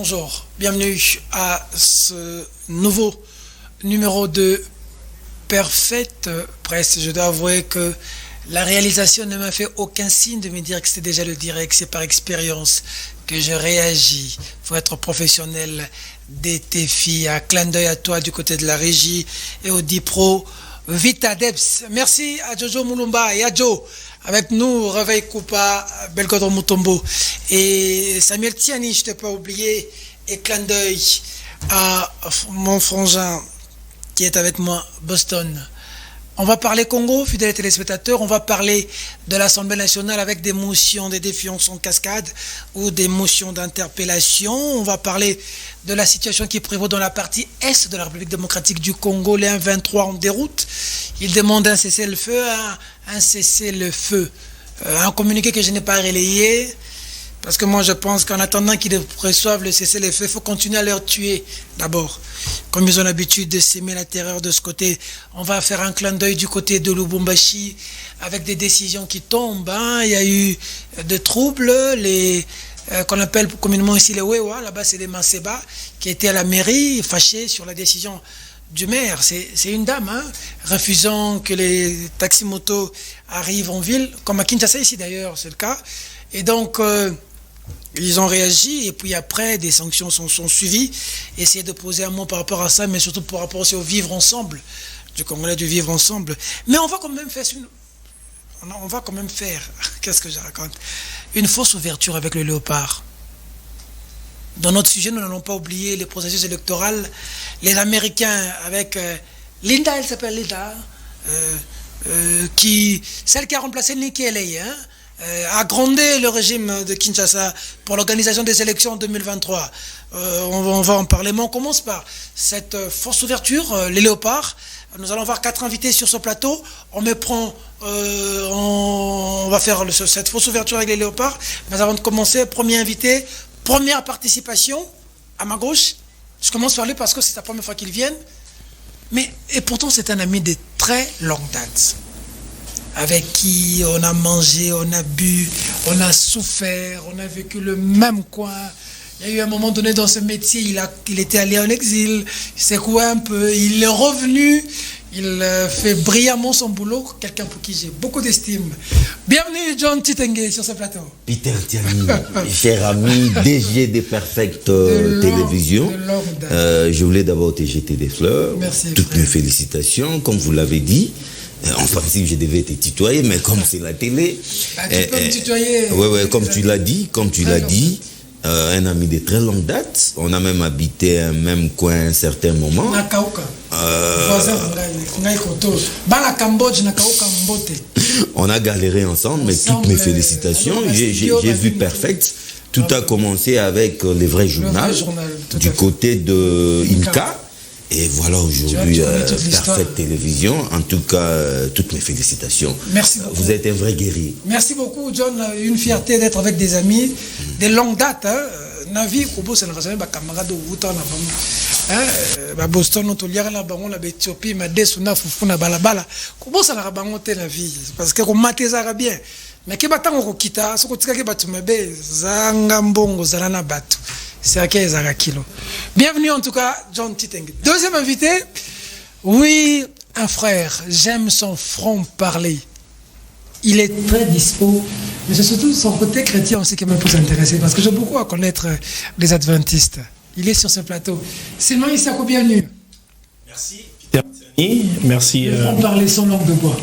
Bonjour, bienvenue à ce nouveau numéro de Perfect Presse. Je dois avouer que la réalisation ne m'a fait aucun signe de me dire que c'était déjà le direct. C'est par expérience que je réagis. Il faut être professionnel des défis. Un clin d'œil à toi du côté de la régie et au Dipro Vita Debs. Merci à Jojo Moulumba et à Joe. Avec nous, Réveil Koupa, Belgodro Mutombo et Samuel Tiani, je ne t'ai pas oublié. Et clin d'œil à mon frangin qui est avec moi, Boston. On va parler Congo, fidèles téléspectateurs. On va parler de l'Assemblée nationale avec des motions, des défiances en cascade ou des motions d'interpellation. On va parler de la situation qui prévaut dans la partie est de la République démocratique du Congo. Les 1-23 en déroute. Ils demandent un cessez-le-feu, un cessez-le-feu. Un communiqué que je n'ai pas relayé. Parce que moi, je pense qu'en attendant qu'ils reçoivent le cessez-le-feu, il faut continuer à leur tuer d'abord. Comme ils ont l'habitude de s'aimer la terreur de ce côté, on va faire un clin d'œil du côté de Lubumbashi avec des décisions qui tombent. Il y a eu des troubles, qu'on appelle communément ici les Wewa, là-bas c'est les Manseba, qui étaient à la mairie fâchés sur la décision du maire. C'est une dame, refusant que les taximotos arrivent en ville, comme à Kinshasa ici d'ailleurs, c'est le cas. Et donc, ils ont réagi et puis après, des sanctions sont suivies. Essayer de poser un mot par rapport à ça, mais surtout par rapport aussi au vivre ensemble, du Congolais du vivre ensemble. Mais on va quand même faire, qu'est-ce que je raconte, une fausse ouverture avec le léopard. Dans notre sujet, nous n'allons pas oublier les processus électoraux. Les Américains avec Linda, elle s'appelle Linda, celle qui a remplacé Nikki Haley, a grondé le régime de Kinshasa pour l'organisation des élections en 2023. On va en parler, mais on commence par cette fausse ouverture, les léopards. Nous allons voir 4 invités sur ce plateau. On va faire cette fausse ouverture avec les léopards. Mais avant de commencer, premier invité, première participation à ma gauche. Je commence par lui parce que c'est la première fois qu'il vient. Et pourtant, c'est un ami de très longue date, avec qui on a mangé, on a bu, on a souffert, on a vécu le même coin. Il y a eu un moment donné dans ce métier, il était allé en exil, il s'est coué un peu, il est revenu, il fait brillamment son boulot, quelqu'un pour qui j'ai beaucoup d'estime. Bienvenue John Titengue sur ce plateau. Peter Tiani, cher ami, DG de Perfect Télévision. Je voulais d'abord te jeter des fleurs. Merci, toutes mes félicitations, comme vous l'avez dit. En principe, je devais te tutoyer, mais comme c'est la télé... tu peux me tutoyer. Oui, comme tu l'as dit, un ami de très longue date. On a même habité un même coin à un certain moment. On a galéré ensemble, mais toutes mes félicitations. J'ai vu Perfect. Tout a commencé avec les vrais journaux du côté de INCA. Et voilà aujourd'hui Perfect Télévision. En tout cas, toutes mes félicitations. Merci beaucoup. Vous êtes un vrai guerrier. Merci beaucoup, John. Une fierté d'être avec des amis de longue date. Navi, Kobo, c'est un camarade de Woutan. Boston, on a la bangon, la Éthiopie, ma desuna, fufuna, balabala. Kobo, ça n'a pas la vie. Parce que on m'a tes arabien. Mais qui battant au kita, ce que tu as battu, mais Zangambongo, Zalana Batu. C'est à quel kilo. Bienvenue en tout cas, John Titengue. Deuxième invité, oui, un frère, j'aime son front parler. Il est très dispo, mais c'est surtout son côté chrétien aussi qui m'a plus intéressé, parce que j'ai beaucoup à connaître les adventistes. Il est sur ce plateau. Sylvain Issako, bienvenue. Merci, Peter Tiani. Merci. Le front parler sans langue de bois.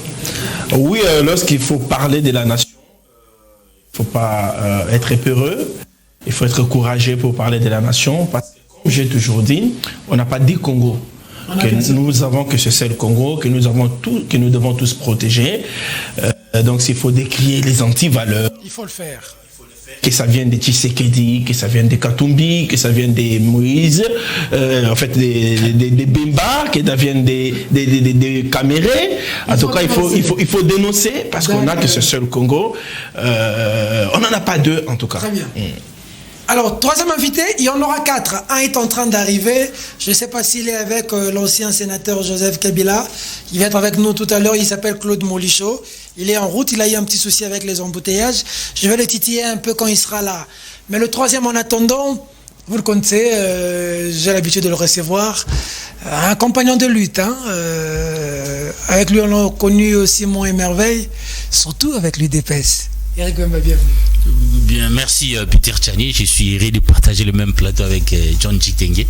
Oui, lorsqu'il faut parler de la nation, il ne faut pas être épeureux. Il faut être courageux pour parler de la nation, parce que, comme j'ai toujours dit, on n'a pas dit Congo. Que nous avons que c'est le Congo, que nous devons tous protéger. Donc, s'il faut décrier les antivaleurs, il faut le faire. Que ça vienne de Tshisekedi, que ça vienne de Katumbi, que ça vienne de Moïse, en fait des Bemba, que ça vienne des Camérés. En tout cas, il faut dénoncer, parce qu'on a que ce seul Congo. On n'en a pas deux, en tout cas. Très bien. Alors, troisième invité, il y en aura 4. Un est en train d'arriver. Je ne sais pas s'il est avec l'ancien sénateur Joseph Kabila. Il va être avec nous tout à l'heure. Il s'appelle Claude Molichot. Il est en route. Il a eu un petit souci avec les embouteillages. Je vais le titiller un peu quand il sera là. Mais le troisième, en attendant, Vous le connaissez, j'ai l'habitude de le recevoir. Un compagnon de lutte. Avec lui, on a connu aussi Mon et Merveille, surtout avec l'UDPS. Eric Wemba, bienvenue. Bien, merci Peter Tchani. Je suis heureux de partager le même plateau avec John Chitenge.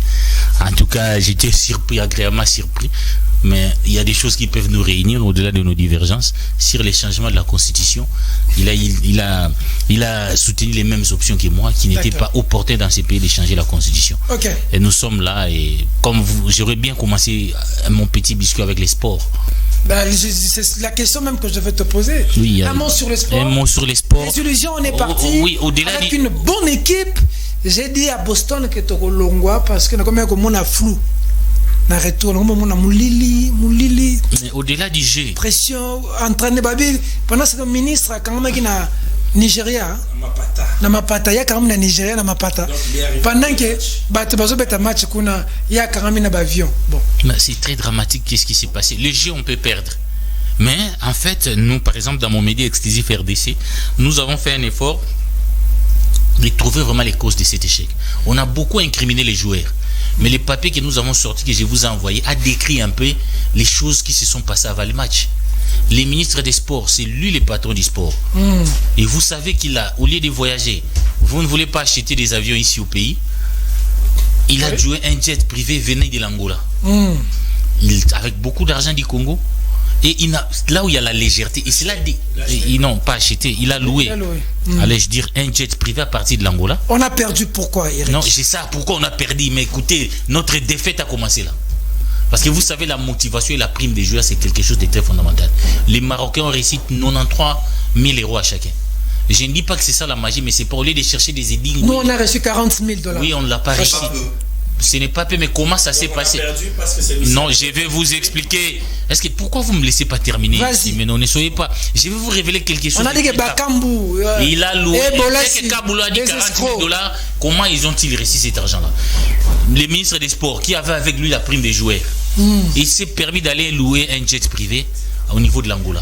En tout cas, j'étais surpris, agréablement surpris. Mais il y a des choses qui peuvent nous réunir au-delà de nos divergences. Sur les changements de la Constitution, il a soutenu les mêmes options que moi, qui n'étaient pas opportunes dans ces pays de changer la Constitution. Okay. Et nous sommes là, et comme j'aurais bien commencé mon petit biscuit avec les sports. C'est la question même que je vais te poser. Oui, un mot sur le sport. Un mot sur les sports. Les illusions, on est parti avec une bonne équipe. J'ai dit à Boston que tu es Longwa parce que nous avons flou. Mais au-delà du jeu, pression, entraîner Babil. Pendant ce ministre, quand même, il a Nigeria. Namapata. Il y a quand même Nigeria, Namapata. Pendant que tu as match, il y a quand même un avion. Bon. C'est très dramatique, qu'est-ce qui s'est passé. Le jeu, on peut perdre. Mais en fait, nous, par exemple, dans mon média exclusif RDC, nous avons fait un effort de trouver vraiment les causes de cet échec. On a beaucoup incriminé les joueurs. Mais les papiers que nous avons sortis, que je vous ai envoyés, a décrit un peu les choses qui se sont passées avant le match. Les ministres des Sports, c'est lui le patron du sport. Et vous savez qu'il a, au lieu de voyager, vous ne voulez pas acheter des avions ici au pays, il a joué un jet privé venu de l'Angola. Avec beaucoup d'argent du Congo. Et là où il y a la légèreté, et c'est là ils n'ont pas acheté, il a loué. Allais-je dire un jet privé à partir de l'Angola. On a perdu pourquoi, Eric? Non, c'est ça, pourquoi on a perdu. Mais écoutez, notre défaite a commencé là. Parce que vous savez, la motivation et la prime des joueurs, c'est quelque chose de très fondamental. Les Marocains ont réussi 93 000 € à chacun. Je ne dis pas que c'est ça la magie, mais c'est pas au lieu de chercher des énigmes. Nous, on a reçu 40 000 $. Oui, on ne l'a pas réussi. Ce n'est pas peu, mais comment ça s'est passé? Non, je vais vous expliquer. Pourquoi vous ne me laissez pas terminer ici? Mais non, ne soyez pas. Je vais vous révéler quelque chose. On a dit que Bakambu. Il a loué. Et que Kaboula a dit 40 000 $. Comment ils ont-ils réussi cet argent-là? Le ministre des Sports, qui avait avec lui la prime des joueurs, il s'est permis d'aller louer un jet privé au niveau de l'Angola.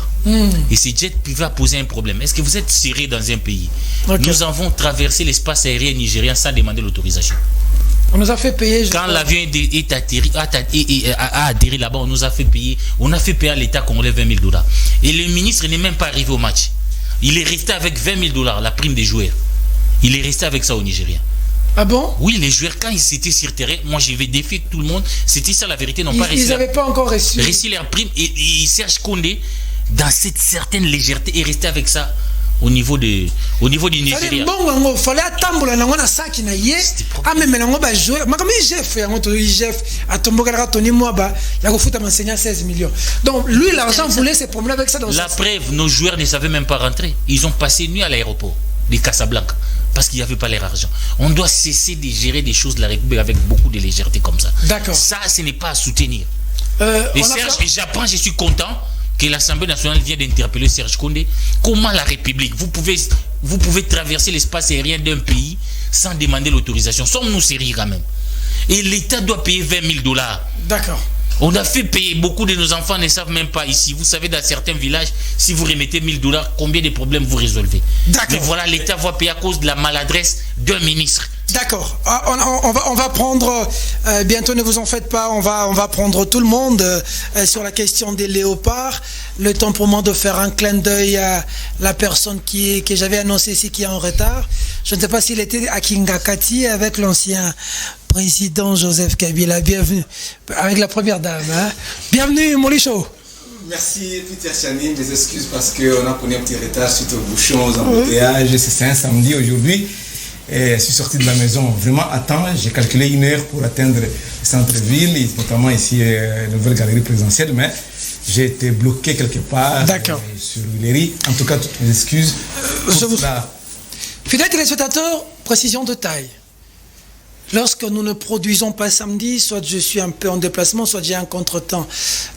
Et ce jet privé a posé un problème. Est-ce que vous êtes serré dans un pays? Nous avons traversé l'espace aérien nigérien sans demander l'autorisation. On nous a fait payer. Quand l'avion a atterri là-bas, on nous a fait payer. On a fait payer à l'État congolais 20 000 $. Et le ministre n'est même pas arrivé au match. Il est resté avec 20 000 $, la prime des joueurs. Il est resté avec ça au Nigeria. Ah bon? Oui, les joueurs, quand ils étaient sur terrain, moi je vais défier tout le monde. C'était ça la vérité. Ils n'avaient pas encore reçu leur prime. Et Serge Condé, dans cette certaine légèreté, est resté avec ça. Au niveau du Nigeria. Bon, il fallait attendre la sac na yé. Ah mais maintenant va jouer. Mais comme chef, à tomber à Tony Moaba, il a foutu m'enseigner 16 millions. Donc lui l'argent voulait se promener avec ça dans la preuve, nos joueurs ne savaient même pas rentrer. Ils ont passé nuit à l'aéroport de Casablanca parce qu'il n'y avait pas leur argent. On doit cesser de gérer des choses de la République avec beaucoup de légèreté comme ça. D'accord. Ça, ce n'est pas à soutenir. Et Serge, j'apprends, je suis content que l'Assemblée nationale vient d'interpeller Serge Condé. Comment la République, vous pouvez traverser l'espace aérien d'un pays sans demander l'autorisation? Sommes-nous sérieux quand même? Et l'État doit payer 20 000 $. D'accord. On a fait payer, beaucoup de nos enfants ne savent même pas ici. Vous savez, dans certains villages, si vous remettez 1 000 $, combien de problèmes vous résolvez? Mais voilà, l'État va payer à cause de la maladresse d'un ministre. D'accord. On va prendre, bientôt ne vous en faites pas, on va prendre tout le monde sur la question des léopards. Le temps pour moi de faire un clin d'œil à la personne que j'avais annoncé ici qui est en retard. Je ne sais pas s'il était à Kingakati avec l'ancien président Joseph Kabila. Bienvenue avec la première dame. Hein. Bienvenue, Molicho. Merci Peter Tchani, mes excuses parce qu'on a connu un petit retard suite aux bouchons, aux embouteillages. C'est un samedi aujourd'hui. Et je suis sorti de la maison vraiment à temps. J'ai calculé 1 heure pour atteindre le centre-ville, notamment ici, la nouvelle galerie présidentielle, mais j'ai été bloqué quelque part sur Villery. En tout cas, toutes mes excuses. Fidèles téléspectateurs, précision de taille. Lorsque nous ne produisons pas samedi, soit je suis un peu en déplacement, soit j'ai un contretemps.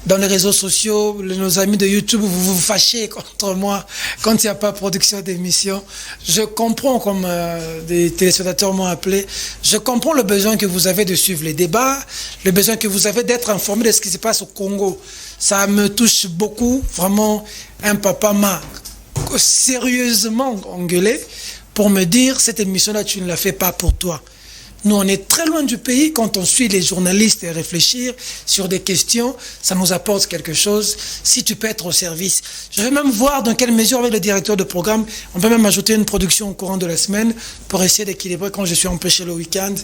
Dans les réseaux sociaux, nos amis de YouTube, vous vous fâchez contre moi quand il n'y a pas production d'émission. Je comprends, comme des téléspectateurs m'ont appelé, je comprends le besoin que vous avez de suivre les débats, le besoin que vous avez d'être informé de ce qui se passe au Congo. Ça me touche beaucoup. Vraiment, un papa m'a sérieusement engueulé pour me dire, cette émission-là, tu ne la fais pas pour toi. Nous, on est très loin du pays. Quand on suit les journalistes et réfléchir sur des questions, ça nous apporte quelque chose. Si tu peux être au service. Je vais même voir dans quelle mesure, avec le directeur de programme, on peut même ajouter une production au courant de la semaine pour essayer d'équilibrer quand je suis empêché le week-end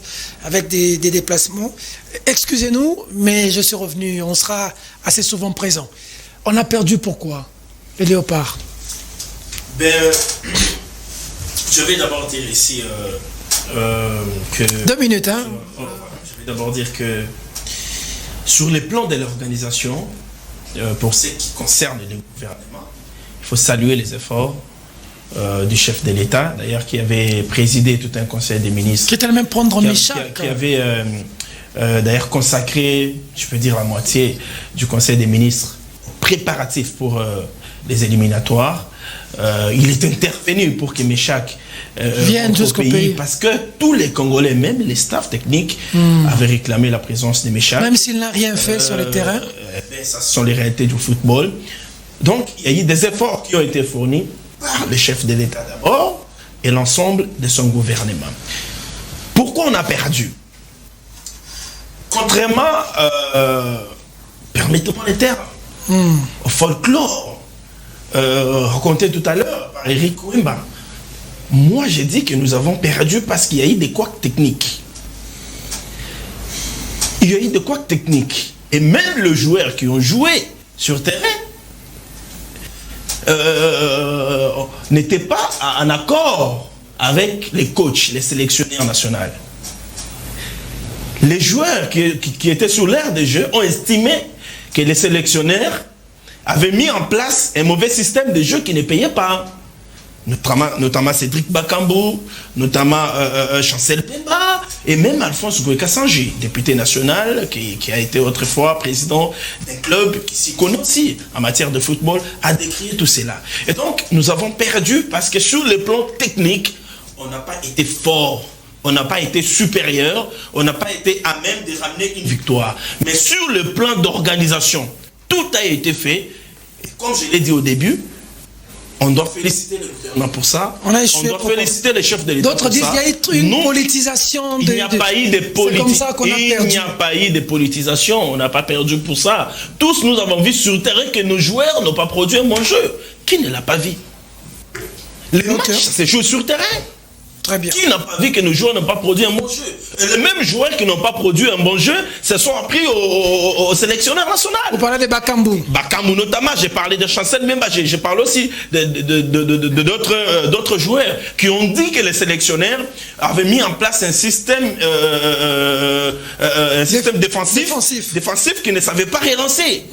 avec des déplacements. Excusez-nous, mais je suis revenu. On sera assez souvent présent. On a perdu pourquoi, les léopards? Je vais d'abord dire ici que... 2 minutes, hein. Je vais d'abord dire que sur les plans de l'organisation, pour ce qui concerne le gouvernement, il faut saluer les efforts du chef de l'État, d'ailleurs, qui avait présidé tout un conseil des ministres. Qui était même prendre Méchac. Qui avait d'ailleurs consacré, je peux dire, la moitié du conseil des ministres préparatifs pour les éliminatoires. Il est intervenu pour que Méchac vienne jusqu'au pays parce que tous les Congolais, même les staffs techniques, avaient réclamé la présence de Méchac. Même s'il n'a rien fait sur le terrain. Ça, ce sont les réalités du football. Donc, il y a eu des efforts qui ont été fournis par le chef de l'État d'abord et l'ensemble de son gouvernement. Pourquoi on a perdu? Contrairement, permettez-moi les termes, au folklore, raconté tout à l'heure par Eric Wimba. Moi, j'ai dit que nous avons perdu parce qu'il y a eu des couacs techniques. Il y a eu des couacs techniques. Et même les joueurs qui ont joué sur terrain n'étaient pas en accord avec les coachs, les sélectionneurs nationaux. Les joueurs qui étaient sur l'aire de jeu ont estimé que les sélectionneurs avaient mis en place un mauvais système de jeu qui ne payait pas. Notamment Cédric Bakambu, notamment Chancel Pemba, et même Alphonse Goué-Kassanji, député national, qui a été autrefois président d'un club qui s'y connaît aussi en matière de football, a décrit tout cela. Et donc, nous avons perdu parce que sur le plan technique, on n'a pas été fort. On n'a pas été supérieur, on n'a pas été à même de ramener une victoire. Mais sur le plan d'organisation, tout a été fait. Et comme je l'ai dit au début, on doit féliciter le gouvernement pour ça. On doit féliciter les chefs de l'État. D'autres disent qu'il y a eu une politisation. Il n'y a pas eu de politisation. Il n'y a pas eu de politisation. On n'a pas perdu pour ça. Tous nous avons vu sur le terrain que nos joueurs n'ont pas produit un bon jeu. Qui ne l'a pas vu? Les matchs, c'est joué sur le terrain. Très bien. Qui n'a pas vu que nos joueurs n'ont pas produit un bon jeu? Et les mêmes joueurs qui n'ont pas produit un bon jeu se sont appris au sélectionneur national. Vous parlez de Bakambu. Bakambu notamment, j'ai parlé de Chancel Memba, j'ai parlé aussi d'autres joueurs qui ont dit que les sélectionneurs avaient mis en place un système, défensif qui ne savait pas relancer.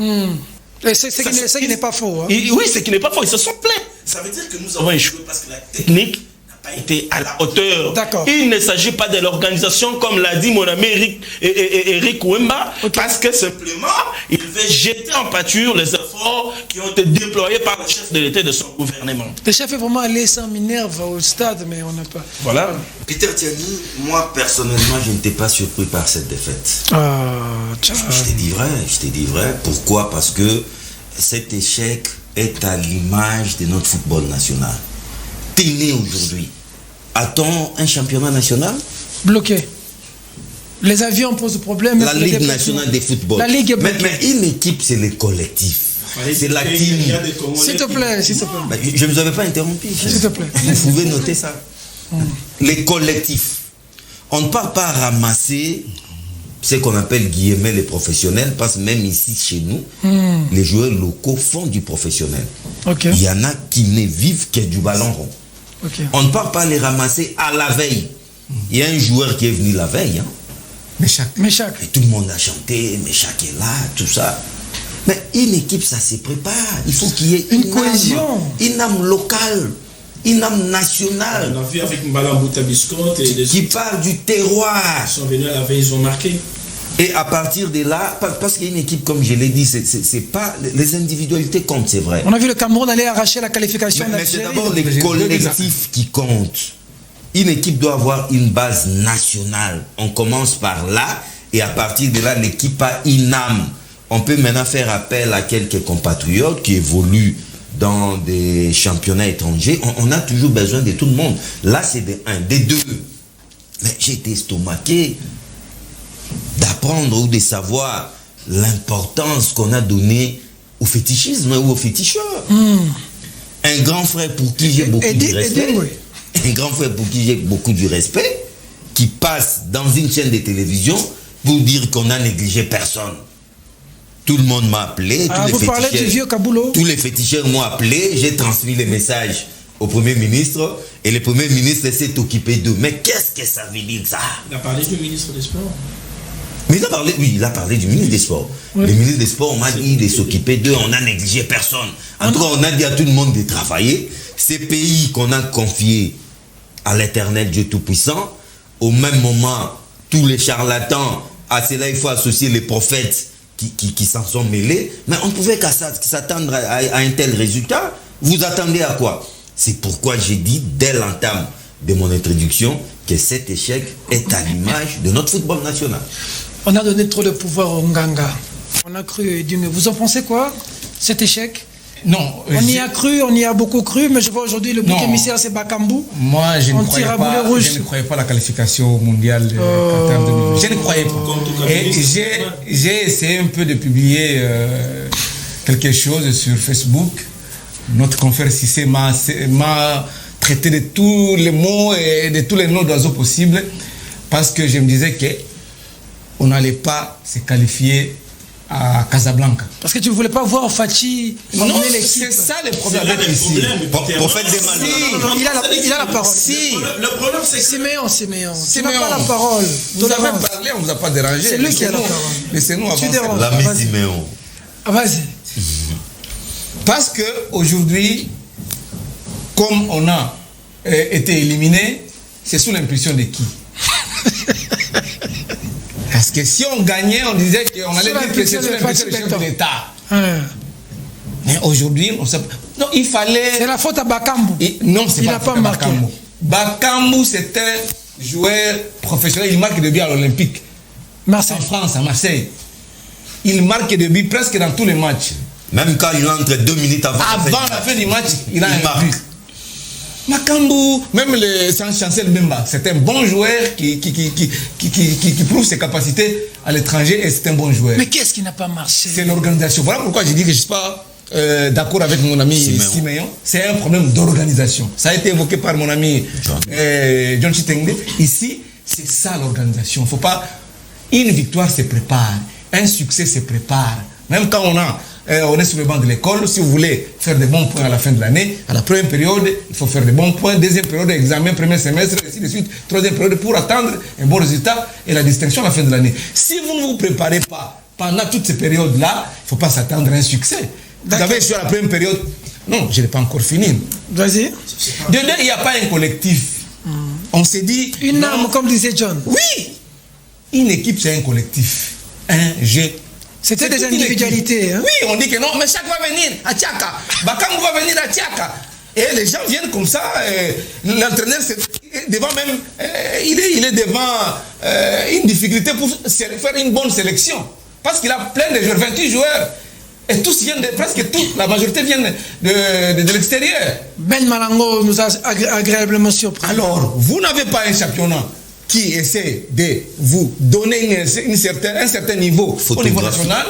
C'est qui n'est pas faux. Hein. Oui, c'est qui n'est pas faux. Ils se sont plaints. Ça veut dire que nous avons échoué parce que la technique n'a pas été à la hauteur. Il ne s'agit pas de l'organisation, comme l'a dit mon ami Eric Wemba, parce que simplement, il veut jeter en pâture les efforts qui ont été déployés par le chef de l'État et de son gouvernement. Le chef est vraiment allé sans Minerve au stade, mais on n'a pas... Voilà. Peter Tiani, moi, personnellement, je n'étais pas surpris par cette défaite. Je te dis vrai. Pourquoi? Parce que cet échec est à l'image de notre football national. T'es né aujourd'hui. A-t-on un championnat national? Bloqué. Les avions posent problème. La Ligue nationale de football. La Ligue est bloquée. Mais une équipe, c'est le collectif. C'est la team. S'il te plaît. Je ne vous avais pas interrompu. S'il te plaît. Vous pouvez noter ça. Les collectifs. On ne part pas ramasser ce qu'on appelle guillemets les professionnels, parce que même ici chez nous, les joueurs locaux font du professionnel. Il y en a qui ne vivent que du ballon rond. On ne part pas les ramasser à la veille. Il y a un joueur qui est venu la veille. Méchac. Et tout le monde a chanté, Méchac est là, tout ça. Mais une équipe, ça se prépare. Il faut qu'il y ait une cohésion. Une âme locale, une âme nationale. On a vu avec Mbalambouta Biscotte qui part du terroir. Ils sont venus à la veille, ils ont marqué. Et à partir de là, parce qu'il y a une équipe, comme je l'ai dit, c'est pas les individualités comptent, c'est vrai. On a vu le Cameroun aller arracher la qualification. Mais c'est d'abord les collectifs qui comptent. Une équipe doit avoir une base nationale. On commence par là, et à partir de là, l'équipe a une âme. On peut maintenant faire appel à quelques compatriotes qui évoluent dans des championnats étrangers. On a toujours besoin de tout le monde. Là, c'est des 1. Des 2. Mais j'ai été estomaqué d'apprendre ou de savoir l'importance qu'on a donnée au fétichisme ou aux féticheurs. Un grand frère pour qui j'ai beaucoup de respect, un grand frère pour qui j'ai beaucoup de respect, qui passe dans une chaîne de télévision pour dire qu'on a négligé personne. Tout le monde m'a appelé, tous les féticheurs m'ont appelé, j'ai transmis les messages au Premier ministre et le Premier ministre s'est occupé d'eux. Mais qu'est-ce que ça veut dire ça? Il a parlé du ministre des Sports. Mais il a parlé du ministre des Sports. Oui. Le ministre des Sports m'a dit de s'occuper d'eux, on n'a négligé personne. En tout cas, on a dit à tout le monde de travailler. Ces pays qu'on a confiés à l'Éternel Dieu Tout-Puissant, au même moment, tous les charlatans, à cela il faut associer les prophètes qui s'en sont mêlés, mais on ne pouvait qu'à s'attendre à un tel résultat. Vous attendez à quoi? C'est pourquoi j'ai dit dès l'entame de mon introduction que cet échec est à l'image de notre football national. On a donné trop de pouvoir au Nganga. On a cru, mais vous en pensez quoi, cet échec? Non. On y a cru, on y a beaucoup cru, mais je vois aujourd'hui le bouc émissaire, c'est Bakambu. Moi, je ne croyais pas la qualification mondiale en 2020. Je ne croyais pas. Et j'ai essayé un peu de publier quelque chose sur Facebook. Notre confrère Cissé m'a traité de tous les mots et de tous les noms d'oiseaux possibles parce que je me disais qu'on n'allait pas se qualifier à Casablanca. Parce que tu ne voulais pas voir Fachi emmener l'équipe. C'est ça le problème ici. Prophète des malades. Il a la parole. Si. Le problème c'est Siméon. Tu n'as pas la parole. Vous avez parlé, on ne vous a pas dérangé. C'est lui qui a la parole. Laissez-nous avancer. L'ami Siméon. Vas-y. Parce qu'aujourd'hui, comme on a été éliminé, c'est sous l'impulsion de qui? Parce que si on gagnait, on disait qu'on allait dire que c'est sous l'impulsion du chef de l'État. Mais aujourd'hui, on sait pas. Non, il fallait. C'est la faute à Bakambu. Non, c'est pas la faute à Bakambu. Bakambu, c'est un joueur professionnel. Il marque des buts à l'Olympique. En France, à Marseille. Il marque des buts presque dans tous les matchs. Même quand il entre 2 minutes avant la fin du match, il a un but. Bakambu, même le Chancel Mbemba, c'est un bon joueur qui prouve ses capacités à l'étranger et c'est un bon joueur. Mais qu'est-ce qui n'a pas marché? C'est l'organisation. Voilà pourquoi j'ai dit que je ne suis pas d'accord avec mon ami Siméon. C'est un problème d'organisation. Ça a été évoqué par mon ami John Chitengde. Ici, c'est ça l'organisation. Il ne faut pas. Une victoire se prépare, un succès se prépare. Même quand on est sur le banc de l'école, si vous voulez faire des bons points à la fin de l'année, à la première période, il faut faire des bons points, deuxième période, examen, premier semestre, ainsi de suite, troisième période, pour attendre un bon résultat et la distinction à la fin de l'année. Si vous ne vous préparez pas pendant toutes ces périodes-là, il ne faut pas s'attendre à un succès. Vous avez échoué à la première période. Non, je n'ai pas encore fini. Vas-y. De deux, il n'y a pas un collectif. On s'est dit... Une arme, comme disait John. Oui. Une équipe, c'est un collectif. Un jeu. C'était des individualités. Hein? Oui, on dit que non, mais chaque va venir à Tchaka. Bakambu va venir à Tchaka. Et les gens viennent comme ça. L'entraîneur, devant même, il est devant une difficulté pour faire une bonne sélection. Parce qu'il a plein de joueurs, 28 joueurs. Et tous viennent, presque tous, la majorité viennent de l'extérieur. Ben Malango nous a agréablement surpris. Alors, vous n'avez pas un championnat qui essaie de vous donner un certain niveau au niveau national.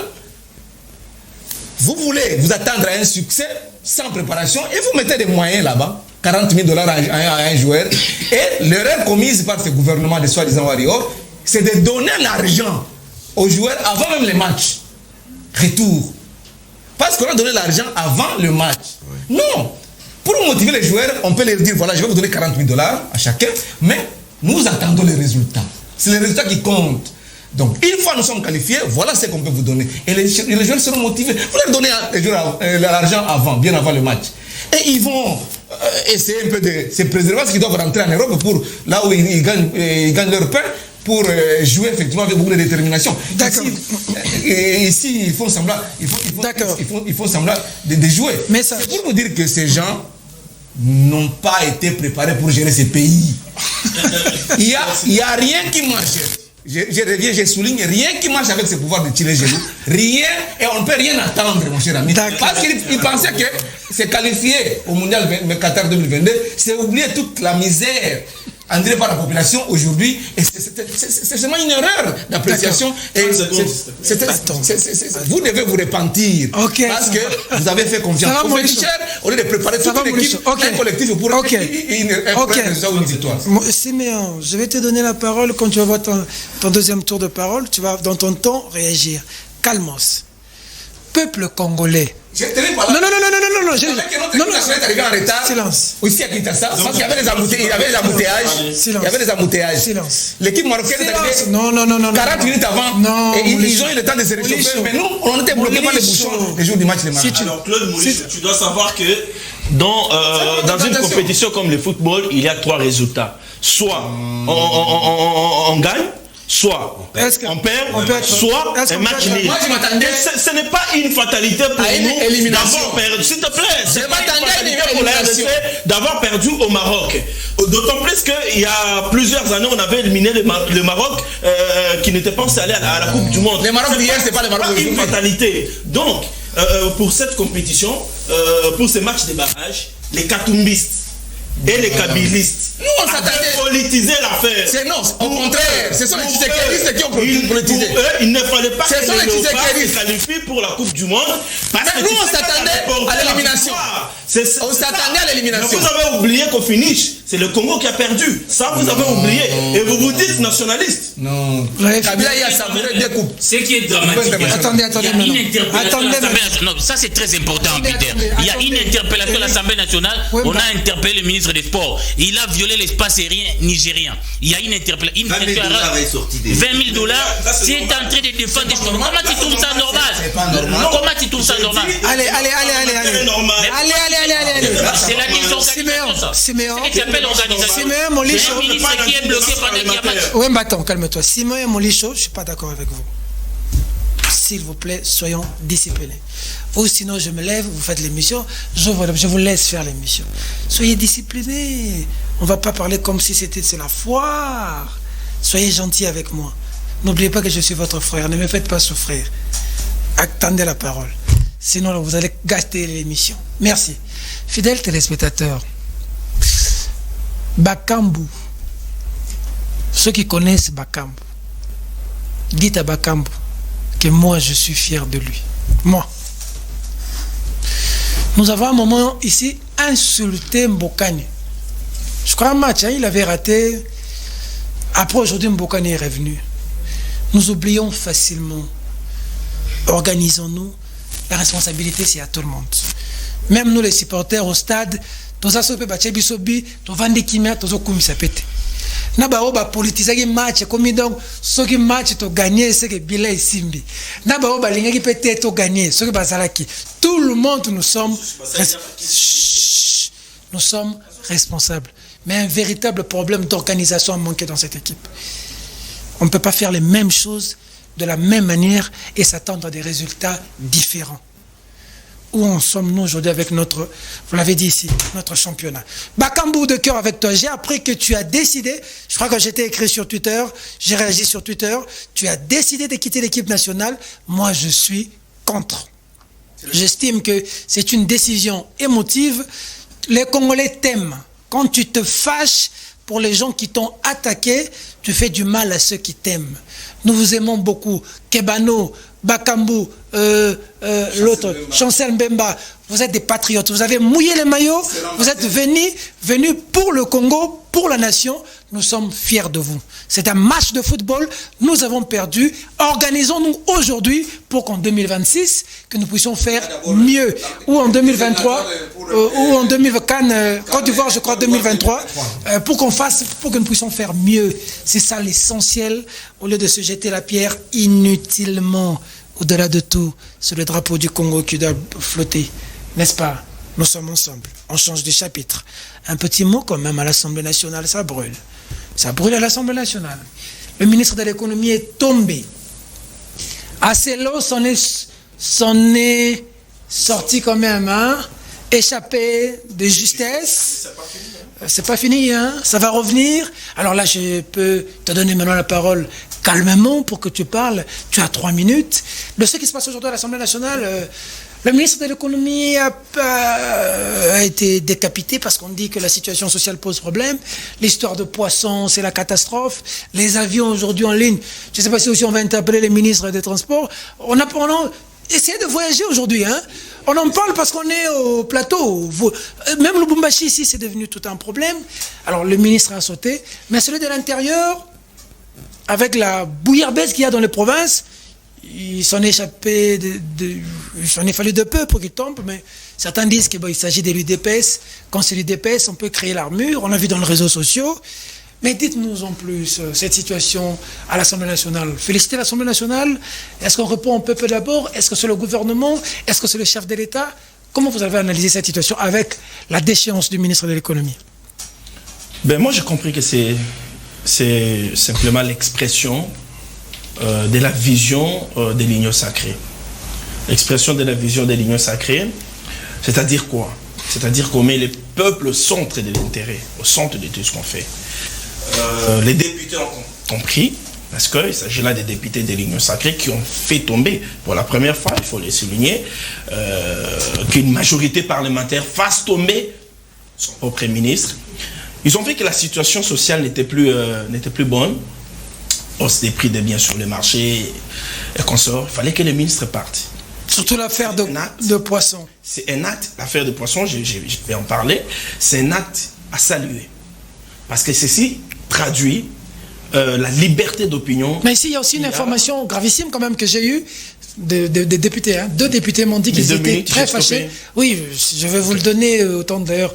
Vous voulez vous attendre à un succès sans préparation et vous mettez des moyens là-bas, $40,000 à un joueur. Et l'erreur commise par ce gouvernement de soi-disant warriors, c'est de donner l'argent aux joueurs avant même les matchs. Retour. Parce qu'on a donné l'argent avant le match. Oui. Non. Pour motiver les joueurs, on peut leur dire, voilà, je vais vous donner $40,000 à chacun, mais nous attendons les résultats. C'est les résultats qui comptent. Donc, une fois nous sommes qualifiés, voilà ce qu'on peut vous donner. Et les joueurs seront motivés. Vous leur donnez l'argent avant, bien avant le match. Et ils vont essayer un peu de se préserver parce qu'ils doivent rentrer en Europe pour là où ils gagnent leur pain pour jouer effectivement avec beaucoup de détermination. Ici, ils font semblant, ils font semblant de jouer. Mais c'est pour vous dire que ces gens n'ont pas été préparés pour gérer ces pays. Il y a rien qui marche. Je souligne, rien qui marche avec ce pouvoir de tirer genoux. Rien, et on ne peut rien attendre, mon cher ami. Parce qu'ils pensaient que se qualifier au Mondial Qatar 2022, c'est oublier toute la misère enduré par la population aujourd'hui. Et c'est seulement une erreur d'appréciation. Et vous devez vous repentir. Parce que vous avez fait confiance aux féticheurs au lieu de préparer toute une équipe, un collectif pour une victoire. Siméon, je vais te donner la parole quand tu vas voir ton deuxième tour de parole. Tu vas dans ton temps réagir. Calmos. Peuple congolais. Non. Silence. Aussi à Kinshasa, parce qu'il y avait les embouteillages. Il y avait les embouteillages. Silence. L'équipe marocaine est arrivée non. 40 minutes avant. Non. Et ils ont eu le temps de se réchauffer. Mais nous, on était bloqués par les bouchons le jour du match de Maroc. Alors, Claude Moulichou, tu dois savoir que dans une compétition comme le football, il y a 3 résultats. Soit on gagne, soit on perd, soit un match nul. Ce n'est pas une fatalité pour nous d'avoir perdu. S'il te plaît, c'est pas une fatalité pour la RDC d'avoir perdu au Maroc. D'autant plus qu'il y a plusieurs années, on avait éliminé le Maroc qui n'était pas censé aller à la Coupe du Monde. Le Maroc d'hier, c'est pas le Maroc d'aujourd'hui. Une fatalité. Donc, pour cette compétition, pour ce match de barrage, les Katumbistes et les Kabylistes nous on s'attendait politiser l'affaire. C'est non, au contraire, ce sont les Tshisekéristes qui ont politisé. Pour eux, il ne fallait pas que les Léopards se qualifient pour la Coupe du Monde. Parce que nous on s'attendait à l'élimination. On s'attendait à l'élimination. Vous avez oublié qu'au finish, c'est le Congo qui a perdu. Ça, vous avez oublié. Et vous vous dites nationaliste. Non. Kabila y a savouré 2 coupes. Ce qui est dramatique. Attendez. Non, ça c'est très important, Peter. Il y a une interpellation à l'Assemblée nationale. On a interpellé le ministre des Sports. Il a violé l'espace aérien nigérien. Il y a une interpellation. 20 000 $. 20 000 $. C'est en train de défendre des choses. Comment tu trouves ça normal? Comment tu trouves ça normal? Allez. C'est la question. Siméon, Siméon, Molichou. Le ministre qui est bloqué pendant qu'il y a match. Oui, mais attends, calme-toi. Siméon Molichou, je ne suis pas d'accord avec vous. S'il vous plaît, soyons disciplinés. Ou sinon, je me lève, vous faites l'émission, je vous laisse faire l'émission. Soyez disciplinés. On ne va pas parler comme si c'est la foire. Soyez gentils avec moi. N'oubliez pas que je suis votre frère. Ne me faites pas souffrir. Attendez la parole. Sinon, vous allez gâter l'émission. Merci. Fidèles téléspectateurs, Bakambu, ceux qui connaissent Bakambu, dites à Bakambu que moi je suis fier de lui. Moi. Nous avons un moment ici insulté Mbokani. Je crois un match, il avait raté. Après aujourd'hui, Mbokani est revenu. Nous oublions facilement. Organisons-nous. La responsabilité, c'est à tout le monde. Même nous, les supporters au stade, tous asope bachebisobi, tous vandi kimia, tous okumisa pete. Na ba oba politisaki match comme donc ceux qui match to gagner c'est que bila isimbi. Na ba oba lingaki pete to gagner ceux qui bazalaki. Tout le monde nous sommes responsables. Mais un véritable problème d'organisation a manqué dans cette équipe. On ne peut pas faire les mêmes choses de la même manière et s'attendre à des résultats différents. Où en sommes-nous aujourd'hui avec notre, vous l'avez dit ici, notre championnat. Bakambu de cœur avec toi. J'ai appris que tu as décidé, je crois que j'étais écrit sur Twitter, j'ai réagi sur Twitter, tu as décidé de quitter l'équipe nationale. Moi, je suis contre. J'estime que c'est une décision émotive. Les Congolais t'aiment. Quand tu te fâches pour les gens qui t'ont attaqué, tu fais du mal à ceux qui t'aiment. Nous vous aimons beaucoup. Kebano, Bakambu, l'autre, Chancel Mbemba, vous êtes des patriotes. Vous avez mouillé les maillots, vous êtes venus pour le Congo, pour la nation. Nous sommes fiers de vous. C'est un match de football. Nous avons perdu. Organisons-nous aujourd'hui pour qu'en 2026, que nous puissions faire mieux. Ou en 2023, ou en 2024, Côte d'Ivoire, je crois 2023, pour que nous puissions faire mieux. C'est ça l'essentiel, au lieu de se jeter la pierre inutilement. Au-delà de tout, c'est le drapeau du Congo qui doit flotter. N'est-ce pas? Nous sommes ensemble. On change de chapitre. Un petit mot quand même à l'Assemblée nationale, ça brûle. Ça brûle à l'Assemblée nationale. Le ministre de l'économie est tombé. Acelo s'en est sorti quand même, hein? Échappé de justesse. C'est pas fini, hein? Ça va revenir. Alors là, je peux te donner maintenant la parole calmement pour que tu parles. Tu as 3 minutes. De ce qui se passe aujourd'hui à l'Assemblée nationale, Le ministre de l'économie a été décapité parce qu'on dit que la situation sociale pose problème. L'histoire de poissons, c'est la catastrophe. Les avions aujourd'hui en ligne, je ne sais pas si aussi on va interpeller les ministres des Transports. On a essayé de voyager aujourd'hui. Hein. On en parle parce qu'on est au plateau. Même Lubumbashi ici, c'est devenu tout un problème. Alors le ministre a sauté. Mais celui de l'Intérieur, avec la bouillabaisse qu'il y a dans les provinces, il s'en est échappé, il s'en est fallu de peu pour qu'il tombe, mais certains disent qu'il s'agit de l'UDPS. Quand c'est l'UDPS, on peut créer l'armure, on l'a vu dans les réseaux sociaux. Mais dites-nous en plus cette situation à l'Assemblée nationale. Félicitez l'Assemblée nationale. Est-ce qu'on répond au peuple d'abord? Est-ce que c'est le gouvernement? Est-ce que c'est le chef de l'État? Comment vous avez analysé cette situation avec la déchéance du ministre de l'économie? Moi, j'ai compris que c'est simplement l'expression de la vision de l'union sacrée. L'expression de la vision de l'union sacrée, c'est-à-dire quoi? C'est-à-dire qu'on met les peuples au centre de l'intérêt, au centre de tout ce qu'on fait. Les députés ont compris, parce qu'il s'agit là des députés de l'union sacrée qui ont fait tomber, pour la première fois, il faut le souligner, qu'une majorité parlementaire fasse tomber son propre ministre. Ils ont vu que la situation sociale n'était plus bonne. Hausse des prix des biens sur le marché et consorts. Il fallait que les ministres partent. Surtout l'affaire de poissons. C'est un acte, l'affaire de poissons, je vais en parler, c'est un acte à saluer. Parce que ceci traduit la liberté d'opinion. Mais ici, il y a aussi une information gravissime quand même que j'ai eue des députés. Hein. 2 députés m'ont dit qu'ils étaient très fâchés. Oui, je vais vous le donner autant d'ailleurs.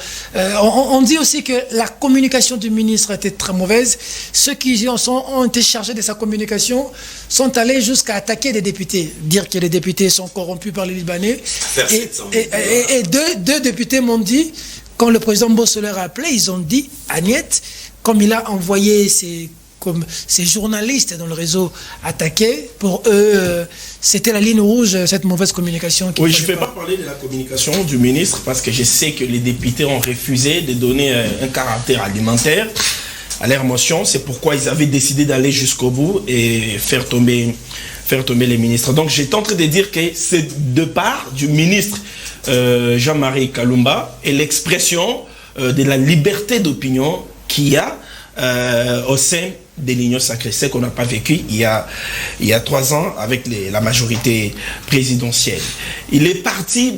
On dit aussi que la communication du ministre était très mauvaise. Ceux qui ont été chargés de sa communication sont allés jusqu'à attaquer des députés, dire que les députés sont corrompus par les Libanais. Et deux députés m'ont dit, quand le président Bosso leur a appelé, ils ont dit, Agnette, comme il a envoyé ces journalistes dans le réseau attaqués, pour eux, c'était la ligne rouge, cette mauvaise communication. Oui, je ne vais pas parler de la communication du ministre parce que je sais que les députés ont refusé de donner un caractère alimentaire à leur motion. C'est pourquoi ils avaient décidé d'aller jusqu'au bout et faire tomber les ministres. Donc, j'étais en train de dire que c'est de part du ministre Jean-Marie Kalumba et l'expression de la liberté d'opinion qu'il y a au sein de l'union sacrée, c'est qu'on n'a pas vécu il y a 3 ans avec la majorité présidentielle. Il est parti,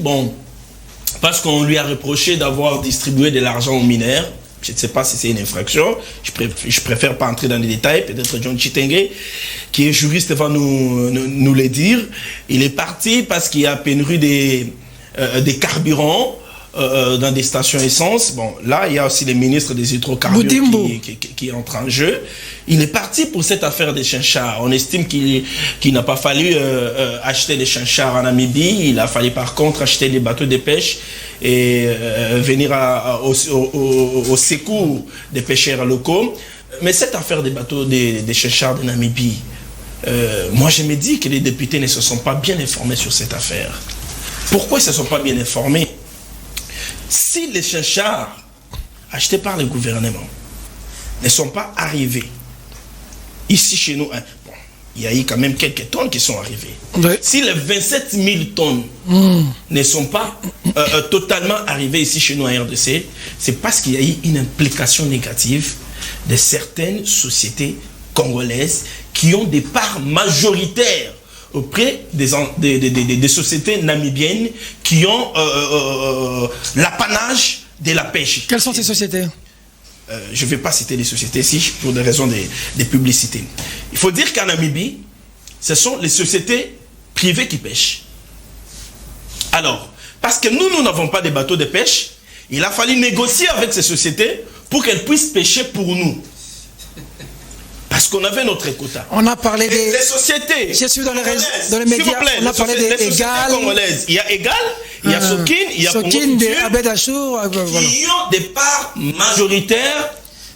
parce qu'on lui a reproché d'avoir distribué de l'argent aux mineurs. Je ne sais pas si c'est une infraction, je préfère pas entrer dans les détails, peut-être John Chitenge, qui est juriste, va nous le dire. Il est parti parce qu'il y a pénurie des carburants dans des stations essence. Là, il y a aussi les ministres des hydrocarbures qui entrent en jeu. Il est parti pour cette affaire des chinchards. On estime qu'il n'a pas fallu acheter des chinchards en Namibie. Il a fallu par contre acheter des bateaux de pêche et venir au secours des pêcheurs locaux. Mais cette affaire des bateaux des chinchards de Namibie, moi je me dis que les députés ne se sont pas bien informés sur cette affaire. Pourquoi ils ne se sont pas bien informés? Si les chinchards achetés par le gouvernement ne sont pas arrivés ici chez nous, il y a eu quand même quelques tonnes qui sont arrivées. Ouais. Si les 27 000 tonnes ne sont pas totalement arrivées ici chez nous en RDC, c'est parce qu'il y a eu une implication négative de certaines sociétés congolaises qui ont des parts majoritaires auprès des sociétés namibiennes qui ont l'apanage de la pêche. Quelles sont ces sociétés? Je ne vais pas citer les sociétés ici pour des raisons de publicité. Il faut dire qu'en Namibie, ce sont les sociétés privées qui pêchent. Alors, parce que nous n'avons pas de bateaux de pêche, il a fallu négocier avec ces sociétés pour qu'elles puissent pêcher pour nous. Parce qu'on avait notre quota. On a parlé des sociétés. Je suis dans les médias. Plaît, on a parlé des Égal. Congolaises. Il y a Égal, il y a Sokin, il y a Sokin, Abed Achour, voilà. Qui ont des parts majoritaires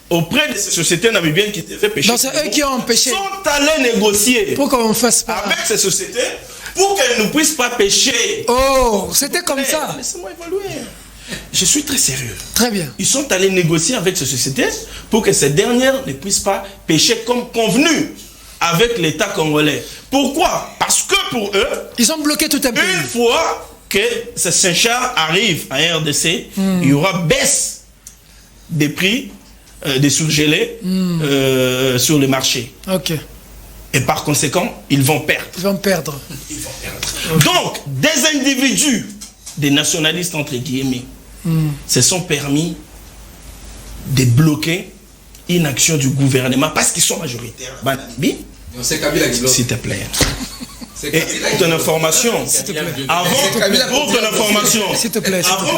auprès de ces sociétés namibiennes qui devaient pêcher. Donc c'est eux qui ont pêché. Ils sont allés négocier pour qu'on fasse pas avec ces sociétés pour qu'elles ne puissent pas pêcher. Oh, c'était comme ça. Laissez-moi évaluer. Je suis très sérieux. Très bien. Ils sont allés négocier avec ces sociétés pour que ces dernières ne puissent pas pêcher comme convenu avec l'État congolais. Pourquoi? Parce que pour eux, ils ont bloqué tout un pays. Une fois que ce Saint-Char arrive à RDC, il y aura baisse des prix des surgelés sur le marché. Ok. Et par conséquent, ils vont perdre. Ils vont perdre. Donc, des individus, des nationalistes entre guillemets, se sont permis de bloquer une action du gouvernement parce qu'ils sont majoritaires. C'est Kabila qui bloque. S'il te plaît. Et pour ton information, avant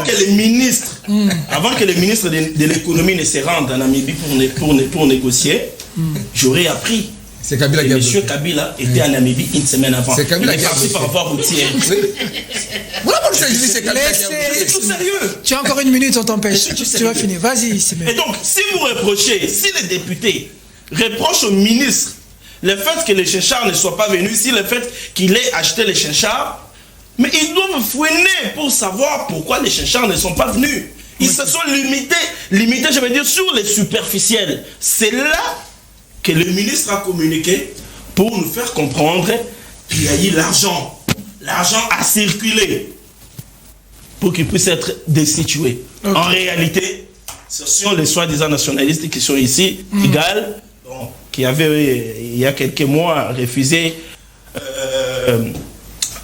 que les ministres, avant que les ministres de l'économie ne se rendent en Namibie pour négocier, j'aurais appris C'est Kabila que M. Kabila était en Namibie une semaine avant. C'est Kabila qui est parti par voie routière. C'est tout sérieux. Tu as encore une minute, on t'empêche. Tu vas finir. Vas-y, Et donc, si vous reprochez, si les députés reprochent au ministre le fait que les chinchards ne soient pas venus, si le fait qu'il ait acheté les chinchards, mais ils doivent fouiner pour savoir pourquoi les chinchards ne sont pas venus. Ils se sont limités, je veux dire, sur les superficiels. C'est là que le ministre a communiqué pour nous faire comprendre qu'il y a eu l'argent. L'argent a circulé pour qu'il puisse être destitué. En réalité, ce sont les soi-disant nationalistes qui sont ici, Igal, qui avait, il y a quelques mois, refusé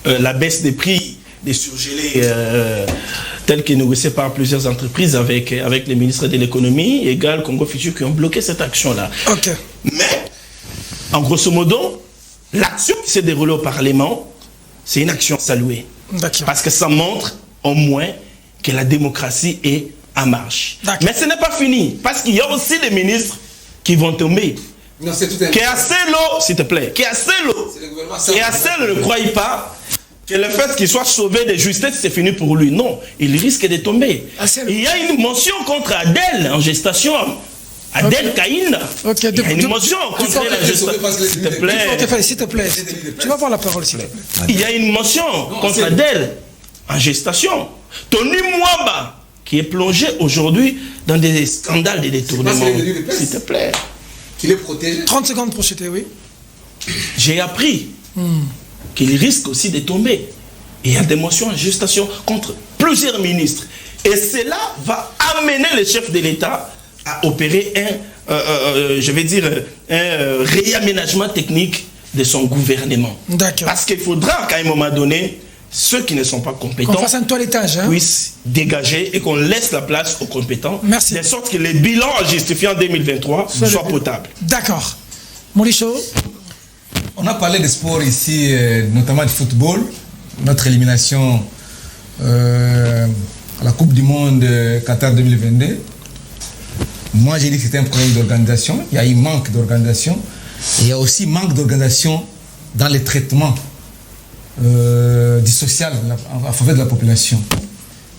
la baisse des prix des surgelés tels que négociés par plusieurs entreprises avec les ministres de l'économie, Égal, Congo Futur, qui ont bloqué cette action-là. Mais, en grosso modo, l'action qui s'est déroulée au Parlement, c'est une action saluée. Parce que ça montre au moins que la démocratie est en marche. Mais ce n'est pas fini, parce qu'il y a aussi des ministres qui vont tomber. Non, c'est tout un... Keaselo, s'il te plaît, Keaselo ne croit pas que le fait qu'il soit sauvé de justice, c'est fini pour lui. Non, il risque de tomber. Il y a une motion contre Adèle en gestation. Adèle Kaïna. Il y a une motion contre la gestation. S'il te plaît. S'il te plaît. Tu vas avoir la parole, s'il te plaît. Il y a une motion contre Adèle en gestation. Tony Mwaba, qui est plongé aujourd'hui dans des scandales de détournement. S'il te plaît. Qu'il est protégé. 30 secondes pour chuter, oui. J'ai appris qu'il risque aussi de tomber. Et il y a des motions en gestation contre plusieurs ministres. Et cela va amener le chef de l'État à opérer un réaménagement technique de son gouvernement. Parce qu'il faudra qu'à un moment donné, ceux qui ne sont pas compétents puissent dégager et qu'on laisse la place aux compétents. Merci. De sorte que les bilans à justifier en 2023 soient potables. D'accord. Molicho. On a parlé de sport ici, notamment du football. Notre élimination à la Coupe du Monde Qatar 2022. Moi, j'ai dit que c'était un problème d'organisation. Il y a eu manque d'organisation. Il y a aussi manque d'organisation dans les traitements du social en faveur de la population.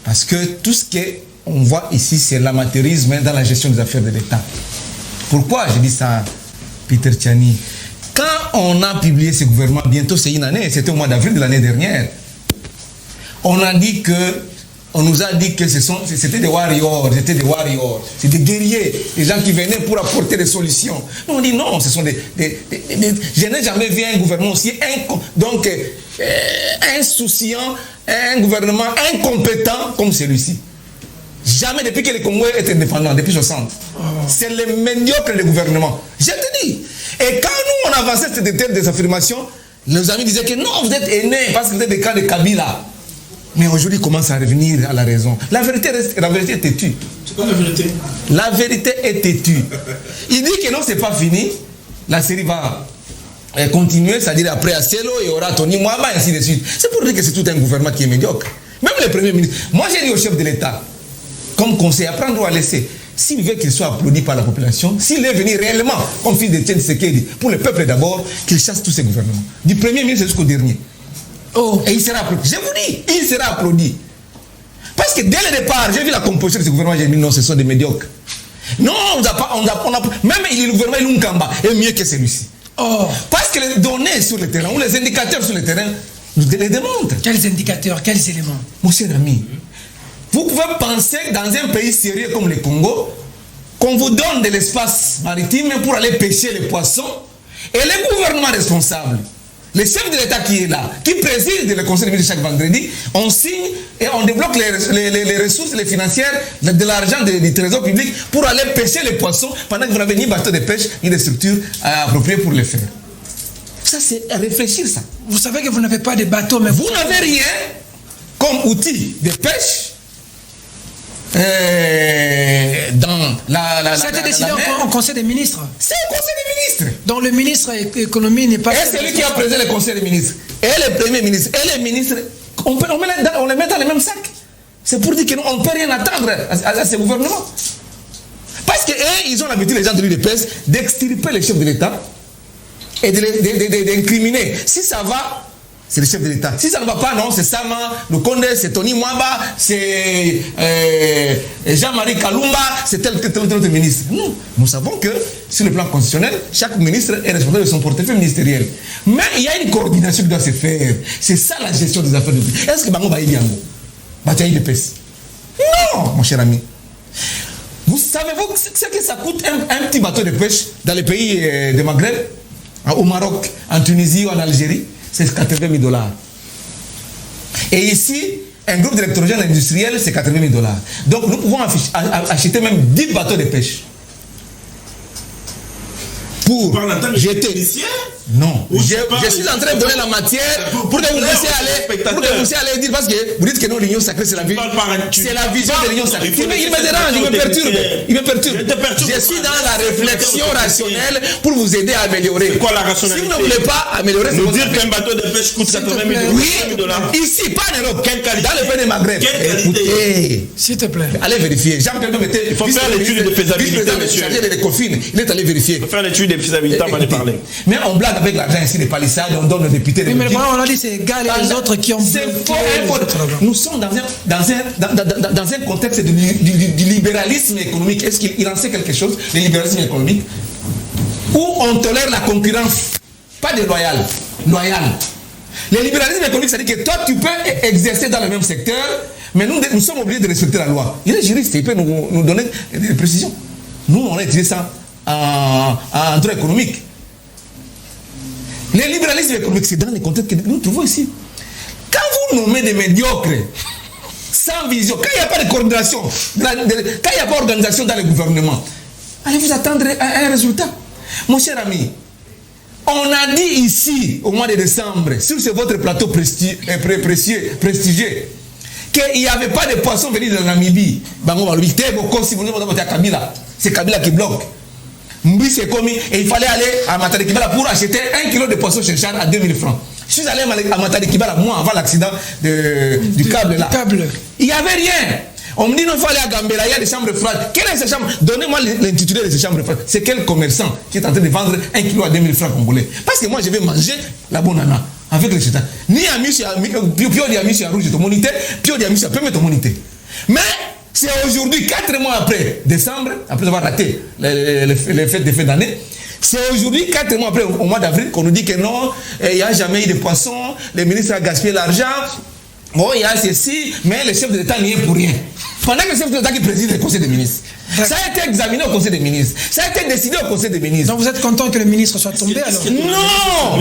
Parce que tout ce qu'on voit ici, c'est l'amateurisme dans la gestion des affaires de l'État. Pourquoi je dis ça, Peter Tchani? Quand on a publié ce gouvernement, bientôt c'est une année, c'était au mois d'avril de l'année dernière, on nous a dit que c'était des warriors, c'est des guerriers, des gens qui venaient pour apporter des solutions. Nous on dit non, ce sont je n'ai jamais vu un gouvernement aussi insouciant, un gouvernement incompétent comme celui-ci. Jamais depuis que les Congolais étaient indépendants, depuis 60. C'est le médiocre des gouvernements. Je te dis. Et quand nous, on avançait des affirmations, nos amis disaient que non, vous êtes aînés parce que vous êtes des cas de Kabila. Mais aujourd'hui, ils commencent à revenir à la raison. La vérité est têtue. C'est quoi la vérité? La vérité est têtue. Il dit que non, c'est pas fini. La série va continuer, c'est-à-dire après Acelo, il y aura Tony Mwaba, et ainsi de suite. C'est pour dire que c'est tout un gouvernement qui est médiocre. Même les premiers ministres. Moi, j'ai dit au chef de l'État, comme conseil, apprendre ou à laisser. S'il veut qu'il soit applaudi par la population, s'il est venu réellement, comme fils de Tchène Sekedi, pour le peuple d'abord, qu'il chasse tous ces gouvernements. Du premier ministre jusqu'au dernier. Et il sera applaudi. Je vous dis, il sera applaudi. Parce que dès le départ, j'ai vu la composition de ce gouvernement, j'ai dit non, ce sont des médiocres. Non, même le gouvernement Lunkamba est mieux que celui-ci. Parce que les données sur le terrain, ou les indicateurs sur le terrain, nous les démontrent. Quels indicateurs, quels éléments? Mon cher ami, vous pouvez penser dans un pays sérieux comme le Congo, qu'on vous donne de l'espace maritime pour aller pêcher les poissons, et les gouvernements responsables Le chef de l'État qui est là, qui préside le conseil des ministres chaque vendredi, on signe et on débloque les ressources les financières de l'argent du trésor public pour aller pêcher les poissons pendant que vous n'avez ni bateau de pêche ni de structures appropriées pour le faire. Ça, c'est à réfléchir, ça. Vous savez que vous n'avez pas de bateau, mais vous n'avez rien comme outil de pêche dans la ça a été décidé au Conseil des ministres. C'est au Conseil des ministres. Donc le ministre de l'économie n'est pas... Et c'est lui qui a présidé le Conseil des ministres. Et le Premier ministre. Et les ministres, on les met dans le même sac. C'est pour dire qu'on ne peut rien attendre à ce gouvernement. Parce qu'ils ont l'habitude, les gens de l'UDPS, d'extirper les chefs de l'État et d'incriminer. Si ça va, c'est le chef de l'État. Si ça ne va pas, non, c'est Sama, le Condé, c'est Tony Mwamba, c'est Jean-Marie Kalumba, c'est tel autre ministre. Non, nous savons que sur le plan constitutionnel, chaque ministre est responsable de son portefeuille ministériel. Mais il y a une coordination qui doit se faire. C'est ça la gestion des affaires de pays. Est-ce que Bango va y aller? Non, mon cher ami. Vous savez-vous ce que ça coûte un petit bateau de pêche dans les pays de Maghreb, au Maroc, en Tunisie ou en Algérie? C'est 80 000 $. Et ici, un groupe d'électrogène industriel, c'est 80 000 $. Donc nous pouvons acheter même 10 bateaux de pêche. Pour jeter. Non, je suis en train de donner la matière pour que vous puissiez aller dire, parce que vous dites que non, l'union sacrée, c'est la vision de l'union sacrée. Il me dérange, il me perturbe. Je suis dans la réflexion rationnelle pour vous aider à améliorer. C'est quoi la rationalité? Si vous ne voulez pas améliorer, nous dire qu'un bateau de pêche coûte 80 000 $. Oui, ici, pas en Europe. Quelle qualité? Dans le pays de Maghreb. Écoutez, s'il te plaît. Allez vérifier. Il faut faire l'étude de faisabilité, monsieur. Il est allé vérifier. Il faut faire l'étude de faisabilité avant de parler. Mais on blague avec l'argent ici des palissades, on donne aux députés. Oui, mais on a dit c'est égal et les autres qui ont... C'est faux. Nous sommes dans un contexte du libéralisme économique. Est-ce qu'il en sait quelque chose, le libéralisme économique, où on tolère la concurrence, pas déloyale, loyale. Le libéralisme économique, c'est-à-dire que toi, tu peux exercer dans le même secteur, mais nous sommes obligés de respecter la loi. Il est juriste, il peut nous donner des précisions. Nous, on a étudié ça en droit économique. Le libéralisme économique, c'est dans les contextes que nous trouvons ici. Quand vous nommez des médiocres, sans vision, quand il n'y a pas de coordination, quand il n'y a pas d'organisation dans le gouvernement, allez vous attendre à un résultat. Mon cher ami, on a dit ici, au mois de décembre, sur votre plateau prestigieux, qu'il n'y avait pas de poissons venus de Namibie. C'est Kabila qui bloque. C'est commis et il fallait aller à Matadi Kibala pour acheter 1 kilo de poisson chercheur à 2000 francs. Je suis allé à Matadi Kibala, moi, avant l'accident du câble là. Il n'y avait rien. On me dit non, il faut aller à Gambela, il y a des chambres froides. Quelle est cette chambre? Donnez-moi l'intitulé de ces chambres froides. C'est quel commerçant qui est en train de vendre 1 kilo à 2000 francs congolais? Parce que moi, je vais manger la banana avec le chétan. Ni à Pio Diamis à Rouge, ton monité, Pio Diamis à Pemé, ton monité. Mais c'est aujourd'hui, 4 mois après décembre, après avoir raté les fêtes de fin d'année, c'est aujourd'hui, 4 mois après, au mois d'avril, qu'on nous dit que non, il n'y a jamais eu de poissons, le ministre a gaspillé l'argent, bon, il y a ceci, mais le chef de l'État n'y est pour rien. Pendant que le chef de l'État qui préside le Conseil des ministres. Ça a été examiné au Conseil des ministres. Ça a été décidé au Conseil des ministres. Donc vous êtes content que le ministre soit tombé alors?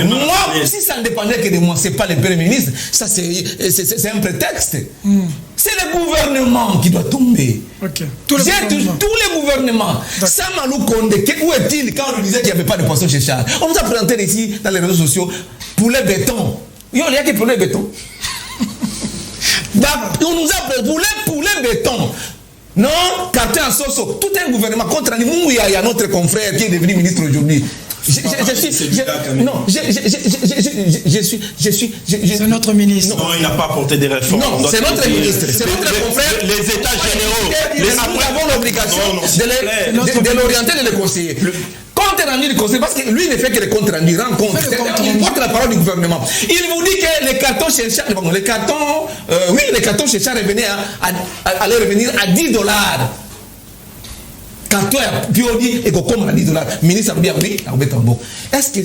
Non, moi, si ça ne dépendait que de moi, c'est pas le Premier ministre, ça c'est un prétexte. C'est le gouvernement qui doit tomber. Okay. Tous les gouvernements. Samalou Konde, où est-il quand on disait qu'il n'y avait pas de poisson chez Charles? On nous a présenté ici dans les réseaux sociaux poulet béton. Il y a qui poulet béton. On nous a poulet béton. Non, carton en soso. Tout un gouvernement contre nous. Il y a notre confrère qui est devenu ministre aujourd'hui. C'est notre ministre. Non, il n'a pas apporté des réformes. Non, c'est notre ministre. C'est notre confrère. Les états généraux. Nous avons l'obligation de l'orienter et de le conseiller. Compte rendu du conseil, parce que lui ne fait que les comptes rendus, rencontre. Il porte la parole du gouvernement. Il vous dit que les cartons chez Charles, les cartons chez Charles allaient revenir à $10. Quand toi, puis on dit, et comme on a dit, ministre a bien oui, est-ce que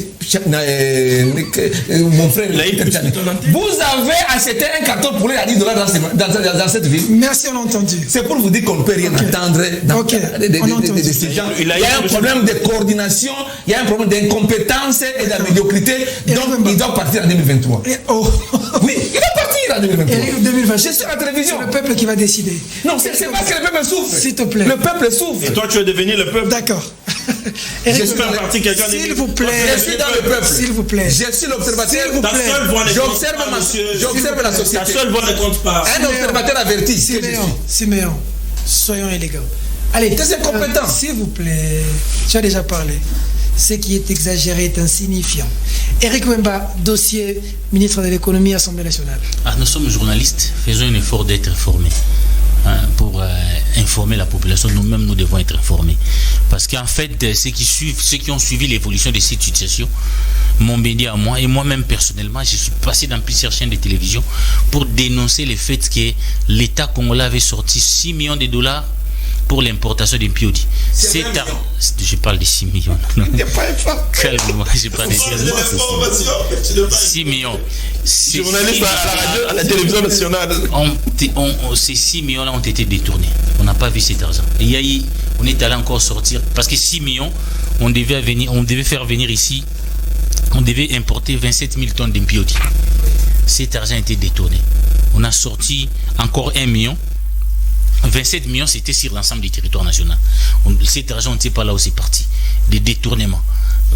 mon frère, vous avez acheté un carton pour les $10 dans cette ville? Merci, on a entendu. C'est pour vous dire qu'on ne peut rien attendre de ces gens. Il y a un problème de coordination, il y a un problème d'incompétence et de la médiocrité, donc il doit partir en 2023. Oui, il doit partir en 2023. C'est sur la télévision. C'est le peuple qui va décider. Non, c'est parce que le peuple souffre. S'il te plaît. Le peuple souffre. Et toi, tu veux devenir le peuple. D'accord. J'espère partir quelqu'un. S'il vous plaît. Je suis dans le peuple. S'il vous plaît. Je suis l'observateur. S'il vous plaît. J'observe la société. Ta seule voix ne compte pas. Un observateur averti. Siméon, soyons élégants. Allez, t'es incompétent. S'il vous plaît. Tu as déjà parlé. Ce qui est exagéré est insignifiant. Éric Wemba, dossier ministre de l'économie, Assemblée nationale. Nous sommes journalistes, faisons un effort d'être informés. Pour informer la population, nous-mêmes nous devons être informés. Parce qu'en fait, ceux qui ont suivi l'évolution de cette situation m'ont béni à moi, et moi-même personnellement, je suis passé dans plusieurs chaînes de télévision pour dénoncer le fait que l'État congolais avait sorti $6 millions pour l'importation d'un piodi. Je parle de 6 millions. Calme-moi, je parle de 6 millions. Journaliste à la télévision nationale. Ces 6 millions-là ont été détournés. On n'a pas vu cet argent. Et on est allé encore sortir. Parce que 6 millions, on devait faire venir ici, on devait importer 27 000 tonnes d'impiodi. Cet argent a été détourné. On a sorti encore 1 million. 27 millions, c'était sur l'ensemble du territoire national. Cet argent, on ne sait pas là où c'est parti. Des détournements.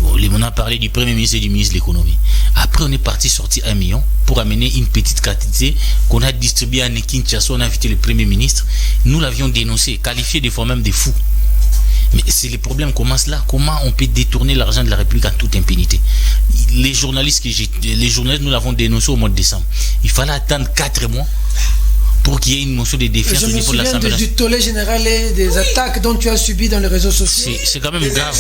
On a parlé du Premier ministre et du ministre de l'économie. Après, on est parti sortir 1 million pour amener une petite quantité qu'on a distribuée à Kinshasa. On a invité le Premier ministre. Nous l'avions dénoncé, qualifié des fois même de fous. Mais c'est le problème commence là. Comment on peut détourner l'argent de la République en toute impunité? Les journalistes, nous l'avons dénoncé au mois de décembre. Il fallait attendre 4 mois pour qu'il y ait une motion de défiance au niveau de l'Assemblée nationale. Du tollé général et des attaques dont tu as subi dans les réseaux sociaux. C'est quand même grave.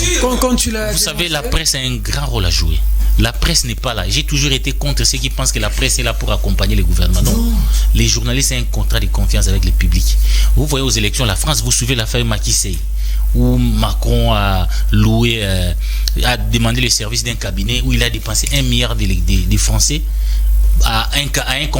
Vous savez, la presse a un grand rôle à jouer. La presse n'est pas là. J'ai toujours été contre ceux qui pensent que la presse est là pour accompagner les gouvernements. Non. Les journalistes ont un contrat de confiance avec le public. Vous voyez aux élections, la France, vous suivez l'affaire Macky Sall, où Macron a demandé le service d'un cabinet où il a dépensé 1 milliard de Français à un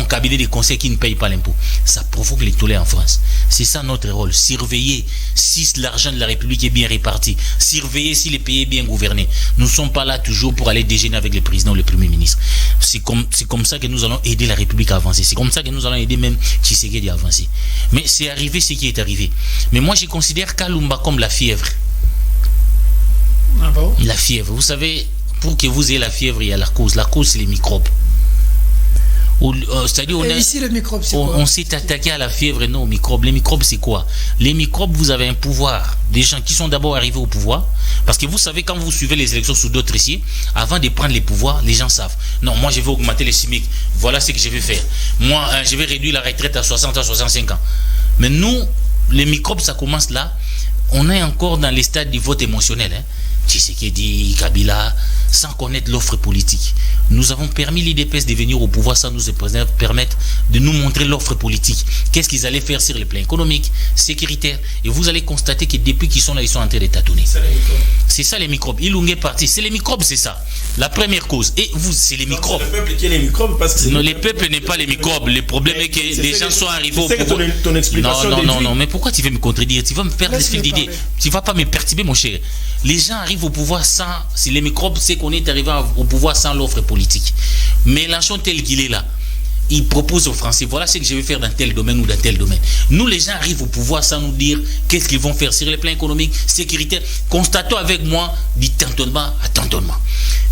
cabinet de conseil qui ne paye pas l'impôt. Ça provoque les tollés en France. C'est ça notre rôle. Surveiller si l'argent de la République est bien réparti. Surveiller si le pays est bien gouverné. Nous ne sommes pas là toujours pour aller déjeuner avec le président ou le Premier ministre. C'est comme ça que nous allons aider la République à avancer. C'est comme ça que nous allons aider même Tshisekedi à avancer. Mais c'est arrivé ce qui est arrivé. Mais moi, je considère Kalumba comme la fièvre. Ah bon? La fièvre. Vous savez, pour que vous ayez la fièvre, il y a la cause. La cause, c'est les microbes. C'est-à-dire on s'est attaqué à la fièvre et non aux microbes. Les microbes, c'est quoi? Les microbes, vous avez un pouvoir. Des gens qui sont d'abord arrivés au pouvoir. Parce que vous savez, quand vous suivez les élections sous d'autres dossiers, avant de prendre les pouvoirs, les gens savent. Non, moi je vais augmenter les SMIC. Voilà ce que je vais faire. Moi, je vais réduire la retraite à 60 à 65 ans. Mais nous, les microbes, ça commence là. On est encore dans les stades du vote émotionnel. Tshisekedi, Kabila, sans connaître l'offre politique. Nous avons permis l'IDPS de venir au pouvoir sans nous permettre de nous montrer l'offre politique. Qu'est-ce qu'ils allaient faire sur le plan économique, sécuritaire. Et vous allez constater que depuis qu'ils sont là, ils sont en train de tâtonner. C'est ça les microbes. Ilungue est parti. C'est les microbes, c'est ça. La première cause. Et vous, c'est les microbes. C'est le peuple qui est les microbes parce que non, les peuples n'est pas les microbes. Le problème est que les gens sont arrivés au pouvoir. Ton explication non. Mais pourquoi tu veux me contredire? Tu vas me perdre le fil d'idée. Tu vas pas me perturber, mon cher. Les gens arrivent au pouvoir sans... Si les microbes, c'est qu'on est arrivé au pouvoir sans l'offre politique. Mélenchon tel qu'il est là, il propose aux Français, voilà ce que je vais faire dans tel domaine ou dans tel domaine. Nous, les gens arrivent au pouvoir sans nous dire qu'est-ce qu'ils vont faire sur le plan économique, sécuritaire. Constatons avec moi du tâtonnement à tâtonnement.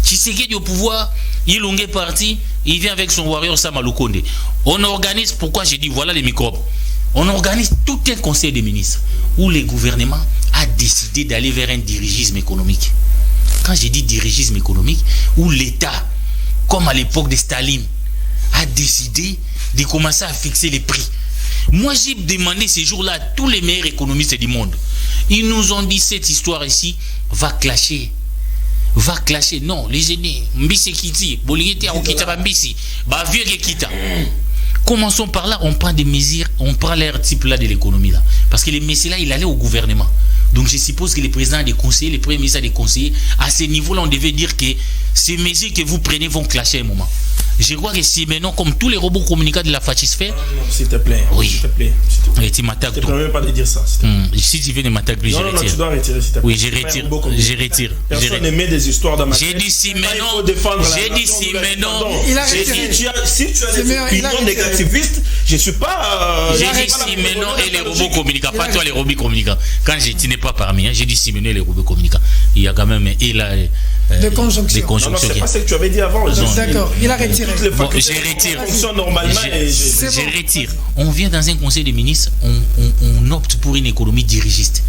Tshisekedi au pouvoir, Ilungue est parti, il vient avec son warrior Samalou Konde. On organise, pourquoi j'ai dit voilà les microbes, on organise tout un conseil des ministres où le gouvernement a décidé d'aller vers un dirigisme économique. Quand j'ai dit dirigisme économique, où l'État, comme à l'époque de Staline, a décidé de commencer à fixer les prix. Moi, j'ai demandé ces jours-là à tous les meilleurs économistes du monde. Ils nous ont dit cette histoire ici va clasher. Va clasher. Non, les aînés, Mbisi Kiti, Bolingiti, Okita Bambisi, Bavieux Kita. Commençons par là, on prend des mesures, on prend l'air type là de l'économie là. Parce que les messieurs là, il allait au gouvernement Donc je suppose que les présidents des conseillers, les premiers ministres des conseillers, à ce niveau-là, on devait dire que ces mesures que vous prenez vont clasher un moment. Je crois que si maintenant, comme tous les robots communicants de la Fatisphère... Non, s'il te plaît. Oui. S'il te plaît. Oui, tu m'attaques. Je ne te permets pas de dire ça. Si tu veux ne m'attaquer plus, je retire. Non, tu dois retirer, s'il te plaît. Oui, je retire. Je retire. Personne ne met des histoires dans ma tête. J'ai dit si maintenant... J'ai dit si maintenant... Il a retiré. Si tu as des opinions négativistes, je ne suis pas... J'ai dit si maintenant et les robots communicants. Pas toi les robots communicants. Quand tu n'es pas parmi, j'ai dit si maintenant et les robots communicants. Il y a quand même... de conjonction. Non, c'est pas ce que tu avais dit avant. D'accord, il a retiré. Bon, je retire. Je retire. On vient dans un conseil des ministres, on opte pour une économie dirigiste.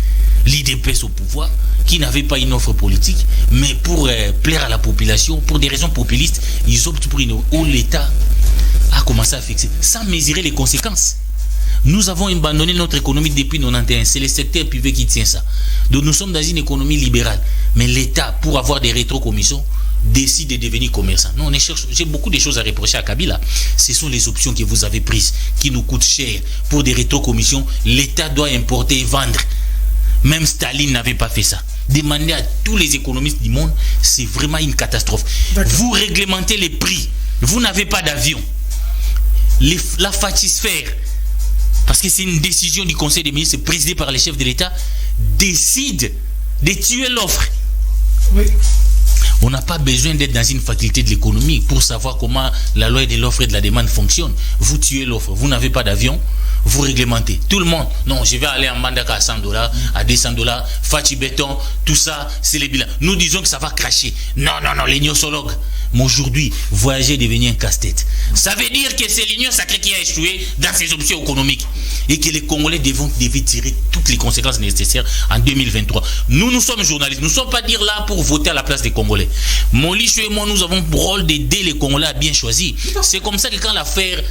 L'IDPS au pouvoir, qui n'avait pas une offre politique, mais pour plaire à la population, pour des raisons populistes, ils optent pour une où l'État a commencé à fixer, sans mesurer les conséquences. Nous avons abandonné notre économie depuis 1991. C'est le secteur privé qui tient ça. Donc nous sommes dans une économie libérale. Mais l'État, pour avoir des rétrocommissions, décide de devenir commerçant. Non, j'ai beaucoup de choses à reprocher à Kabila. Ce sont les options que vous avez prises qui nous coûtent cher. Pour des rétrocommissions, l'État doit importer et vendre. Même Staline n'avait pas fait ça. Demandez à tous les économistes du monde, c'est vraiment une catastrophe. Vous réglementez les prix. Vous n'avez pas d'avion. La Fatisphère, parce que c'est une décision du Conseil des ministres présidée par les chefs de l'État, décide de tuer l'offre. Oui. On n'a pas besoin d'être dans une faculté de l'économie pour savoir comment la loi de l'offre et de la demande fonctionne. Vous tuez l'offre, vous n'avez pas d'avion, vous réglementez. Tout le monde, non, je vais aller en Mandaka à $100, à $200, Fachi Béton, tout ça, c'est les bilans. Nous disons que ça va cracher. Non, les gnossologues. Mais aujourd'hui, voyager est devenu un casse-tête. Ça veut dire que c'est l'Union sacrée qui a échoué dans ses options économiques et que les Congolais devaient tirer toutes les conséquences nécessaires en 2023. Nous sommes journalistes. Nous ne sommes pas dire là pour voter à la place des Congolais. Molicho et moi, nous avons le rôle d'aider les Congolais à bien choisir. C'est comme ça que quand l'affaire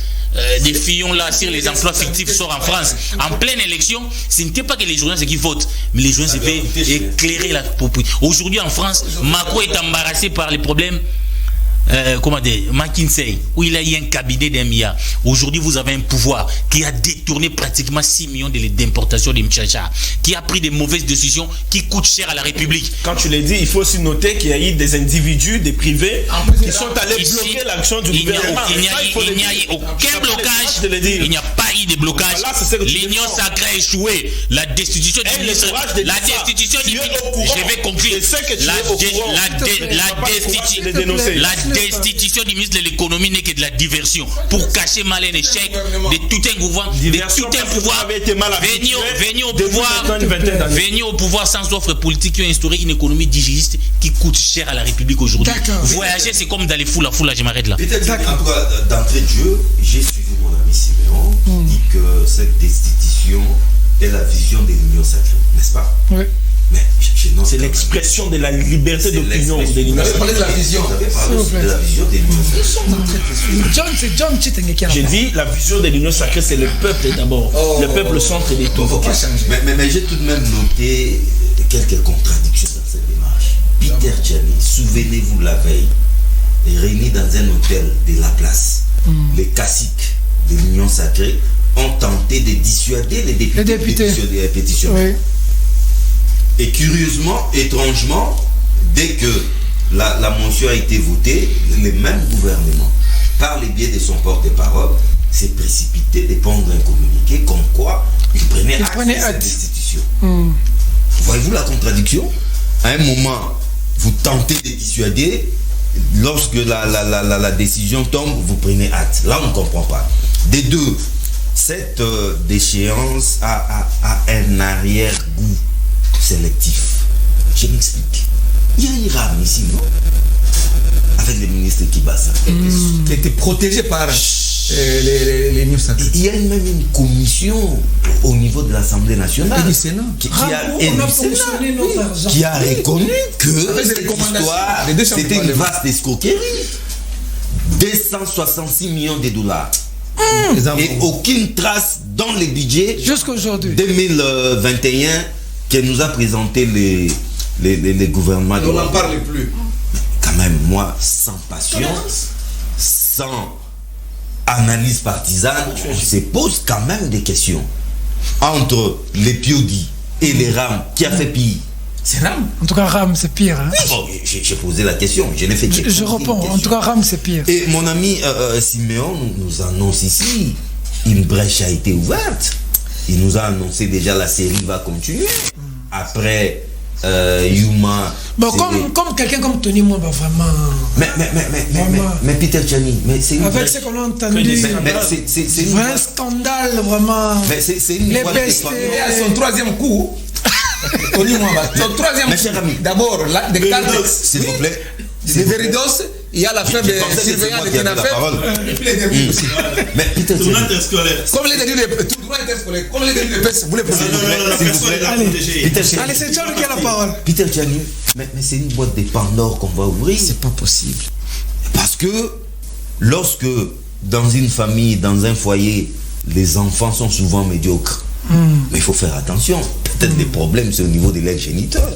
des Fillon là sur les emplois fictifs sort en France, en pleine élection, ce n'était pas que les journalistes qui votent, mais les journalistes devaient éclairer la population. Aujourd'hui en France, Macron est embarrassé par les problèmes. McKinsey, où il a eu un cabinet d'un milliard. Aujourd'hui, vous avez un pouvoir qui a détourné pratiquement 6 millions d'importations de Mchacha, qui a pris des mauvaises décisions qui coûtent cher à la République. Quand tu l'as dit, il faut aussi noter qu'il y a eu des individus, des privés, qui sont allés bloquer l'action du gouvernement. Il n'y a eu aucun blocage. Il n'y a pas eu de blocage. L'Union sacrée a échoué. La destitution du ministre. La destitution du ministre. Je vais conclure. La destitution du ministre de l'économie n'est que de la diversion pour cacher mal un échec de tout un gouvernement, venir au pouvoir sans offre politique qui ont instauré une économie dirigiste qui coûte cher à la République aujourd'hui. Voyager, c'est comme dans les foules, je m'arrête là. Peut-être d'entrée de jeu, j'ai suivi mon ami Siméon qui dit que cette destitution est la vision de l'Union sacrée, n'est-ce pas? Oui. C'est l'expression de la liberté d'opinion de l'Union. Vous parlez de la vision. De la vision de l'Union sacrée. C'est John Chitenge qui a. J'ai dit la vision de l'Union sacrée, c'est le peuple d'abord. Le peuple centre des tout. Mais j'ai tout de même noté quelques contradictions dans cette démarche. Peter Tchani, souvenez-vous la veille, est réuni dans un hôtel de la place. Les caciques de l'Union sacrée ont tenté de dissuader les députés. Les pétitions. Oui. Et curieusement, étrangement, dès que la motion a été votée, le même gouvernement, par le biais de son porte-parole, s'est précipité de prendre un communiqué comme quoi il prenait acte de cette destitution. Voyez-vous la contradiction? À un moment, vous tentez de dissuader, lorsque la décision tombe, vous prenez acte. Là, on ne comprend pas. Des deux, cette déchéance a un arrière-goût sélectif. Je m'explique. Il y a un rame ici, non? Avec le ministre Kibasa. Qui a été protégé par les news. Il y a même une commission au niveau de l'Assemblée nationale qui a reconnu que cette histoire, c'était une vaste escroquerie. 266 millions de dollars. Et aucune trace dans le budget jusqu'aujourd'hui 2021 que nous a présenté les gouvernements. On n'en parle plus. Quand même, moi, sans patience, sans analyse partisane, on se pose quand même des questions. Entre les Piogui, et les RAM, qui a fait pire? C'est RAM. En tout cas, RAM, c'est pire. Hein. Bon, j'ai posé la question, je n'ai fait que Je réponds. En tout cas, RAM, c'est pire. Et mon ami Siméon nous annonce ici, une brèche a été ouverte. Il nous a annoncé déjà la série va continuer. Après Yuma. Bon, comme quelqu'un comme Tony Mwamba, vraiment. Mais Peter Tchani, mais c'est une avec ce qu'on a entendu, c'est un vrai scandale, vraiment. Mais c'est une les boîte pestes. Et à son troisième coup, Tony Mwamba, son troisième Mes chers amis, d'abord, des cartes, s'il vous plaît. des Veridos, il y a l'affaire des surveillants de Tinafep, et puis les débuts aussi. Mais Peter Tchani, Comme les débuts de comme les débuts de PES, vous les posez. Allez, c'est John qui a la parole. Peter Tchani, mais c'est une boîte de Pandore qu'on va ouvrir. C'est pas possible. Parce que lorsque dans une famille, dans un foyer, les enfants sont souvent médiocres, mais il faut faire attention. Peut-être les problèmes, c'est au niveau de l'aide géniteur.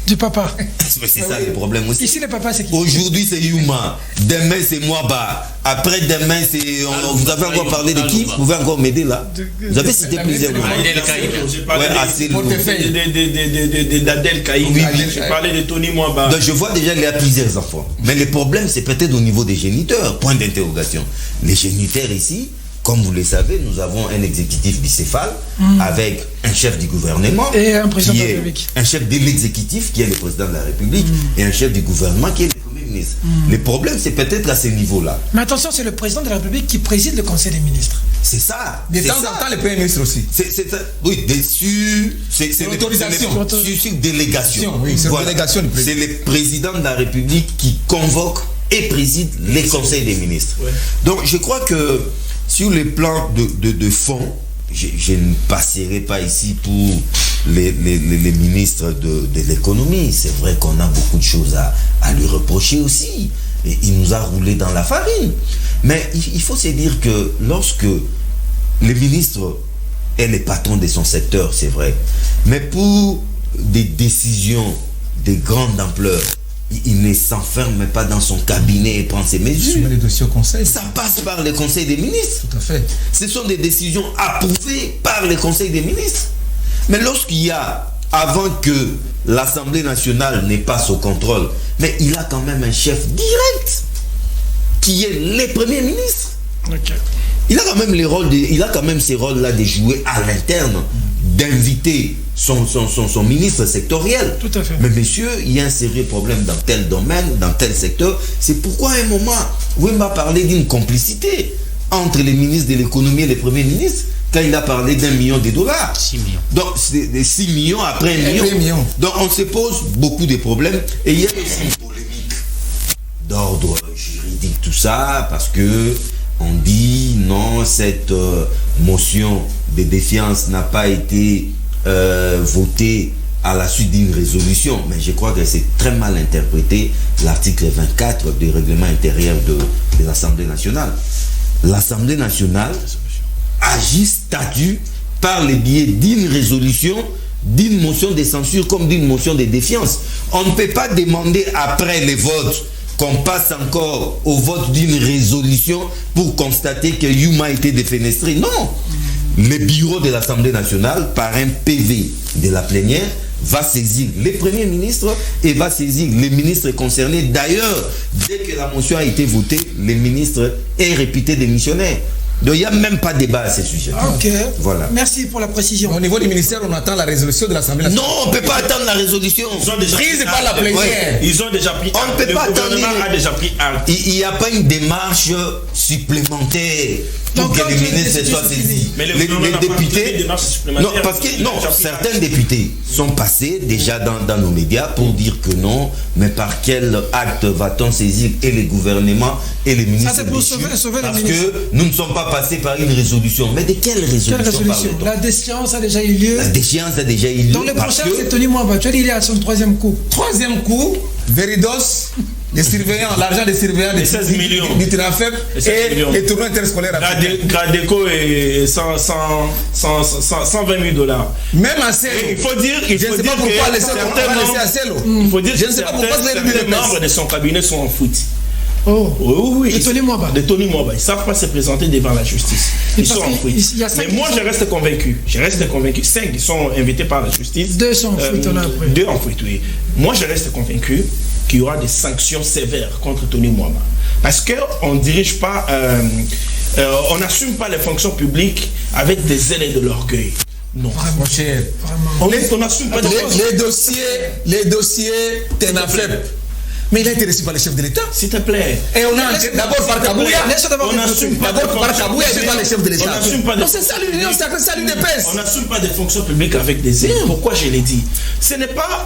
Du papa. C'est ça le problème aussi. Ici, le papa, c'est qui? Aujourd'hui, c'est Yuma. Demain, c'est Mwaba. Après, demain, c'est. Vous avez encore parlé de qui? Vous pouvez encore m'aider là? Vous avez cité plusieurs noms. J'ai parlé d'Adel Caïd. J'ai parlé de Tony Mwamba. Donc, je vois déjà qu'il y a plusieurs enfants. Mais le problème, c'est peut-être au niveau des géniteurs. Point d'interrogation. Les géniteurs ici, comme vous le savez, nous avons un exécutif bicéphale avec un chef du gouvernement et un président qui de la est République. un chef de l'exécutif qui est le président de la République et un chef du gouvernement qui est le premier ministre. Le problème, c'est peut-être à ce niveau-là. Mais attention, c'est le président de la République qui préside le Conseil des ministres. C'est ça. De temps en temps, le premier ministre aussi. Oui, c'est l'autorisation. sur délégation. Oui, c'est délégation du président. C'est le président de la République qui convoque et préside les conseils des ministres. Ouais. Donc, je crois que sur le plan de fond, je ne passerai pas ici pour les ministres de l'économie. C'est vrai qu'on a beaucoup de choses à lui reprocher aussi. Et il nous a roulé dans la farine. Mais il faut se dire que lorsque le ministre est le patron de son secteur, c'est vrai. Mais pour des décisions de grande ampleur, il ne s'enferme pas dans son cabinet et prend ses mesures. Soumet les dossiers au conseil. Ça passe par le conseil des ministres. Tout à fait. Ce sont des décisions approuvées par le conseil des ministres. Mais lorsqu'il y a, avant que l'Assemblée nationale n'ait pas son contrôle, mais il a quand même un chef direct qui est le premier ministre. Okay. Il a quand même ces rôles-là de jouer à l'interne, d'inviter son ministre sectoriel. Tout à fait. Mais monsieur, il y a un sérieux problème dans tel domaine, dans tel secteur. C'est pourquoi à un moment, Wemba parlait d'une complicité entre les ministres de l'économie et les premiers ministres quand il a parlé $1 million. 6 millions. Donc, c'est 6 millions après 1 million. Donc, on se pose beaucoup de problèmes. Et il y a aussi une polémique d'ordre juridique, tout ça, parce que on dit non, cette motion de défiance n'a pas été votée à la suite d'une résolution. Mais je crois que c'est très mal interprété l'article 24 du règlement intérieur de l'Assemblée nationale. L'Assemblée nationale agit, statue par le biais d'une résolution, d'une motion de censure comme d'une motion de défiance. On ne peut pas demander après les votes qu'on passe encore au vote d'une résolution pour constater que Yuma a été défenestré. Non. Le bureau de l'Assemblée nationale, par un PV de la plénière, va saisir les premiers ministres et va saisir les ministres concernés. D'ailleurs, dès que la motion a été votée, le ministre est réputé démissionnaire. Donc il n'y a même pas de débat à ce sujet. Ok. Voilà. Merci pour la précision. Au niveau du ministère, on attend la résolution de l'Assemblée nationale. Non, on ne peut pas attendre la résolution. Prise par la plénière. Ouais. Ils ont déjà pris. On ne peut pas attendre. Le gouvernement a déjà pris acte. Il n'y a pas une démarche supplémentaire pour que les ministres soient saisis. Mais les députés. Non, parce que non, certains députés sont passés déjà dans nos médias pour dire que non, mais par quel acte va-t-on saisir et les gouvernements et les ministres? Ça, c'est pour sauver parce les ministres. que nous ne sommes pas passés par une résolution. Mais de quelle résolution? La déchéance a déjà eu lieu. La déchéance a déjà eu lieu. Donc le prochain, c'est Tony Mwamba. Tu as dit, il est à son troisième coup. Troisième coup, Veridos, les surveillants, l'argent des surveillants des 16 millions du Tinafep et les tournois interscolaires. Gradeco est 120 000 $. Même à Celo. Il faut dire que certains membres de son cabinet sont en foot. Oh. Oui. De Tony Mwamba. De Tony Mwamba. Ils ne savent pas se présenter devant la justice. Ils sont en fuite. Mais moi, je reste convaincu. 5, ils sont invités par la justice. 2 sont en fuite, 2 en fuite, oui. Moi, je reste convaincu qu'il y aura des sanctions sévères contre Tony Mwamba. Parce qu'on ne dirige pas, on n'assume pas les fonctions publiques avec des ailes et de l'orgueil. Non. Mon cher. On n'assume pas les dossiers, t'en as fait. Mais il a été reçu par le chef de l'État. S'il te plaît. Et on a d'abord par Kabouya. On n'assume pas d'abord par Kabouya et pas le chef de l'État. On n'assume pas de. C'est ça l'union sacrée, ça l'UDPS. On n'assume pas des fonctions publiques avec des ailes. Pourquoi je l'ai dit? Ce n'est pas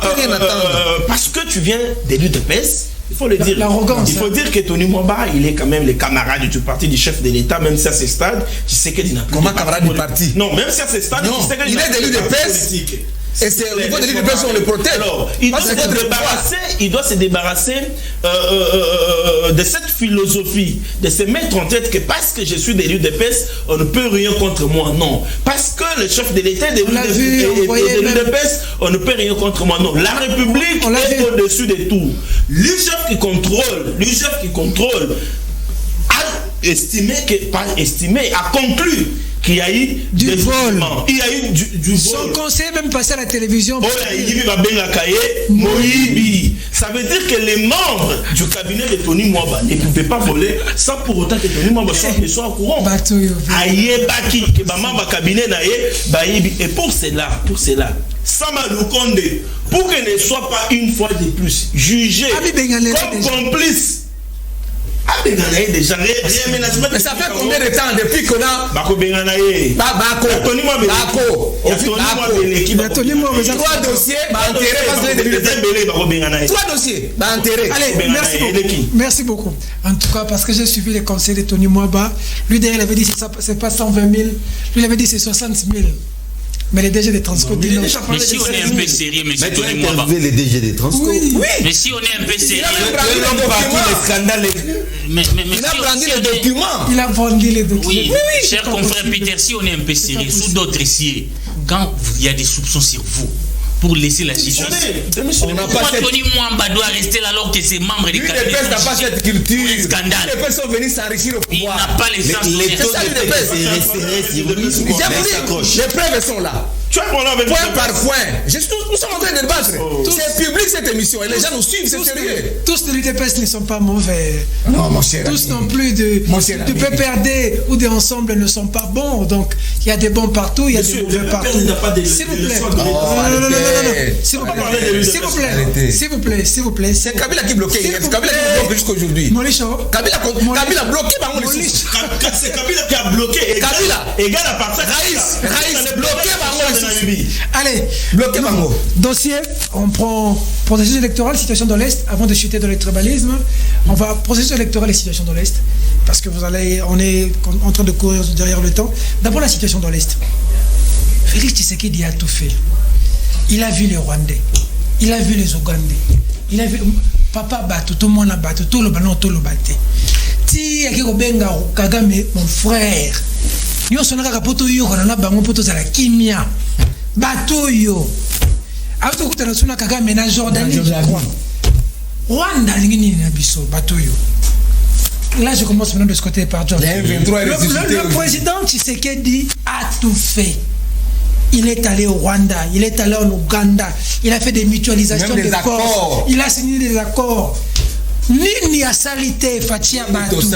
parce que tu viens de l'UDPS. Il faut le dire. L'arrogance. Il faut dire que Tony Mwamba, il est quand même le camarade du parti du chef de l'État, même si à ce stade, tu sais qu'il n'a plus. Comment camarade du parti? Non, même si à ce stade, tu sais qu'il il est de l'UDPS. Et c'est au niveau de l'UDPS on le protège. Alors, il doit se débarrasser de cette philosophie, de se mettre en tête que parce que je suis de l'UDPS, on ne peut rien contre moi. Non. Parce que le chef de l'État est de l'UDPS, on ne peut rien contre moi. Non. La République est au-dessus de tout. L'UGF qui contrôle a estimé a conclu qu'il y a eu du vol. Il y a eu du vol. Son conseiller même passé à la télévision. Ça veut dire que les membres du cabinet de Tony Mwamba ne pouvaient pas voler sans pour autant que Tony Mwamba soit au courant. Et pour cela, Sama Lukonde, pour qu'elle ne soit pas une fois de plus jugé comme complice. Mais ça fait combien de temps depuis qu'on a trois dossiers Allez, merci beaucoup. En tout cas, parce que j'ai suivi les conseils de Tony Mwamba, lui derrière il avait dit c'est pas 120 000, lui il avait dit c'est 60 000. Mais les DG des transports disent non. Mais si on est un peu sérieux, monsieur Tony Mwamba. Les DG des transports. Oui. Mais si on est un peu sérieux. Il a brandi les documents. Il a vendu les documents. Oui, cher confrère Peter, si on est un peu sérieux, sous d'autres dossiers, quand il y a des soupçons sur vous, pour laisser la justice. Pourquoi Tony Mwamba doit rester là alors que ses membres du cabinet n'a pas cette culture. Scandale. Les personnes sont venues s'enrichir au pouvoir. Il n'a pas les chances. Les taux de les preuves sont là. Point par point. Nous sommes en train de débattre. C'est public cette émission et les gens nous suivent, c'est sérieux. Tous de l'UDPS ne sont pas mauvais. Non, mon cher. Tous non plus de PPRD ou des ensembles ne sont pas bons. Donc il y a des bons partout, il y a des mauvais partout. S'il vous plaît. S'il vous plaît. C'est Kabila qui bloquait. Kabila qui bloque jusqu'aujourd'hui. Kabila bloqué par mon c'est Kabila qui a bloqué. Kabila égal à partir Raïs bloqué par mon Allez, bloqué Bango. Dossier, on prend processus électoral, situation dans l'Est, avant de chuter dans le tribalisme. On va processus électoral et situation dans l'Est, parce que on est en train de courir derrière le temps. D'abord la situation dans l'Est. Félix Tshisekedi a tout fait. Il a vu les Rwandais, il a vu les Ougandais, il a vu papa Bato, tout le monde a battu, tout le ballon, tout le batté. Ti Benga Kagame, mon frère. Yo sonaka kapoto yo kana bango poto za la kimia bato yo ato kutana suna Kagame na Jordanie je crois Rwanda lingini na biso bato yo. Là je commence maintenant de ce côté par John. Le président Tshisekedi a tout fait. Il est allé au Rwanda, il est allé en Ouganda, il a fait des mutualisations de forces, il a signé des accords. Nini a salité, Fatia Batou. En tout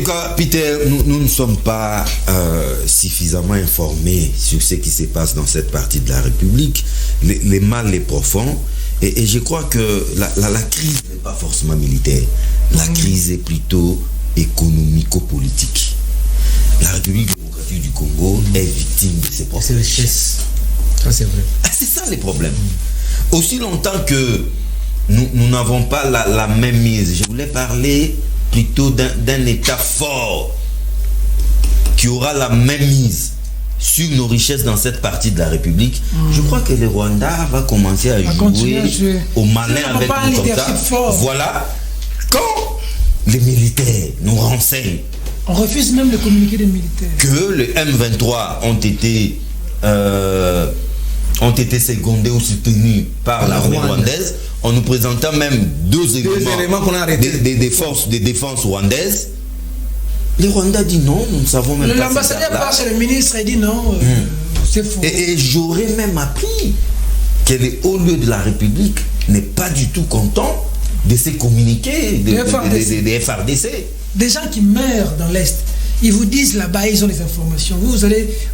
cas, Peter, nous ne sommes pas suffisamment informés sur ce qui se passe dans cette partie de la République. Les mal est profond. Et je crois que la crise n'est pas forcément militaire. La crise est plutôt économico-politique. La République démocratique du Congo est victime de ces problèmes. C'est le chess. Ça, c'est vrai. C'est ça les problèmes. Aussi longtemps que nous n'avons pas la même mise. Je voulais parler plutôt d'un État fort qui aura la même mise sur nos richesses dans cette partie de la République. Je crois que le Rwanda va commencer à jouer au malin avec nous comme ça. Voilà. Quand les militaires nous renseignent, on refuse même de communiquer des militaires. Que les M23 ont été ont été secondés ou soutenus par l'armée rwandaise, en nous présentant même deux éléments qu'on a arrêtés. Des forces de défense rwandaises. Les Rwandais disent non, nous ne savons même pas. L'ambassadeur part chez le ministre et dit non, c'est faux. Et j'aurais même appris que les hauts lieux de la République n'est pas du tout content de ces communiqués des FARDC. Des gens qui meurent dans l'Est, ils vous disent là-bas, ils ont les informations.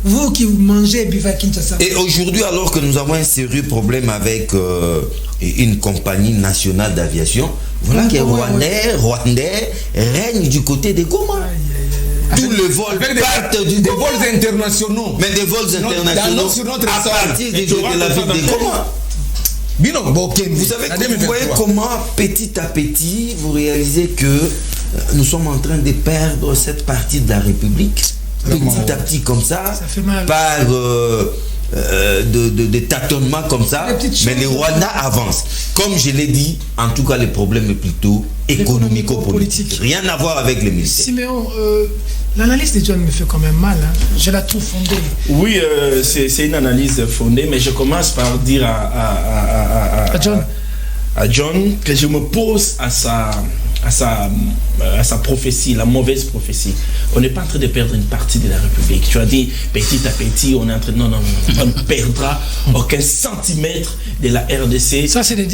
Vous qui mangez et buvez à Kinshasa. Et aujourd'hui, alors que nous avons un sérieux problème avec une compagnie nationale d'aviation, voilà que les Rwandais règnent du côté des Goma. Tous les vols partent des vols internationaux. Mais des vols internationaux à partir de la ville de Goma. Vous voyez comment petit à petit vous réalisez que nous sommes en train de perdre cette partie de la République, petit à petit comme ça par de tâtonnements comme ça, mais les Rwandais avancent. Comme je l'ai dit, en tout cas, le problème est plutôt économico-politique. Rien à voir avec les militaires. Siméon, l'analyse de John me fait quand même mal. Je la trouve fondée. Oui, c'est une analyse fondée, mais je commence par dire à John que je me pose à sa prophétie, la mauvaise prophétie. On n'est pas en train de perdre une partie de la République. Tu as dit petit à petit, on est en train de... Non. On ne perdra aucun centimètre de la RDC. Ça, c'est des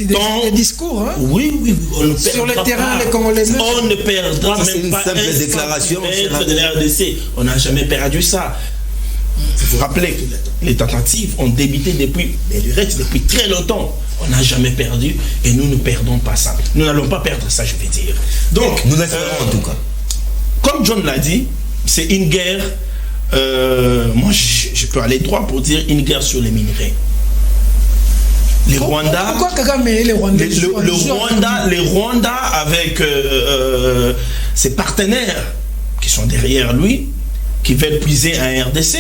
discours. Hein? Oui. On ne sur le terrain, les Congolais. On ne perdra même pas un centimètre de la RDC. On n'a jamais perdu ça. Vous vous rappelez que les tentatives ont débuté depuis très longtemps. On n'a jamais perdu et nous ne perdons pas ça. Nous n'allons pas perdre ça, je vais dire. Donc, nous l'espérons en tout cas. Comme John l'a dit, c'est une guerre. Moi, je peux aller droit pour dire une guerre sur les minerais. Les Rwandais. Pourquoi Kagame et les Rwandais? Les Rwandais avec ses partenaires qui sont derrière lui, qui veulent puiser un RDC.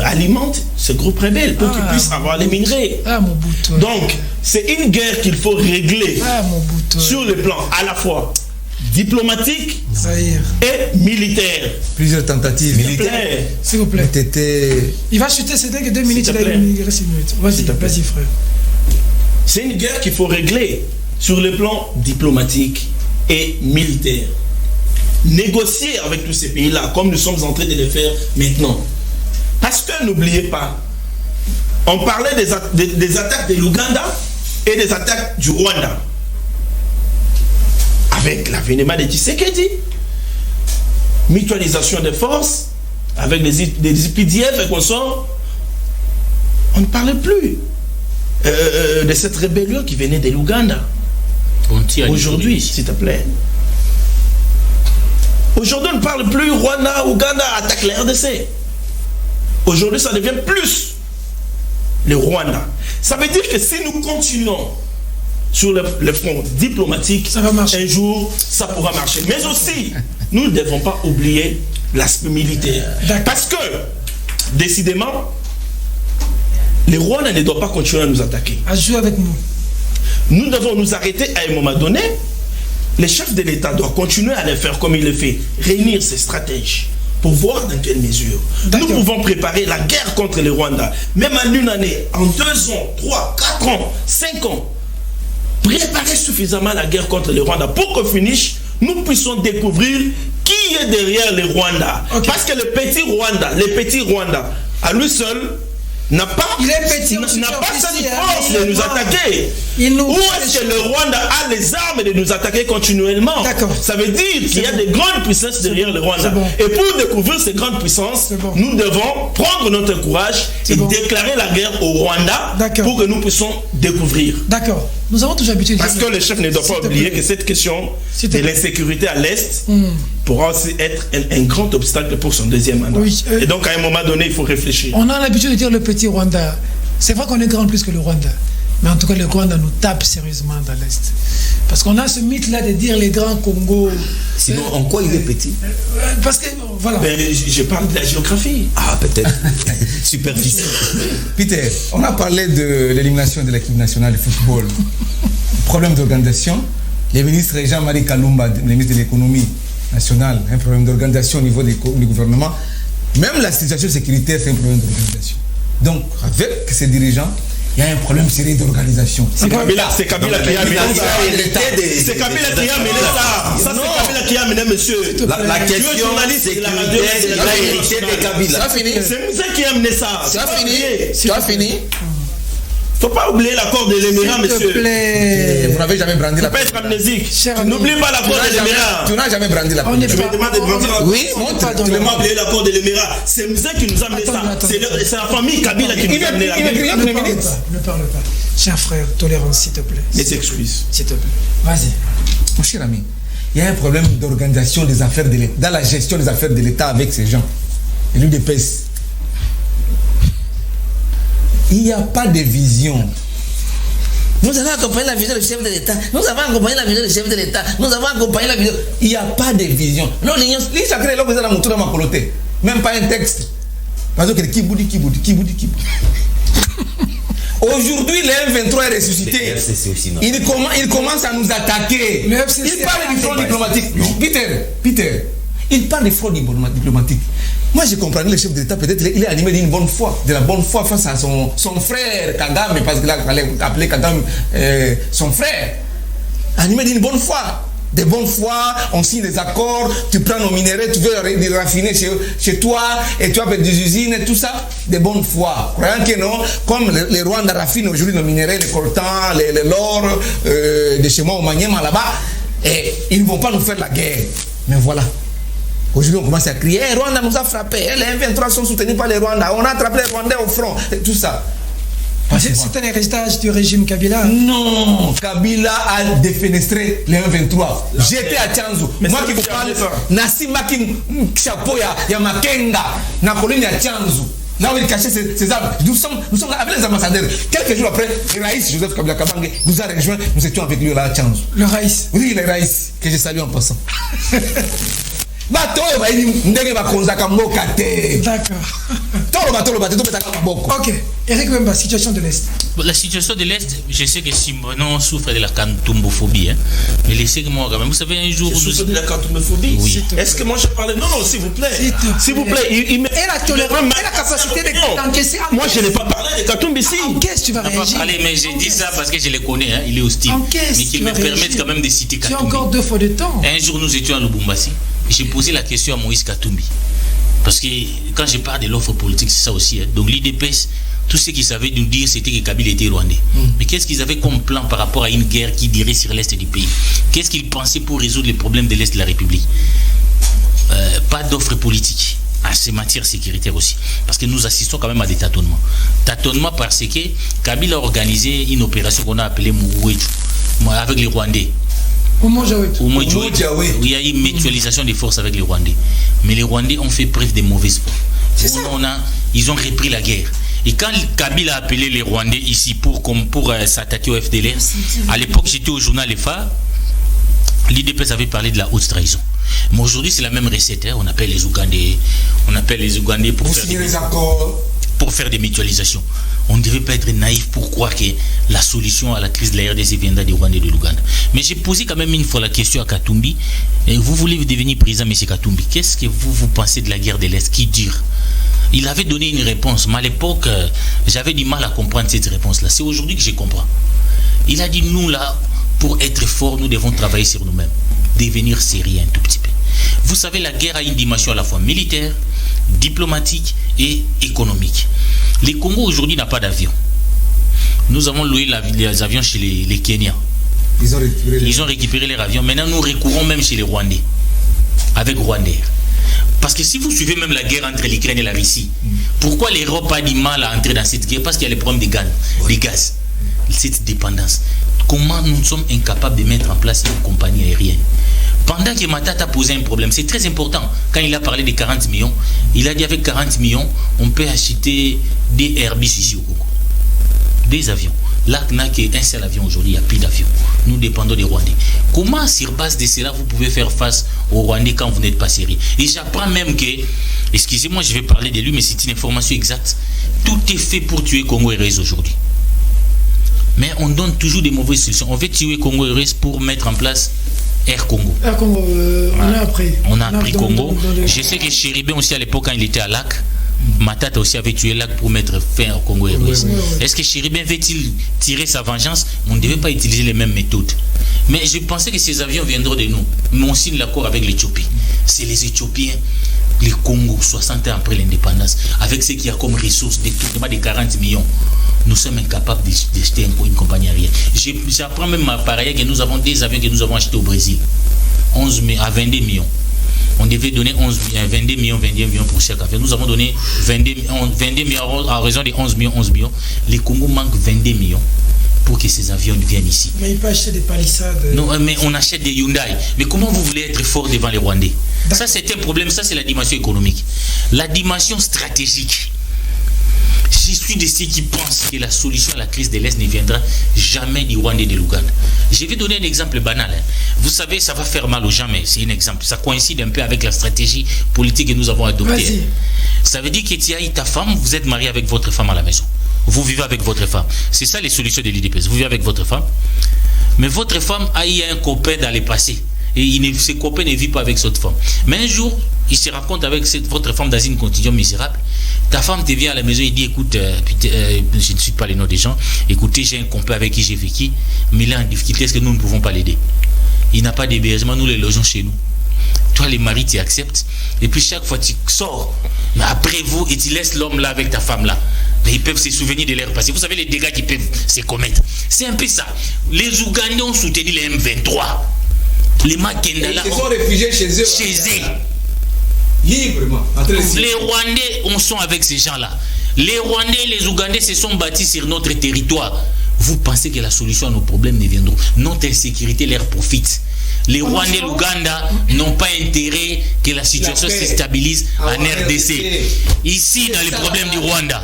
Alimente ce groupe rebelle pour qu'ils puissent avoir les minerais. Donc, c'est une guerre qu'il faut régler sur le plan à la fois diplomatique et militaire. Plusieurs tentatives militaires. S'il vous plaît. Il va chuter, c'était que 2 minutes, il reste 1 minute. Vas-y, frère. C'est une guerre qu'il faut régler sur le plan diplomatique et militaire. Négocier avec tous ces pays-là, comme nous sommes en train de le faire maintenant. Parce que n'oubliez pas, on parlait des attaques de l'Ouganda et des attaques du Rwanda. Avec l'avènement de Tshisekedi, mutualisation des forces, avec les IPDF et consorts, on ne parlait plus de cette rébellion qui venait de l'Ouganda. Aujourd'hui, s'il te plaît. Aujourd'hui, on ne parle plus Rwanda, Ouganda attaque la RDC. Aujourd'hui, ça devient plus le Rwanda. Ça veut dire que si nous continuons sur le front diplomatique, ça va marcher. Un jour, ça pourra marcher. Mais aussi, nous ne devons pas oublier l'aspect militaire. Parce que, décidément, les Rwandais ne doivent pas continuer à nous attaquer. À jouer avec nous. Nous devons nous arrêter à un moment donné. Les chefs de l'État doivent continuer à le faire comme il le fait. Réunir ses stratèges. Pour voir dans quelle mesure nous pouvons préparer la guerre contre les Rwandais, même en 1 année, en 2 ans, 3, 4 ans, 5 ans, préparer suffisamment la guerre contre les Rwandais pour qu'au finish, nous puissions découvrir qui est derrière les Rwandais. Parce que le petit Rwanda, à lui seul, n'a pas cette force de nous attaquer. Où est-ce que le Rwanda a les armes de nous attaquer continuellement? Ça veut dire qu'il y a des grandes puissances derrière le Rwanda. Et pour découvrir ces grandes puissances, nous devons prendre notre courage et déclarer la guerre au Rwanda pour que nous puissions découvrir. D'accord. Nous avons toujours habitué. Parce que le chef ne doit pas oublier que cette question de l'insécurité à l'Est pourra aussi être un grand obstacle pour son deuxième mandat. Et donc, à un moment donné, il faut réfléchir. On a l'habitude de dire le petit Rwanda. C'est vrai qu'on est grand plus que le Rwanda. Mais en tout cas, le Rwanda nous tape sérieusement dans l'Est. Parce qu'on a ce mythe-là de dire les grands Congo. Sinon, en quoi il est petit? Parce que, voilà. Ben, je parle de la géographie. Ah, peut-être. Superficiel. Peter, on a parlé de l'élimination de l'équipe nationale de football. Problème d'organisation. Le ministre Jean-Marie Kalumba, le ministre de l'économie nationale, un problème d'organisation au niveau du gouvernement. Même la situation sécuritaire, c'est un problème d'organisation. Donc, avec ces dirigeants, il y a un problème sérieux d'organisation. C'est Kabila qui a mené ça. C'est Kabila qui a mené ça. Ça, c'est Kabila qui a mené, monsieur. La question, c'est qu'il a hérité de Kabila. C'est Moussa qui a mené ça. Tu as fini? Faut pas oublier l'accord de l'Émirat, monsieur. S'il te plaît. Vous n'avez jamais brandi la parole. Faut pas être amnésique. N'oublie pas l'accord de l'Émirat. Tu n'as jamais brandi la parole. Tu me demandes de brandir la parole. Oui, tu ne m'as oublié l'accord de l'Émirat. C'est Moussa qui nous a mené ça. C'est la famille Kabila qui nous a mené la parole. Ne parle pas. Cher frère, tolérance, s'il te plaît. Et t'excuses. S'il te plaît. Vas-y. Mon cher ami, il y a un problème d'organisation des affaires de l'État, dans la gestion des affaires de l'État avec ces gens. Et l'UDPS. Il n'y a pas de vision. Nous avons accompagné la vision du chef de l'État. Nous avons accompagné la vision du chef de l'État. Nous avons accompagné la vision. Il n'y a pas de vision. Non, l'union, sacrée, là, vous avez la monture dans ma coloté. Même pas un texte. Parce que qui boudi. Aujourd'hui, le M23 est ressuscité. Il commence à nous attaquer. Il parle du front diplomatique. Peter, il parle du front diplomatique. Moi, je comprends le chef d'État, peut-être il est animé d'une bonne foi, de la bonne foi face à son frère Kagame, parce qu'il a appelé Kagame son frère. Animé d'une bonne foi. De bonne foi, on signe des accords, tu prends nos minéraux, tu veux les raffiner chez toi, et tu as des usines, et tout ça, de bonne foi. Croyant que non, comme les Rwandais raffinent aujourd'hui nos minéraux, les coltans, l'or, de chez moi au Maniema là-bas, et ils ne vont pas nous faire la guerre. Mais voilà. Aujourd'hui, on commence à crier, hey, Rwanda nous a frappés, les M23 sont soutenus par les Rwandais, on a attrapé les Rwandais au front, et tout ça. C'est un héritage du régime Kabila. Non, Kabila a défenestré les 1-23. J'étais à Tchanzu. Moi qui vous parle, Nassi Maki chapeau ya Makenga, na colline à Tchanzu. Là où il cachait ses armes. Nous sommes avec les ambassadeurs. Quelques jours après, le Raïs Joseph Kabila Kabange nous a rejoint. Nous étions avec lui là à Tchanzu. Le Raïs? Oui, le Raïs, que je salue en passant. D'accord. Ok. Eric Wemba, situation de l'Est. La situation de l'Est, je sais que Simonon souffre de la cantombophobie. Hein. Mais laissez-moi quand même. Vous savez, un jour. Je souffre de la cantombophobie. Oui. Est-ce que moi je parlais? Non, s'il vous plaît. S'il vous plaît. Et la tolérance, et la capacité d'encaisser. Moi, je n'ai pas parlé de Katumbi ici. Qu'est-ce que tu vas réagir? Mais j'ai dit ça parce que je le connais. Hein. Il est hostile. Mais qu'il me permette quand même de citer Katumbi. Tu as encore 2 fois de temps. Un jour, nous étions à Lubumbashi. J'ai posé la question à Moïse Katumbi. Parce que quand je parle de l'offre politique, c'est ça aussi. Hein. Donc l'IDPS, tout ce qu'ils savaient nous dire, c'était que Kabila était rwandais. Mais qu'est-ce qu'ils avaient comme plan par rapport à une guerre qui dirait sur l'Est du pays? Qu'est-ce qu'ils pensaient pour résoudre les problèmes de l'Est de la République? Pas d'offre politique à ces matières sécuritaires aussi. Parce que nous assistons quand même à des tâtonnements. Tâtonnements parce que Kabila a organisé une opération qu'on a appelée Mourouédou avec les Rwandais. Où il y a une mutualisation des forces avec les Rwandais. Mais les Rwandais ont fait preuve de mauvaise foi. Ils ont repris la guerre. Et quand Kabila a appelé les Rwandais ici pour s'attaquer au FDLR, à l'époque j'étais au journal EFA, l'IDPS avait parlé de la haute trahison. Mais aujourd'hui c'est la même recette. Hein. On appelle les Ougandais pour faire des mutualisations. On ne devait pas être naïf pour croire que la solution à la crise de la RDC viendra des Rwandais de l'Ouganda. Mais j'ai posé quand même une fois la question à Katumbi. Et vous voulez devenir président, M. Katumbi. Qu'est-ce que vous pensez de la guerre de l'Est qui dure? Il avait donné une réponse, mais à l'époque, j'avais du mal à comprendre cette réponse-là. C'est aujourd'hui que je comprends. Il a dit, nous là, pour être forts, nous devons travailler sur nous-mêmes. Devenir sérieux un tout petit peu. Vous savez, la guerre a une dimension à la fois militaire, diplomatique et économique. Les Congo aujourd'hui n'a pas d'avion. Nous avons loué les avions chez les Kenyans. Ils ont récupéré leurs avions. Maintenant, nous recourons même chez les Rwandais, avec Rwandais. Parce que si vous suivez même la guerre entre l'Ukraine et la Russie, pourquoi l'Europe a du mal à entrer dans cette guerre? Parce qu'il y a les problèmes des gaz, cette dépendance. Comment nous sommes incapables de mettre en place une compagnie aérienne? Pendant que Matata a posé un problème, c'est très important. Quand il a parlé de 40 millions, il a dit avec 40 millions, on peut acheter des Airbus ici au Congo. Des avions. Là, il n'y a qu'un seul avion aujourd'hui, il n'y a plus d'avions. Nous dépendons des Rwandais. Comment, sur base de cela, vous pouvez faire face aux Rwandais quand vous n'êtes pas sérieux? Et j'apprends même que, excusez-moi, je vais parler de lui, mais c'est une information exacte. Tout est fait pour tuer Congo RS aujourd'hui. Mais on donne toujours des mauvaises solutions. On veut tuer Congo RS pour mettre en place Air Congo. Air Congo, on a appris. On a appris Congo. Je sais que Chéribé aussi à l'époque, quand il était à Lac, Matata aussi avait tué Lac pour mettre fin au Congo Airways. Est-ce que Chéribin va-t-il tirer sa vengeance? On ne devait pas utiliser les mêmes méthodes. Mais je pensais que ces avions viendront de nous. Mais on signe l'accord avec l'Éthiopie. C'est les Éthiopiens, les Congo, 60 ans après l'indépendance, avec ce qu'il y a comme ressources, détournement de 40 millions. Nous sommes incapables d'acheter une compagnie aérienne. J'apprends même par ailleurs que nous avons des avions que nous avons achetés au Brésil. 11 à 22 millions. On devait donner 22 millions pour chaque avion. Nous avons donné 22 millions à raison de 11 millions. Les Congo manquent 22 millions pour que ces avions viennent ici. Mais il peut acheter des palissades. Non, mais on achète des Hyundai. Mais comment vous voulez être fort devant les Rwandais? Ça, c'est un problème. Ça, c'est la dimension économique. La dimension stratégique. Je suis de ceux qui pensent que la solution à la crise de l'Est ne viendra jamais du Rwanda et de l'Ouganda. Je vais donner un exemple banal. Vous savez, ça va faire mal aux gens, mais c'est un exemple. Ça coïncide un peu avec la stratégie politique que nous avons adoptée. Ça veut dire que tu as ta femme, vous êtes marié avec votre femme à la maison. Vous vivez avec votre femme. C'est ça les solutions de l'IDPS. Vous vivez avec votre femme. Mais votre femme a eu un copain dans le passé. Et ses copains ne vivent pas avec cette femme. Mais un jour, il se rencontre avec votre femme dans une condition misérable. Ta femme te vient à la maison et dit, écoute, je ne suis pas les noms des gens, écoutez, j'ai un copain avec qui j'ai vécu, mais il est en difficulté, est-ce que nous ne pouvons pas l'aider? Il n'a pas d'hébergement, nous les logeons chez nous. Toi, les maris, tu acceptes. Et puis chaque fois, tu sors. Mais après vous, et tu laisses l'homme là avec ta femme là. Mais ils peuvent se souvenir de leur passé. Vous savez les dégâts qu'ils peuvent se commettre. C'est un peu ça. Les Ougandais ont soutenu les M23. Les Makendala. Ils sont réfugiés chez eux. Librement. Les Rwandais, on sont avec ces gens-là. Les Rwandais et les Ougandais se sont bâtis sur notre territoire. Vous pensez que la solution à nos problèmes ne viendra? Notre insécurité leur profite. Les Rwandais et l'Ouganda n'ont pas intérêt que la situation se stabilise en RDC. Ici, dans les problèmes du Rwanda,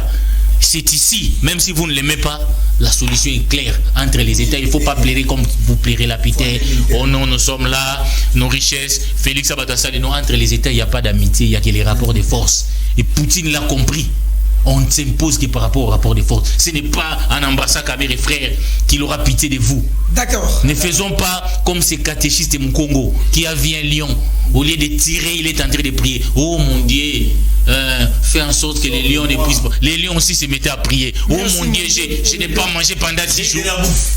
c'est ici, même si vous ne l'aimez pas, la solution est claire entre les États. Il ne faut pas plairer comme vous plairez la pité. Oh non, nous sommes là, nos richesses. Félix Abatassal, non, entre les États, il n'y a pas d'amitié, il n'y a que les rapports de force. Et Poutine l'a compris. On ne s'impose que par rapport au rapport de force. Ce n'est pas un ambassade Kabir et frère qui aura pitié de vous. D'accord. Ne faisons pas comme ces catéchistes de Congo qui a vu un lion. Au lieu de tirer, il est en train de prier. Oh mon Dieu, fais en sorte que les lions ne puissent pas. Les lions aussi se mettaient à prier. Oh mon Dieu, je n'ai pas mangé pendant 10 jours.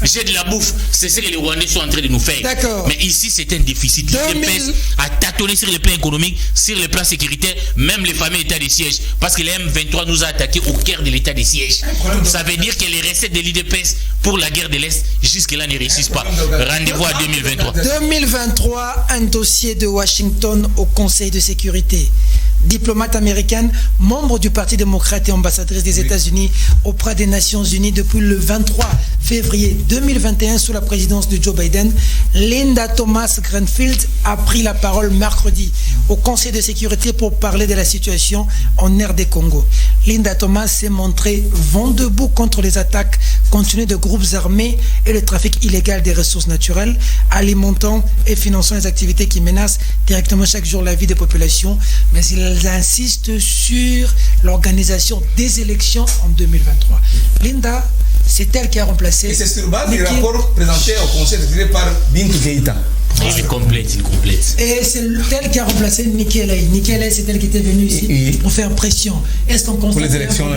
J'ai de la bouffe. C'est ce que les Rwandais sont en train de nous faire. D'accord. Mais ici, c'est un déficit. L'IDPS a tâtonné sur le plan économique, sur le plan sécuritaire, même les fameux états de siège. Parce que les M23 nous a attaqués au cœur de l'état de siège. Ça veut dire que les recettes de l'IDPS pour la guerre de l'Est, jusque-là, ne réussissent pas. Rendez-vous à 2023. 2023, un dossier de Washington au Conseil de sécurité. Diplomate américaine, membre du Parti démocrate et ambassadrice des États-Unis auprès des Nations Unies depuis le 23 février 2021 sous la présidence de Joe Biden, Linda Thomas-Greenfield a pris la parole mercredi au Conseil de sécurité pour parler de la situation en RD Congo. Linda Thomas s'est montrée vent debout contre les attaques continuées de groupes armés et le trafic illégal des ressources naturelles, alimentant et finançant les activités qui menacent directement chaque jour la vie des populations, mais ils insistent sur l'organisation des élections en 2023. Linda, c'est elle qui a remplacé... Et c'est sur base du rapport présenté au Conseil de sécurité par Bintou Keïta. Il complète. Et c'est elle qui a remplacé Nikki Haley. Nikki Haley, c'est elle qui était venue ici pour faire pression. Est-ce qu'on constate pour les élections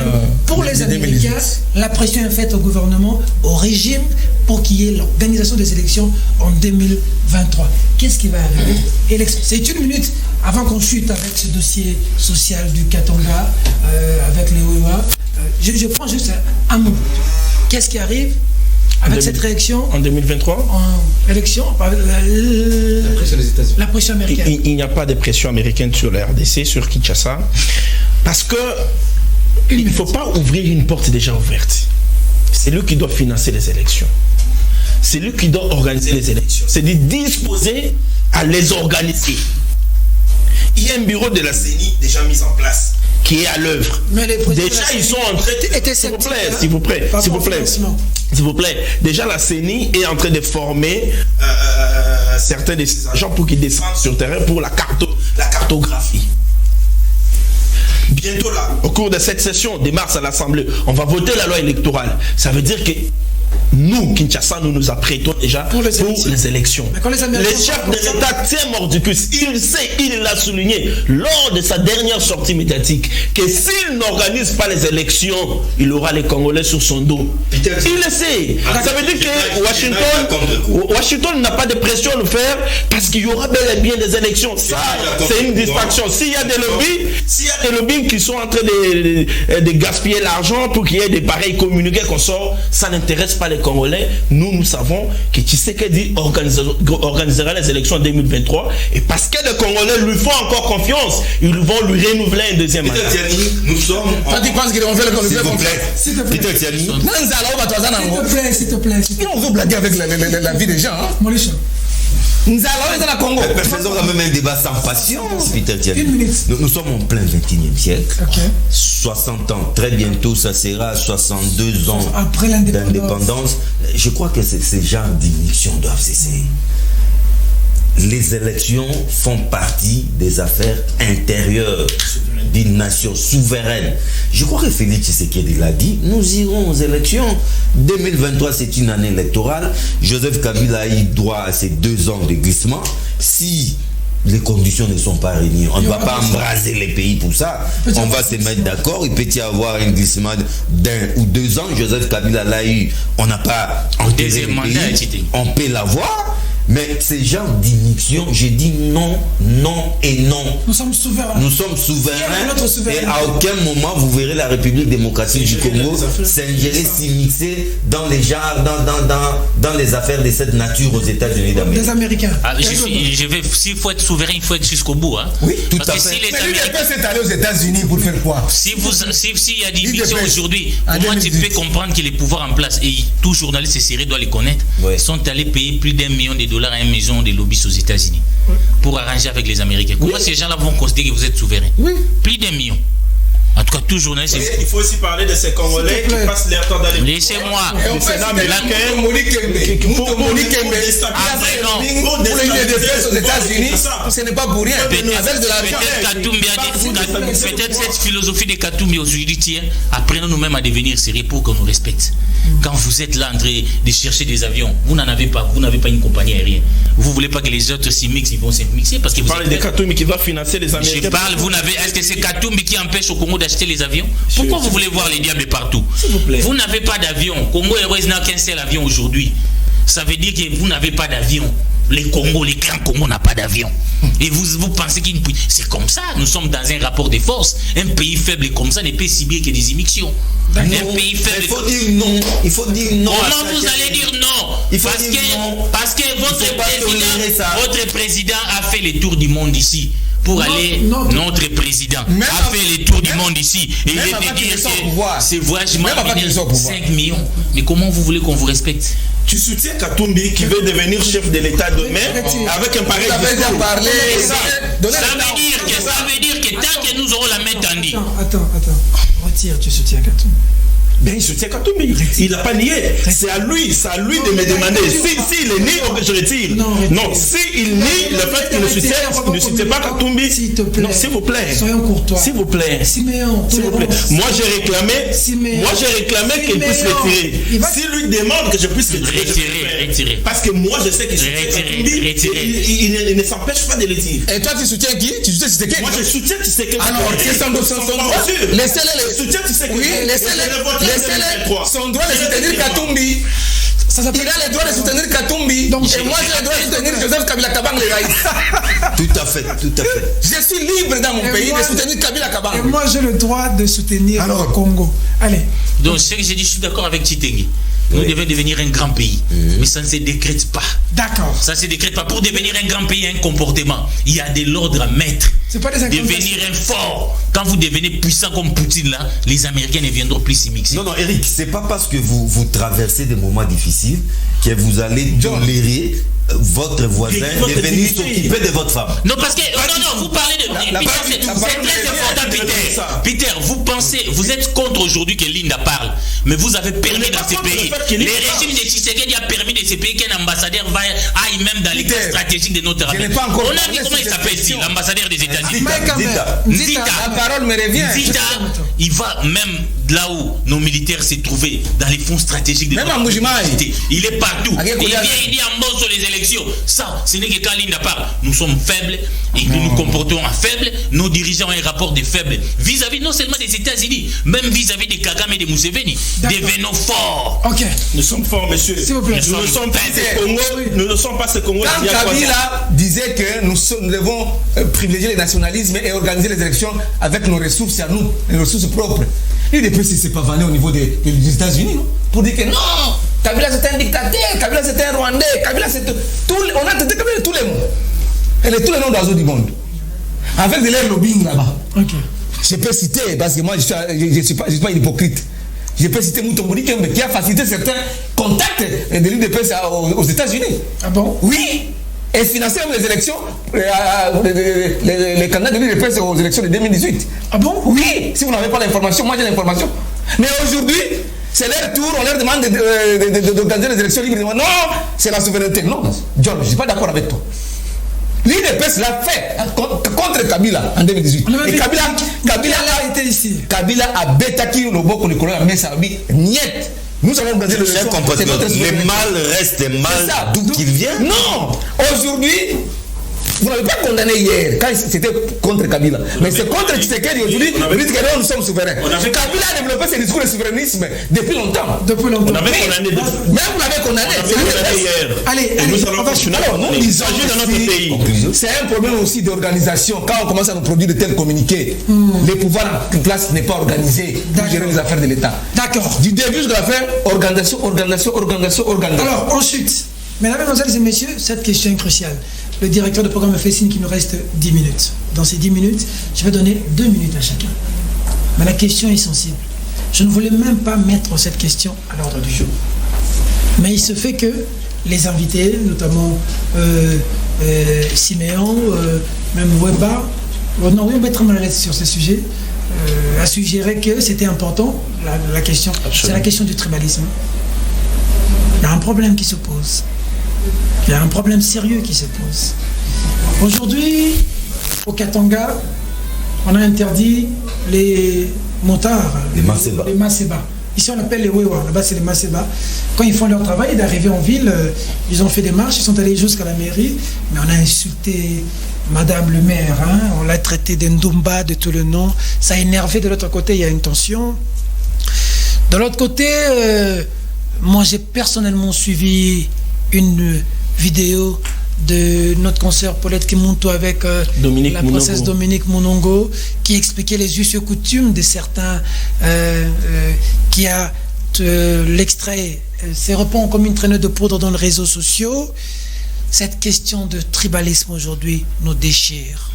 pour les Américains, la pression est faite au gouvernement, au régime, pour qu'il y ait l'organisation des élections en 2023. Qu'est-ce qui va arriver? C'est une minute avant qu'on chute avec ce dossier social du Katanga, avec les Ouïwa. Je prends juste un mot. Qu'est-ce qui arrive avec cette réaction en 2023? En élection, la pression des États-Unis. La pression américaine. Il n'y a pas de pression américaine sur la RDC, sur Kinshasa, parce que il ne faut pas ouvrir une porte déjà ouverte. C'est lui qui doit financer les élections. C'est lui qui doit organiser les élections. C'est de disposer à les organiser. Il y a un bureau de la CENI déjà mis en place, qui est à l'œuvre. Déjà, ils sont en train de... S'il vous plaît. Déjà, la CENI est en train de former certains de ses agents pour qu'ils descendent sur le terrain pour la cartographie. Bientôt là, au cours de cette session de mars à l'Assemblée, on va voter la loi électorale. Ça veut dire que nous, Kinshasa, nous nous apprêtons déjà pour les élections. Les chefs de l'État tiennent mort du cul. Il l'a souligné lors de sa dernière sortie médiatique que s'il n'organise pas les élections, il aura les Congolais sur son dos. Il le sait. Ça veut dire que Washington n'a pas de pression à le faire parce qu'il y aura bel et bien des élections. Ça, c'est une distraction. S'il y a des lobbies qui sont en train de gaspiller l'argent pour qu'il y ait des pareils communiqués qu'on sort, ça n'intéresse pas les Congolais. Nous savons que Tshisekedi organisera les élections en 2023 et parce que les Congolais lui font encore confiance, ils vont lui renouveler un deuxième mandat. Nous sommes. Toi, tu penses qu'ils vont faire le S'il vous plaît. Peter Tiani. S'il te plaît. On veut blaguer avec la vie des gens. Faisons quand même un débat sans patience, Peter Tiani. Nous sommes en plein 21e siècle. 60 ans, très bientôt, ça sera 62 ans d'indépendance. Je crois que ces genres d'initiation doivent cesser. Les élections font partie des affaires intérieures d'une nation souveraine. Je crois que Félix Tshisekedi l'a dit, nous irons aux élections. 2023, c'est une année électorale. Joseph Kabila a eu droit à ses 2 ans de glissement. Si les conditions ne sont pas réunies, on ne va pas embraser les pays pour ça. On va se mettre d'accord. Il peut y avoir un glissement d'1 ou 2 ans. Joseph Kabila l'a eu. On n'a pas enterré le pays. On peut l'avoir. Mais ces genres d'initiation, j'ai dit non, non et non. Nous sommes souverains. Nous sommes souverains. Et à aucun moment, vous verrez la République démocratique du Congo s'ingérer, s'immiscer dans les genres, dans les affaires de cette nature aux États-Unis d'Amérique. Des Américains. S'il faut être souverain, il faut être jusqu'au bout. Hein. Oui, tout à fait. Mais lui, il peut s'étaler aux États-Unis pour faire quoi? S'il y a des émissions aujourd'hui, comment tu peux comprendre que les pouvoirs en place, et tout journaliste sérieux doit les connaître, sont allés payer plus d'1 million de dollars à une maison des lobbies aux États-Unis pour arranger avec les Américains. Comment ces gens-là vont considérer que vous êtes souverain? Plus d'1 million. En tout cas, tout journaliste. Il faut aussi parler de ces Congolais qui passent leur temps dans les. Laissez-moi. Ce n'est pas pour rien. Peut-être cette philosophie de Katumbi aujourd'hui tient. Apprenons nous-mêmes à devenir sérieux pour qu'on nous respecte. Quand vous êtes là en train de chercher des avions, vous n'en avez pas. Vous n'avez pas une compagnie aérienne. Vous voulez pas que les autres s'y mixent, ils vont s'y mixer parce que vous parlez de Katumbi qui va financer les Américains. Je parle. Vous n'avez. Est-ce que c'est Katumbi qui empêche au Congo d'acheter les avions? Pourquoi vous voulez voir les diables partout? Vous n'avez pas d'avion. Congo Airways n'a qu'un seul avion aujourd'hui. Ça veut dire que vous n'avez pas d'avion. Les clans Congo n'a pas d'avion. Et vous pensez qu'il c'est comme ça. Nous sommes dans un rapport de force. Un pays faible comme ça ne peut subir que des immixtions. Un pays faible. Il faut dire non. Il faut dire non. Comment vous allez dire non? Parce que votre président a fait le tour du monde ici. Pour aller, notre président a fait le tour du monde ici. Et il est de dire que ces voyages m'ont amené 5 millions. Mais comment vous voulez qu'on vous respecte? Tu soutiens Katumbi qui veut devenir chef de l'État demain avec un pareil discours. Ça veut dire que tant que nous aurons la main tendue. Attends. Retire, tu soutiens Katumbi. Ben, il soutient Katumbi. Il n'a pas nié. C'est à lui de me demander. S'il est nié, je retire. Non, s'il nie le fait qu'il ne soutient pas Katumbi. Non, s'il vous plaît. Soyons courtois. S'il vous plaît. Moi, j'ai réclamé qu'il puisse retirer. S'il lui demande que je puisse retirer. Parce que moi, je sais qu'il soutient Katumbi. Il ne s'empêche pas de le dire. Et toi, tu soutiens qui? Tu soutiens Tshisekedi? Moi, je soutiens Tshisekedi. Alors, c'est son droit. Laissez-les. Soutiens Tshisekedi. Oui, laissez-les. Son droit de soutenir Katumbi. Il a le droit de soutenir Katumbi. Et moi, j'ai le droit de soutenir Joseph Kabila Kabang le Raïs. Tout à fait. Je suis libre dans mon pays de soutenir Kabila Kabang. Et moi, j'ai le droit de soutenir le Congo. Allez. Donc, ce que j'ai dit, je suis d'accord avec Tshisekedi. Nous devons devenir un grand pays. Mais ça ne se décrète pas. D'accord. Ça ne se décrète pas. Pour devenir un grand pays, un comportement. Il y a de l'ordre à mettre. C'est pas des devenir un fort. Quand vous devenez puissant comme Poutine, là, les Américains ne viendront plus s'y mixer. Non, Eric, c'est pas parce que vous traversez des moments difficiles que vous allez tolérer votre voisin est venu s'occuper de votre femme. Non, parce que non, vous parlez de c'est très important, Peter. Peter, vous pensez, vous êtes contre aujourd'hui que Linda parle, mais vous avez permis dans ces pays. Le régime de Tshisekedi a permis de ces pays qu'un ambassadeur aille même dans l'école stratégique de notre armée. On a vu comment il s'appelle ici, l'ambassadeur des États-Unis. Zita, la parole me revient. Zita, il va même là où nos militaires s'est trouvé, dans les fonds stratégiques de même notre université. Il est partout. Il vient, il dit en bon sur les élections. Ça, ce n'est que quand Linda parle. Nous sommes faibles et nous nous comportons en faibles. Nos dirigeants ont un rapport de faibles vis-à-vis non seulement des États-Unis, même vis-à-vis des Kagame et des Museveni. Devenons forts. Ok. Nous sommes forts, monsieur. S'il vous plaît. Nous ne sommes pas ce Congo. Nous ne sommes pas ce Congo. Quand Kabila disait que nous devons privilégier le nationalisme et organiser les élections avec nos ressources à nous, les ressources propres. L'UDPS s'est pas vanné au niveau des États-Unis, non? Pour dire que non, Kabila c'était un dictateur, Kabila c'était un Rwandais, Kabila c'était on a traité Kabila de tous les noms. Et de tous les noms d'oiseaux du monde. Avec de l'air lobbying là-bas. Ok. Je peux citer, parce que moi je suis pas un hypocrite. Je peux citer Mutombo Dikembe qui a facilité certains contacts de l'UDPS aux États-Unis. Ah bon? Oui. Et financer les élections, les candidats de l'UDPS aux élections de 2018. Ah bon? Oui, si vous n'avez pas l'information, moi j'ai l'information. Mais aujourd'hui, c'est leur tour, on leur demande d'organiser les élections libres. Non, c'est la souveraineté. Non, John, je ne suis pas d'accord avec toi. L'UDPS l'a fait contre Kabila en 2018. Et Kabila a été ici. Kabila a bétaki le boko le colonel Messabi. Niet. Nous allons organiser le chers compatriotes. Le mal reste mal d'où qu'il vient. Non, aujourd'hui, vous n'avez pas condamné hier quand c'était contre Kabila. Mais c'est contre Tshisekedi aujourd'hui. Vous dites que nous sommes souverains. Kabila a développé ses discours de souverainisme depuis longtemps. On avait condamné. Même vous l'avez condamné. Hier. Allez, nous allons continuer. Alors, nous disons dans notre pays. C'est un problème aussi d'organisation. Quand on commence à nous produire de tels communiqués, le pouvoir en place n'est pas organisé pour gérer les affaires de l'État. D'accord. Du début jusqu'à la fin, organisation. Alors, ensuite, mesdames, mesdemoiselles et messieurs, cette question est cruciale. Le directeur de programme me fait signe qu'il nous reste 10 minutes. Dans ces 10 minutes, je vais donner 2 minutes à chacun. Mais la question est sensible. Je ne voulais même pas mettre cette question à l'ordre du jour. Mais il se fait que les invités, notamment Siméon, même Weba, non, Weba est très mal à l'aise sur ce sujet, a suggéré que c'était important, la question. C'est la question du tribalisme. Il y a un problème qui se pose. Il y a un problème sérieux qui se pose. Aujourd'hui, au Katanga, on a interdit les motards, les Maseba. Ici, on appelle les Wewa. Là-bas, c'est les Maseba. Quand ils font leur travail d'arriver en ville, ils ont fait des marches, ils sont allés jusqu'à la mairie, mais on a insulté Madame le maire. On l'a traité d'Ndumba, de tout le nom. Ça a énervé. De l'autre côté, il y a une tension. De l'autre côté, moi, j'ai personnellement suivi une vidéo de notre consoeur Paulette Kimuntu avec la princesse Dominique Monongo qui expliquait les us et coutumes de certains qui a l'extrait se répand comme une traînée de poudre dans les réseaux sociaux. Cette question de tribalisme aujourd'hui nous déchire.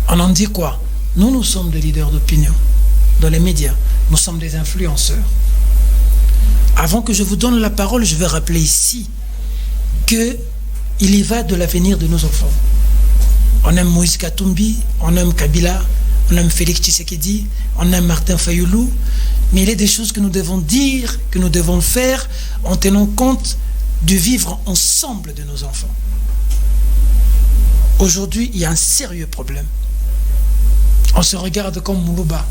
On en dit quoi? Nous sommes des leaders d'opinion dans les médias, nous sommes des influenceurs. Avant que je vous donne la parole, je vais rappeler ici qu'il y va de l'avenir de nos enfants. On aime Moïse Katumbi, on aime Kabila, on aime Félix Tshisekedi, on aime Martin Fayoulou, mais il y a des choses que nous devons dire, que nous devons faire en tenant compte du vivre ensemble de nos enfants. Aujourd'hui, il y a un sérieux problème. On se regarde comme Moulouba,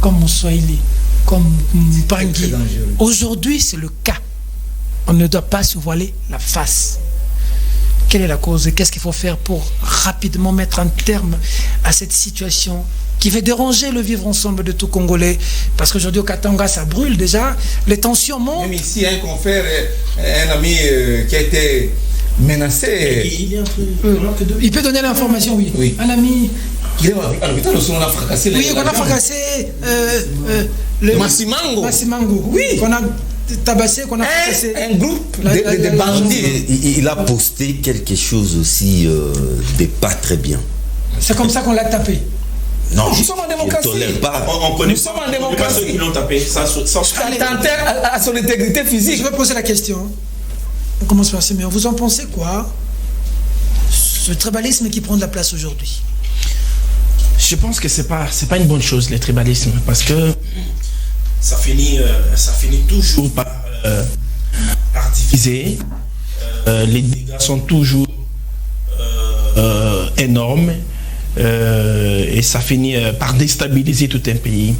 comme Moussoaili, comme Bangui. Aujourd'hui, c'est le cas. On ne doit pas se voiler la face. Quelle est la cause et qu'est-ce qu'il faut faire pour rapidement mettre un terme à cette situation qui va déranger le vivre ensemble de tout Congolais? Parce qu'aujourd'hui au Katanga, ça brûle déjà, les tensions montent. Même ici, un confrère, un ami qui a été menacé. Il peut donner l'information, oui. Un ami. À l'hôpital aussi, on a fracassé. Oui, on a fracassé le Massimango. Oui, qu'on a tabassé, qu'on a fracassé. Un groupe de bandits. Il a posté quelque chose aussi de pas très bien. C'est comme ça qu'on l'a tapé. Non, nous sommes en démocratie. Nous sommes en démocratie. Ceux qui l'ont tapé, ça attentait à son intégrité physique. Je vais poser la question. On commence par Siméon. Vous en pensez quoi? Ce tribalisme qui prend de la place aujourd'hui. Je pense que c'est pas une bonne chose, le tribalisme, parce que ça finit toujours par diviser. Les dégâts sont toujours énormes et ça finit par déstabiliser tout un pays.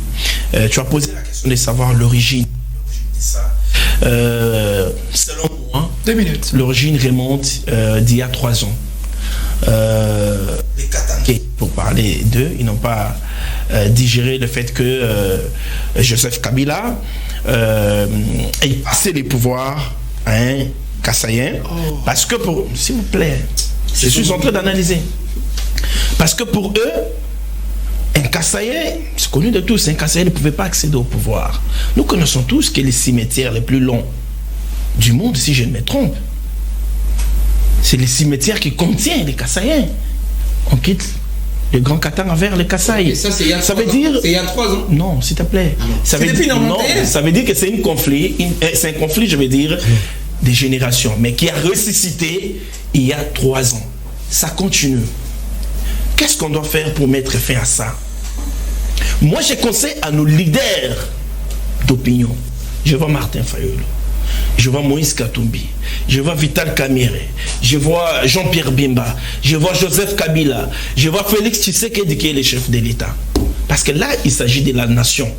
Tu as posé la question de savoir l'origine de ça. Selon moi, 2 minutes. L'origine remonte d'il y a 3 ans. Les Katangais, pour parler d'eux, ils n'ont pas digéré le fait que Joseph Kabila ait passé les pouvoirs à un Kassaïen. Parce que s'il vous plaît, je suis en train d'analyser. Parce que pour eux, un Kassaïen, c'est connu de tous, un Kassaïen ne pouvait pas accéder au pouvoir. Nous connaissons tous que les cimetières les plus longs du monde, si je ne me trompe, c'est les cimetières qui contiennent les Kassaïens. On quitte le Grand Katanga vers le Kasaï. Ça, c'est il y a 3 ans. veut dire... C'est il y a 3 ans. Non, s'il te plaît. Ça veut dire... Non, ça veut dire que c'est un conflit, je veux dire, des générations, mais qui a ressuscité il y a 3 ans. Ça continue. Qu'est-ce qu'on doit faire pour mettre fin à ça? Moi, je conseille à nos leaders d'opinion. Je vois Martin Fayulu. Je vois Moïse Katumbi, je vois Vital Kamerhe, je vois Jean-Pierre Bemba, je vois Joseph Kabila, je vois Félix Tshisekedi qui est le chef de l'État. Parce que là, il s'agit de la nation.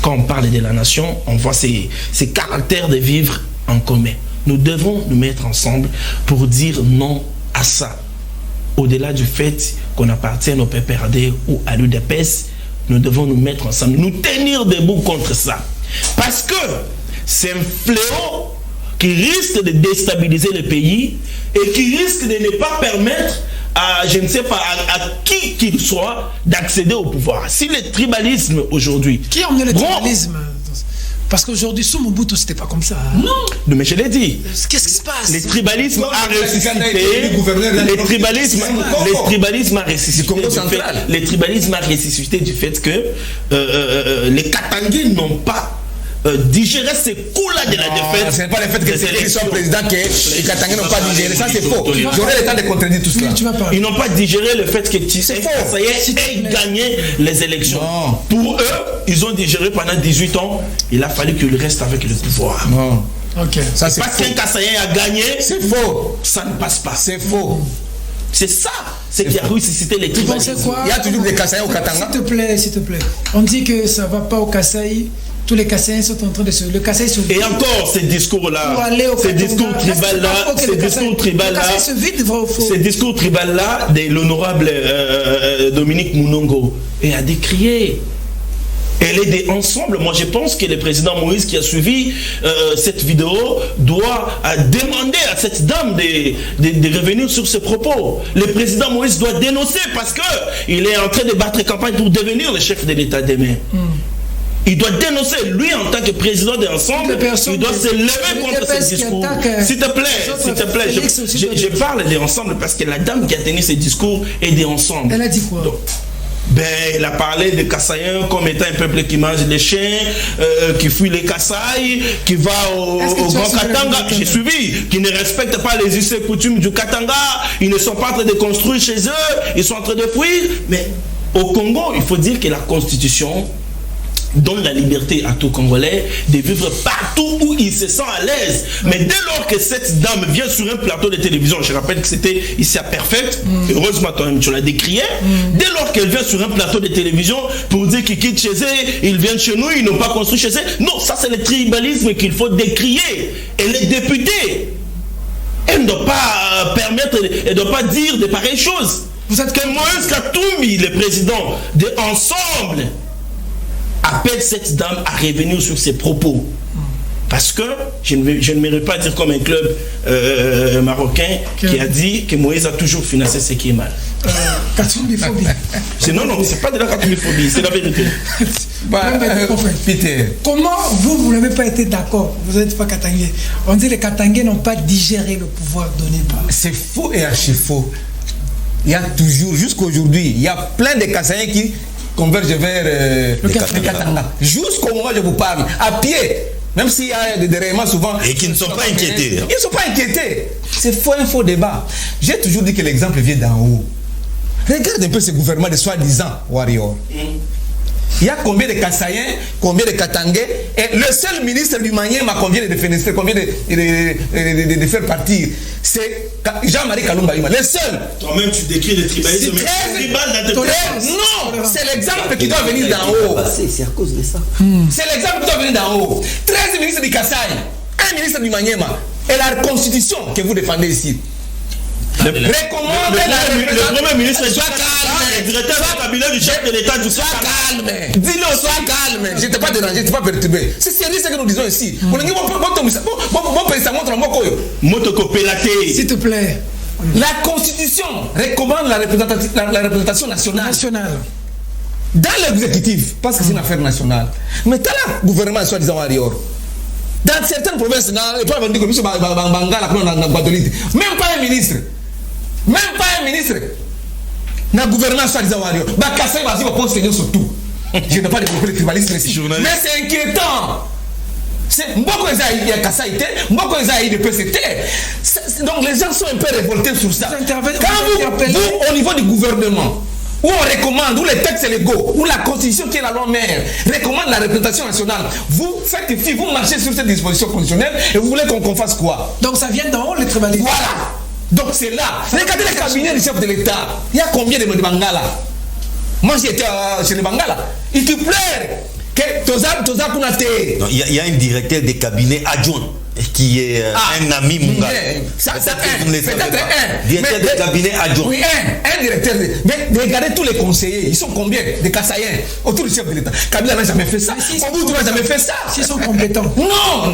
Quand on parle de la nation, on voit ces caractères de vivre en commun. Nous devons nous mettre ensemble pour dire non à ça. Au-delà du fait qu'on appartienne au PPRD ou à l'UDPS, nous devons nous mettre ensemble, nous tenir debout contre ça. Parce que c'est un fléau qui risque de déstabiliser le pays et qui risque de ne pas permettre à, je ne sais pas, à qui qu'il soit d'accéder au pouvoir. Si le tribalisme aujourd'hui... Qui a emmené le tribalisme? Parce qu'aujourd'hui, sous Mobutu, c'était pas comme ça. Non, mais je l'ai dit. Qu'est-ce qui se passe? Le tribalisme a ressuscité. Le tribalisme a ressuscité. Le tribalisme a ressuscité du fait que les Katangais n'ont pas digérer ces coups-là de la défaite. Ce n'est pas le fait que c'est soit président que les Katangais n'ont pas digéré. Ça, c'est faux. J'aurais le temps de contredire tout cela. Ils n'ont pas digéré le fait que Tshisekedi ait gagné les élections. Non. Pour eux, ils ont digéré pendant 18 ans. Il a fallu qu'ils restent avec le pouvoir. Non. Ok. Ça, c'est parce qu'un Kassaïen a gagné. C'est faux. Ça ne passe pas. C'est faux. C'est ça, c'est qui a ressuscité les tribalismes. Il y a toujours des Kassaïens au Katanga. S'il te plaît. On dit que ça ne va pas au Kasaï. Tous les Kassaïens sont en train de se... Le Kasaï se vide. Et encore ces discours-là, ces discours tribal-là, de l'honorable Dominique Mounongo, et à décrier. Et les ensemble, moi je pense que le président Moïse qui a suivi cette vidéo doit demander à cette dame de revenir sur ses propos. Le président Moïse doit dénoncer parce qu'il est en train de battre campagne pour devenir le chef de l'État demain. Il doit dénoncer, lui en tant que président de l'ensemble, il doit se lever contre ce discours. S'il te plaît, je parle de l'ensemble parce que la dame qui a tenu ce discours est de l'ensemble. Elle a dit quoi? Elle a parlé des Kassaïens comme étant un peuple qui mange les chiens, qui fuit les Kasaï, qui va au Grand Katanga, j'ai suivi, qui ne respecte pas les us et coutumes du Katanga, ils ne sont pas en train de construire chez eux, ils sont en train de fuir. Mais au Congo, il faut dire que la Constitution donne la liberté à tout Congolais de vivre partout où il se sent à l'aise. Mais dès lors que cette dame vient sur un plateau de télévision, je rappelle que c'était ici à Perfect, heureusement toi-même tu l'as décrié, dès lors qu'elle vient sur un plateau de télévision pour dire qu'ils quittent chez eux, ils viennent chez nous, ils n'ont pas construit chez eux, non, ça c'est le tribalisme qu'il faut décrier. Et les députés, elle ne doit pas permettre, elle ne doit pas dire de pareilles choses. Vous êtes que Moïse Katumbi, le président de Ensemble, appelle cette dame à revenir sur ses propos. Parce que je ne mérite pas dire comme un club marocain qui a dit que Moïse a toujours financé ce qui est mal. Katumbiphobie. Non, c'est pas de la katumbiphobie, c'est la vérité. Peter. Comment vous n'avez pas été d'accord? Vous n'êtes pas Katangais. On dit que les Katangais n'ont pas digéré le pouvoir donné par... C'est faux et archi faux. Il y a toujours, jusqu'aujourd'hui, il y a plein de Kassaïens qui convergent vers le Katanga. Jusqu'au moment où je vous parle, à pied. Même s'il y a des déraillements souvent. Et qui ne sont pas inquiétés. Ils ne sont pas inquiétés. C'est un faux débat. J'ai toujours dit que l'exemple vient d'en haut. Regarde un peu ce gouvernement de soi-disant warrior. Il y a combien de Kassaïens, combien de Katangais, et le seul ministre du Manième a combien de défenestrer, combien de faire partir. C'est Jean-Marie Kalumba Ima, le seul. Toi-même, tu décris le tribalisme. Non, c'est l'exemple qui doit venir d'en haut. C'est à cause de ça. C'est l'exemple qui doit venir d'en haut. 13 ministres du Kassai, un ministre du Manième, et la constitution que vous défendez ici. Le premier ministre soit calme, le directeur du cabinet du chef de l'État, sois calme. Dis-le, sois calme. Je ne t'ai pas dérangé, je ne t'ai pas perturbé. C'est sérieux ce que nous disons ici. S'il te plaît. La Constitution recommande la représentation nationale. Dans l'exécutif, parce que c'est une affaire nationale. Mais dans le gouvernement, soi-disant warrior. Dans certaines provinces, même pas un ministre. Même pas un ministre. Dans le gouvernement, soi-disant warrior. Je n'ai pas développé le tribalisme ici. Mais c'est inquiétant. Mboko Ezaï a Kassaïté, Mboko Ezaï de PCT. Donc les gens sont un peu révoltés sur ça. Quand vous, au niveau du gouvernement, où on recommande, où les textes légaux, où la constitution qui est la loi mère recommande la représentation nationale, vous faites fi, vous marchez sur cette disposition constitutionnelle et vous voulez qu'on fasse quoi? Donc ça vient d'en haut, le tribalisme. Voilà. Donc c'est là. Regardez le cabinet du chef de l'État. Il y a combien de Bangala? Moi j'étais chez les Bangala. Il te plaît que Toza Kunate. Il y a un directeur de cabinet adjoint qui est un ami Munga. Peut-être un. Directeur de cabinet adjoint. Oui, un directeur. Mais regardez tous les conseillers. Ils sont combien? Des Kassaïens autour du chef de l'État. Kabila n'a jamais fait ça. Oboudou n'a jamais fait ça. S'ils sont compétents. Non.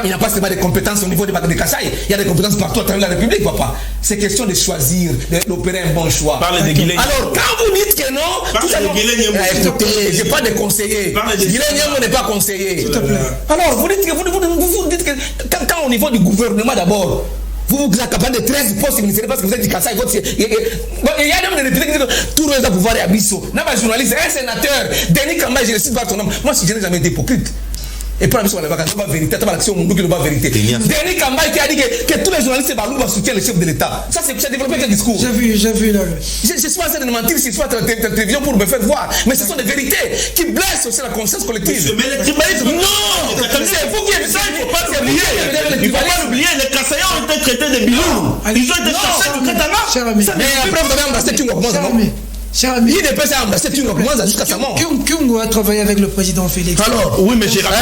Il n'y a pas seulement des compétences au niveau des Kassaï. Il y a des compétences partout à travers la République, papa. C'est question de choisir, d'opérer un bon choix. Alors, quand vous dites que non, écoutez, je n'ai pas de conseiller. Guilhem n'est pas conseiller. S'il te plaît. Alors, vous dites que quand au niveau du gouvernement d'abord, vous êtes capable de 13 postes ministériels parce que vous êtes du Kassai. Il y a même des députés qui disent tout le monde pouvoir et Abisso. Il y a un journaliste, un sénateur, Denis Kamba, je ne cite pas son nom. Moi, je n'ai jamais été hypocrite. Et pour la mission, on n'a pas vérité, l'action, on n'a pas vérité. Denis Kamba qui a dit que tous les journalistes soutiennent le chef de l'État. Ça, c'est développé quel discours? J'ai vu là. Je suis pas en train de mentir sur la télévision pour me faire voir. Mais ce sont des vérités qui blessent aussi la conscience collective. Mais le tribalisme, non! C'est vous qui êtes ça, il ne faut pas l'oublier. Il ne faut pas l'oublier, les Kassaïens ont été traités de bilous. Ils ont été chassés du Katanga. Mais après, vous avez embrassé Kyungo Koumanza, non? Cher ami, il n'est pas embrassé Kyungo Koumanza jusqu'à sa mort. Kyungo a travaillé avec le président Félix. Alors, oui, mais j'ai rappelé.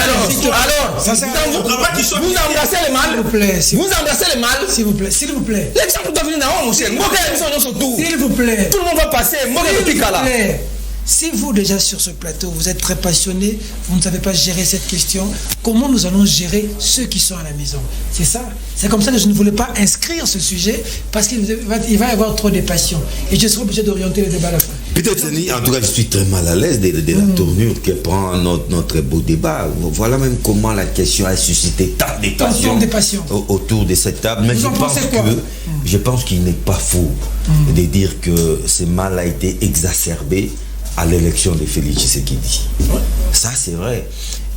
Alors, vous embrassez les mâles. S'il vous plaît. Vous embrassez les mâles. S'il vous plaît. L'exemple doit venir d'en haut, mon cher. S'il vous plaît. Tout le monde va passer. Si vous, déjà sur ce plateau, vous êtes très passionné, vous ne savez pas gérer cette question, comment nous allons gérer ceux qui sont à la maison? C'est ça. C'est comme ça que je ne voulais pas inscrire ce sujet, parce qu'il va y avoir trop de passion. Et je serai obligé d'orienter le débat à la fin. Peut-être, en tout cas, je suis très mal à l'aise de la tournure que prend notre beau débat. Voilà même comment la question a suscité tant de passion autour de cette table. Mais je pense qu'il n'est pas faux de dire que ce mal a été exacerbé à l'élection de Félix Tshisekedi. Ça, c'est vrai.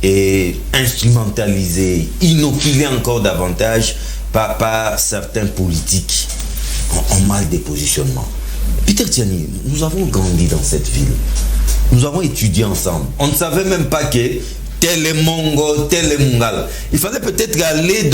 Et instrumentalisé, inoculé encore davantage par certains politiques en mal de positionnement. Peter Tiani, nous avons grandi dans cette ville. Nous avons étudié ensemble. On ne savait même pas que tel est Mongo, tel est Mungal. Il fallait peut-être aller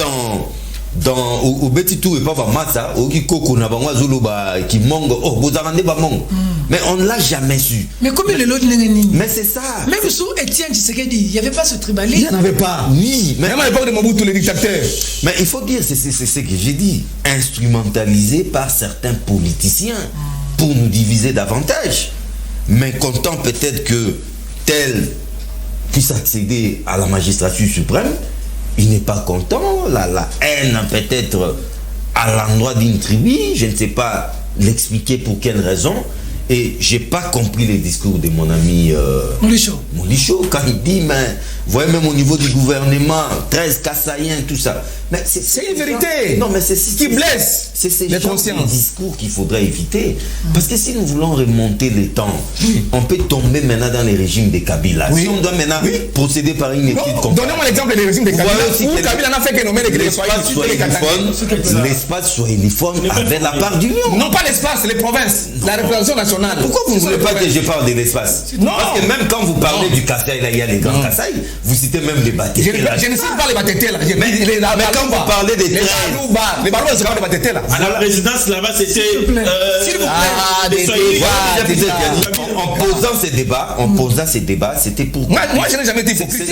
au petit tour et pas Mata, au Kiko na bangwa Zuluba qui Mongo, oh vous avez ba Mongo. Mais on ne l'a jamais su. Mais comme le lot de mais c'est ça. Même sous Étienne Tshisekedi, il n'y avait pas ce tribalisme. Il n'y en avait pas. Oui. Même à l'époque de Mobutu, les dictateurs. Mais il faut dire, c'est ce que j'ai dit, instrumentalisé par certains politiciens pour nous diviser davantage. Mais content peut-être que tel puisse accéder à la magistrature suprême, il n'est pas content, la haine peut-être à l'endroit d'une tribu, je ne sais pas l'expliquer pour quelle raison, et j'ai pas compris les discours de mon ami Molicho quand il dit, mais voyez même au niveau du gouvernement, 13 Kassaïens, tout ça. Mais c'est une vérité. Non, mais c'est qui blesse. C'est ces les discours qu'il faudrait éviter. Parce que si nous voulons remonter les temps, on peut tomber maintenant dans les régimes des Kabila. Si on doit maintenant procéder par une étude comme ça. Donnez-moi l'exemple des régimes des Kabila. Où Kabila n'a fait que nommer les l'espace soiliforme avec la part d'union. Non, pas l'espace, les provinces, la représentation nationale. Pourquoi vous ne voulez pas que je parle de l'espace? Non. Parce que même quand vous parlez du Kassai, là, il y a les grands Kassai, vous citez même les Batété. Je ne cite pas les Batété là. Mais quand vous parlez des les Balouba, c'est pas les Batété là. À la présidence là-bas, c'était. S'il vous plaît. En posant ces débats, c'était pour. Moi, je n'ai jamais été hypocrite.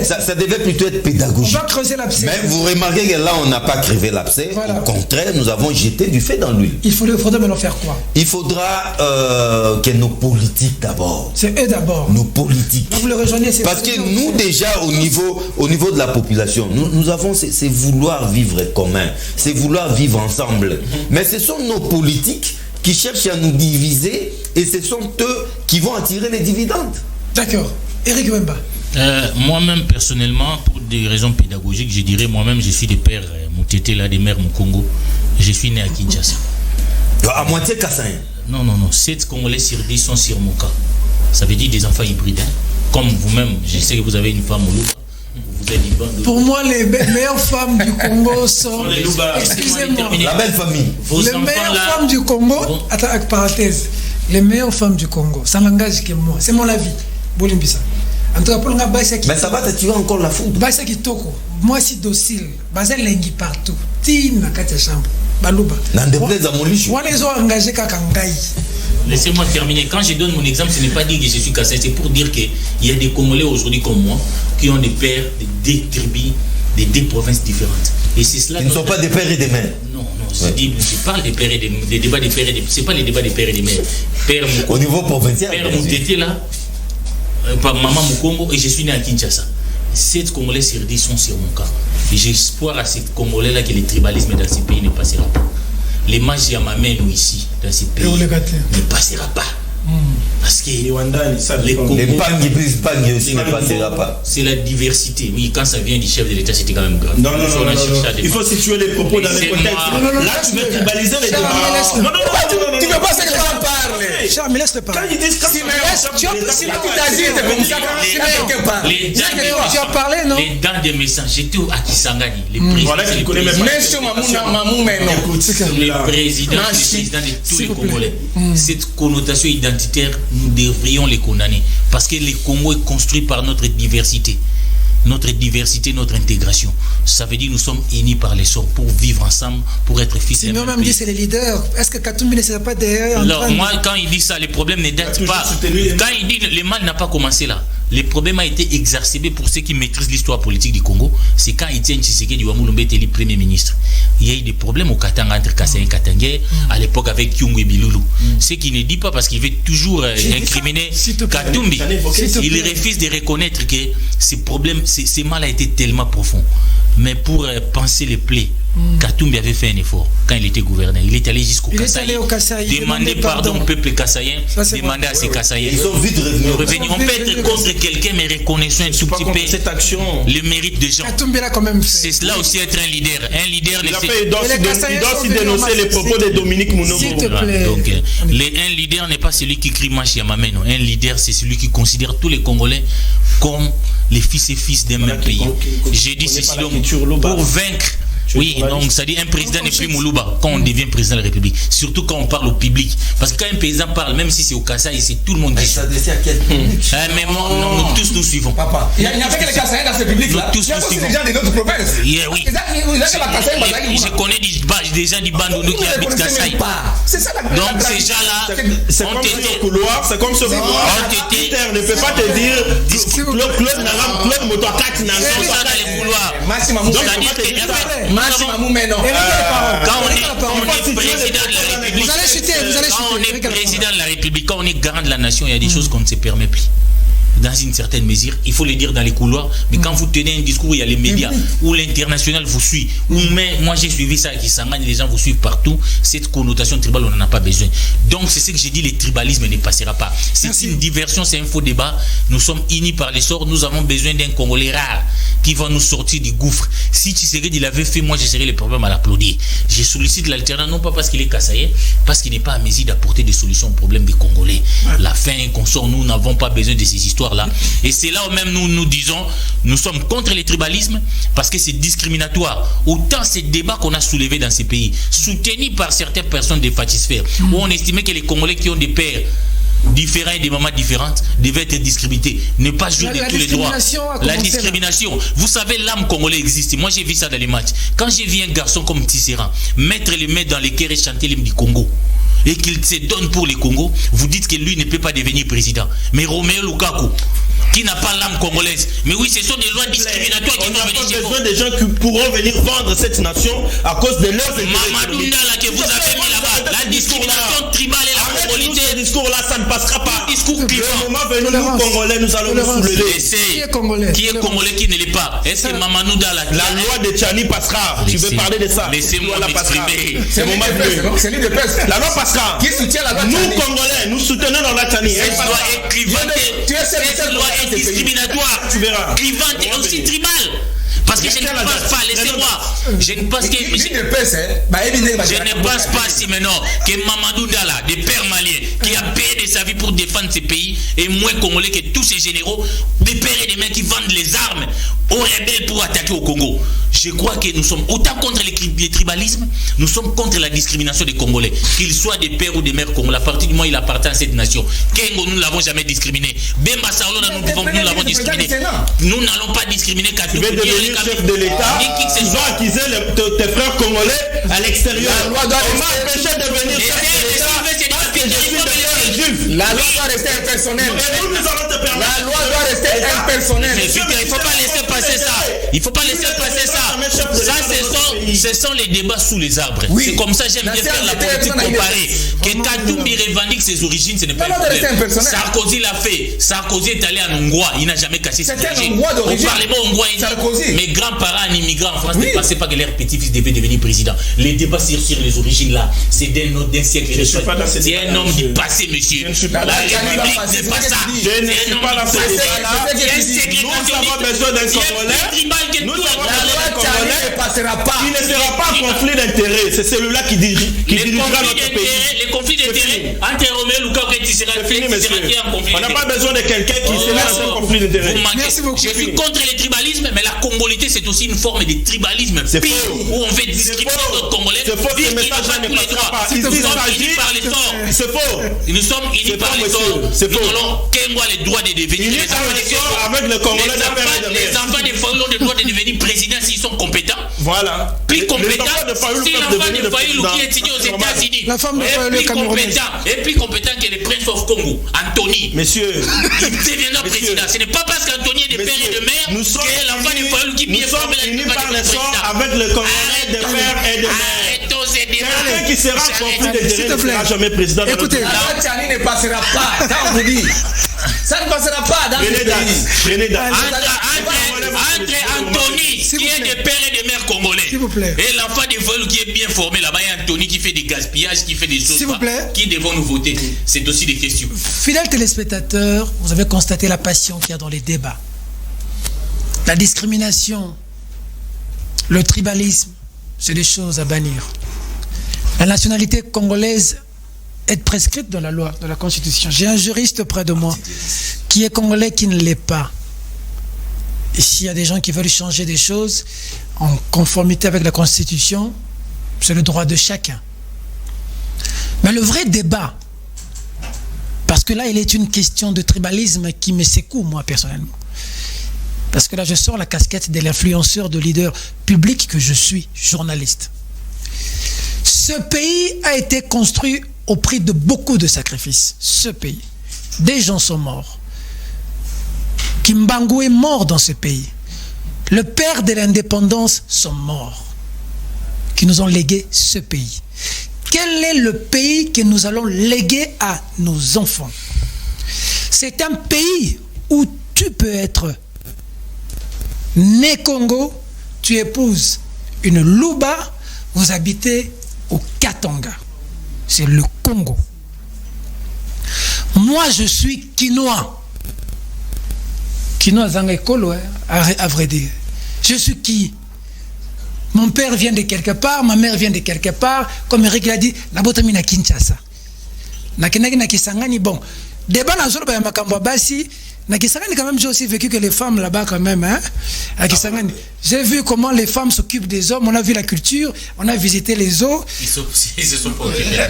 Ça devait plutôt être pédagogique. On va creuser l'abcès. Mais vous remarquez que là, on n'a pas crevé l'abcès. Voilà. Au contraire, nous avons jeté du feu dans l'huile. Il faudrait maintenant faire quoi? Il faudra que nos politiques d'abord. C'est eux d'abord. Nos politiques. Vous le rejoignez, parce que nous, déjà, au niveau de la population, nous avons c'est vouloir vivre commun, c'est vouloir vivre ensemble. Mais ce sont nos politiques qui cherchent à nous diviser et ce sont eux qui vont en tirer les dividendes. D'accord. Éric Wemba. Moi-même, personnellement, pour des raisons pédagogiques, je dirais moi-même, je suis des pères, mon tété là, des mères, mon Congo. Je suis né à Kinshasa. À moitié Kassaïen. Non. 7 Congolais sur 10 sont sur mon cas. Ça veut dire des enfants hybrides. Comme vous-même, je sais que vous avez une femme au Louba. Vous êtes liban. Pour moi, les meilleures femmes du Congo sont. Excusez-moi. La belle famille. Les meilleures femmes du Congo. Attends, parenthèse. Les meilleures femmes du Congo, ça n'engage que moi. C'est mon avis. Bolimbisa. En tout cas, pour le gars, mais ça va t'attirer encore la foudre. Baïsa qui toko. Moi, si docile. Baïsa lengi partout. Tine, kati chambre. Balouba. N'andepleuse à mon lit. Moi, les ont engagés kakangai. Laissez-moi terminer. Quand je donne mon exemple, ce n'est pas dire que je suis cassé, c'est pour dire qu'il y a des Congolais aujourd'hui comme moi qui ont des pères de deux tribus, de deux provinces différentes. Et c'est cela. Ils ne sont pas des pères et des mères. Non, je parle des pères et des débats des pères et des. C'est pas les débats des pères et des mères. Père au niveau provincial. Père Moutete là, maman Mukongo, et je suis né à Kinshasa. 7 Congolais sur 10 sont sur mon cas. Et j'ai espoir à ces Congolais là que le tribalisme dans ces pays ne passera pas. Les magies à ma main ici, dans ces pays, ne passera pas. Parce que les Pagnes aussi ne passera pas. C'est la diversité. Oui, quand ça vient du chef de l'État, c'était quand même grave. Non. Il faut situer les propos dans les contextes. Là, tu veux tribaliser les débats. Non. Tu ne veux pas que les gens parlent. Charles, me laisse te parler. Quand ils disent que tu as dit, c'est comme ça. Tu as parlé, non? Les dents des messages, j'étais à Kisangani. Voilà qui connaît même pas. Le président de tous les Congolais. Cette connotation identitaire, nous devrions les condamner. Parce que le Congo est construit par notre diversité. Notre intégration. Ça veut dire que nous sommes unis par les sorts pour vivre ensemble, pour être fils et même dit c'est les leaders. Est-ce que Katumbi ne serait pas derrière? Alors, moi, quand il dit ça, les problèmes ne datent pas. Quand il dit le mal n'a pas commencé là. Le problème a été exacerbé pour ceux qui maîtrisent l'histoire politique du Congo. C'est quand Etienne Tshisekedi Wamulumbe était le premier ministre. Il y a eu des problèmes au Katanga entre Kassai et Katangé, à l'époque avec Kyungu et Bilulu. Ce qui ne dit pas parce qu'il veut toujours incriminer Katumbi. Il refuse de reconnaître que ces problèmes, ces mal a été tellement profond. Mais pour penser les plaies, Katumbi avait fait un effort quand il était gouverneur. Il est allé jusqu'au Kassai. Demander pardon au peuple kassaïen, demander à ces Kassaïens. Ils sont vite revenus. On peut être contre quelqu'un, mais reconnaissons un tout petit peu cette action. Le mérite des gens. C'est cela aussi être un leader. Un leader, il doit aussi dénoncer les propos de Dominique Munombo. Donc, un leader n'est pas celui qui crie Machi Yamameno. Un leader, c'est celui qui considère tous les Congolais comme les fils et fils d'un même pays. J'ai dit ceci pour vaincre. Oui, donc ça dit un président n'est plus Moulouba quand on devient président de la République. Surtout quand on parle au public. Parce que quand un président parle, même si c'est au Kassai, c'est tout le monde qui ça à quel public? Mais nous tous nous suivons. Papa, il n'y a pas que les Kassaïens dans ce public-là. Nous tous nous suivons. Il y a aussi des gens de notre province. Oui. Je connais des gens du Bandounou qui habitent Kassai. C'est ça la donc ces gens-là, c'est comme ce couloir, c'est comme ce couloir. Peter ne peut pas te dire Claude Motoakati n'a pas dans les couloirs. Quand on est président de la République, quand on est garant de la nation, il y a des choses qu'on ne se permet plus. dans une certaine mesure. Il faut le dire dans les couloirs. Mais quand vous tenez un discours, il y a les médias, où l'international vous suit. Mais moi, j'ai suivi ça à Kisangani, les gens vous suivent partout. Cette connotation tribale, on n'en a pas besoin. Donc, c'est ce que j'ai dit, le tribalisme ne passera pas. C'est une diversion, c'est un faux débat. Nous sommes unis par les sorts. Nous avons besoin d'un Congolais rare qui va nous sortir du gouffre. Si Tshisekedi l'avait fait, moi, je serais le problème à l'applaudir. Je sollicite l'alternance, non pas parce qu'il est kassaïen, parce qu'il n'est pas à mesure d'apporter des solutions aux problèmes des Congolais. La fin qu'on sort, nous n'avons pas besoin de ces histoires-là. Et c'est là où même nous disons, nous sommes contre les tribalismes parce que c'est discriminatoire. Autant ces débats qu'on a soulevés dans ces pays, soutenus par certaines personnes des fatisphères, où on estimait que les Congolais qui ont des pères différents et des mamans différentes devaient être discriminés, ne pas jouer de tous les droits. La discrimination. Vous savez, l'âme congolaise existe. Moi, j'ai vu ça dans les matchs. Quand j'ai vu un garçon comme Tisserand mettre les mains dans les cœurs et chanter l'hymne du Congo, et qu'il se donne pour les Congo, vous dites que lui ne peut pas devenir président. Mais Romelu Lukaku, qui n'a pas l'âme congolaise, mais oui, ce sont des lois discriminatoires qui vont venir chez vous. On a besoin des gens qui pourront venir vendre cette nation à cause de leurs intérêts. Mamadou Ndala que vous avez mis là-bas, la discrimination tribale et la congolité. Ce discours-là, ça ne passera pas. Discours clivant. Le moment venu, nous, Congolais, nous allons nous soulever. Qui est Congolais? Qui est Congolais, qui ne l'est pas? Est-ce que Mamadou Ndala... La loi de Tchani passera. Tu veux parler de ça? Laissez-moi m'exprimer. C'est lui de peste. La loi passera. Qui soutient la loi Nous, Congolais, nous soutenons dans la Tchani. Cette loi est clivante. Cette loi est discriminatoire. Tu verras. Clivante et aussi tribale. Parce que je ne pense pas, laissez-moi. Je ne pense que. Je ne pense pas si maintenant que Mamadou Ndala, des pères maliens, qui a payé de sa vie pour défendre ce pays, est moins congolais que tous ces généraux, des pères et des mères qui vendent les armes aux rebelles pour attaquer au Congo. Je crois que nous sommes autant contre les tribalismes, nous sommes contre la discrimination des Congolais, qu'ils soient des pères ou des mères congolais. À partir du moment où il appartient à cette nation, Kengo, nous ne l'avons jamais discriminé. Bemba Sarlona, nous l'avons discriminé. Nous n'allons pas discriminer qu'à tout chef de l'État, ils ont accusé tes frères congolais à l'extérieur. La loi doit empêcher de venir chef de l'État parce que je suis de juif. La loi doit rester impersonnelle. Et nous allons te permettre. La loi doit rester impersonnelle. Il ne faut pas laisser passer ça. Il ne faut pas laisser passer ça. Ça, ce sont les débats sous les arbres. Oui. C'est comme ça j'aime bien faire la politique comparée. Que Katumbi revendique ses origines, ce n'est pas un problème. Sarkozy l'a fait. Sarkozy est allé en Hongrois. Il n'a jamais cassé ses origines. Au Parlement hongrois, mes grands-parents en immigrant en France ne pensaient pas que leur petit-fils devait devenir président. Les débats sur les origines là, c'est d'un siècle. C'est un homme du passé, monsieur. La République n'est pas ça. Je ne suis pas dans ce débat-là. Nous avons besoin d'un Congolais. Nous avons besoin d'un Congolais qui ne sera pas un conflit d'intérêts. C'est celui-là qui dirigera notre pays. Les conflits d'intérêts entre Romelu Lukaku et Tisserand. On n'a pas besoin de quelqu'un qui sera un conflit d'intérêts. Je suis contre les tribalismes, mais la congolité c'est aussi une forme de tribalisme pire où on veut discriminer notre Congolais. C'est faux, ce message ne passera pas. Nous sommes unis par les sorts. C'est faux. Nous sommes unis par les sorts. Nous allons qu'avoir les droits de devenir les enfants des Fayoulou ont le droit de devenir président s'ils sont compétents. Voilà. Plus compétents. Si l'enfant de Fayoulou qui étudie aux États-Unis est plus compétent que le prince of Congo, Anthony. Monsieur, il deviendra président. Ce n'est pas parce qu'Anthony est des pères et de mères que l'enfant de Fayoulou qui vient former la unis par les sorts avec le Congolais de père et de mère. Arrêtons ces débats. Quelqu'un qui sera en conflit d'intérêts ne sera jamais président. Écoutez, la loi Tchani ne passera pas. Ça, on vous dit. Ça ne passera pas dans ce pays. Entre Anthony, qui est des pères et des mères congolais, et l'enfant de Fayoulou qui est bien formé là-bas, et Anthony qui fait des gaspillages, qui fait des choses, qui devons nous voter? C'est aussi des questions. Fidèles téléspectateurs, vous avez constaté la passion qu'il y a dans les débats. La discrimination, le tribalisme, c'est des choses à bannir. La nationalité congolaise est prescrite dans la loi, dans la Constitution. J'ai un juriste près de moi qui est congolais, qui ne l'est pas. Et s'il y a des gens qui veulent changer des choses en conformité avec la Constitution, c'est le droit de chacun. Mais le vrai débat, parce que là, il est une question de tribalisme qui me secoue, moi, personnellement. Parce que là, je sors la casquette de l'influenceur, de leader public que je suis, journaliste. Ce pays a été construit au prix de beaucoup de sacrifices. Ce pays. Des gens sont morts. Kimbangu est mort dans ce pays. Le père de l'indépendance sont morts. Qui nous ont légué ce pays. Quel est le pays que nous allons léguer à nos enfants? C'est un pays où tu peux être né Congo, tu épouses une Luba, vous habitez au Katanga. C'est le Congo. Moi, je suis Kinois. Kinois Zanga Ekolo, à vrai dire. Je suis qui? Mon père vient de quelque part, ma mère vient de quelque part. Comme Eric l'a dit, la botamine à Kinshasa. Nakenaki na Kisangani, bon. Débat dans le Makambo Bassi. Na Kisangani, quand même, j'ai aussi vécu que les femmes là-bas, quand même, hein. À Kisangani. J'ai vu comment les femmes s'occupent des hommes. On a vu la culture, on a visité les zoos. Ils se sont pas occupés.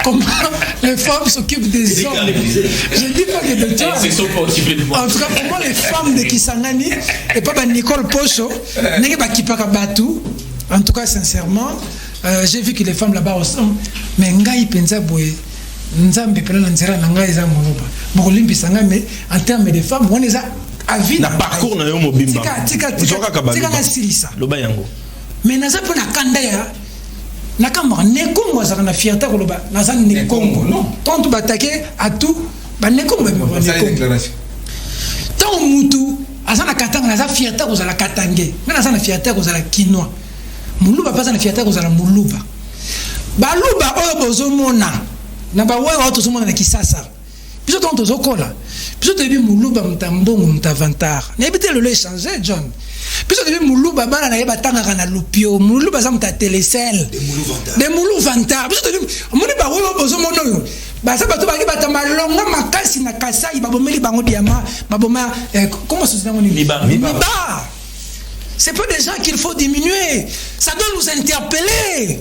Comment les femmes s'occupent des hommes. Je dis pas que de toi. Ils se sont pas occupés de moi. En tout cas, comment les femmes de Kisangani, et pas Nicole Pocho, n'est pas Kipaka Batou. En tout cas, sincèrement, j'ai vu que les femmes là-bas ressemblent. Mais Ngai Penza Boué. Nzambe pela nzera nanga eza moloba bokolimbi sanga mais en termes de femmes on les a avis na parcours na yo mobimba tika na silisa loba yango mais naza pe na kanda ya na kamba ne Congo za na fierté ko loba naza ne Congo non quand tu batake à tout ba ne Congo ba ne Congo tant mutu azana katanga naza fierté ko za la katangé mais naza na fierté ko za la Kinois muluba pas na fierté ko za la muluba baluba oyo bozomona na ba wewe watu somona na kisasa biso tonto zokola biso tebi muluba mtambongo mtavantar na ebite le échanger John biso tebi muluba bana na yeba tanga na lupio muluba za mta telecel de muluvantar biso tebi moni ba wewe bozomona yo ba sa bato ba libata malonga makasi na kasai babomeli bango diama baboma comment se dit Miba. c'est pas des gens qu'il faut diminuer, ça doit nous interpeller.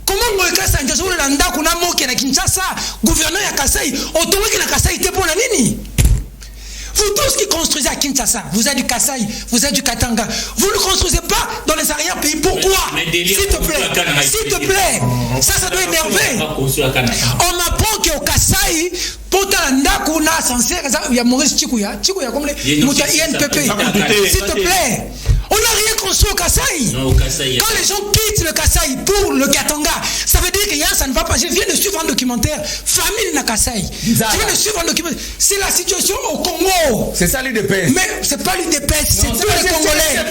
Comment moi Kasai ndio la ndako na moke na Kinshasa, gouverneur ya Kasai, otomaki na Kasai te pour la nini? Vous tous qui construisez à Kinshasa, vous êtes du Kasai, vous êtes du Katanga, vous ne construisez pas dans les arrière-pays. Pourquoi? S'il te plaît, ça doit énerver. On apprend qu'au Kasai, pour ndako na censé il y a Maurice Chikuya comme les INPP. S'il te plaît. On n'a rien construit au Kasai. Non, au Kasai. Quand les gens quittent le Kasai pour le Katanga, ça veut dire que ça ne va pas. Je viens de suivre un documentaire, Famille na Kasai. Je viens de suivre un documentaire. C'est la situation au Congo. C'est ça l'UDPS. Mais c'est pas l'UDPS, c'est tous les Congolais.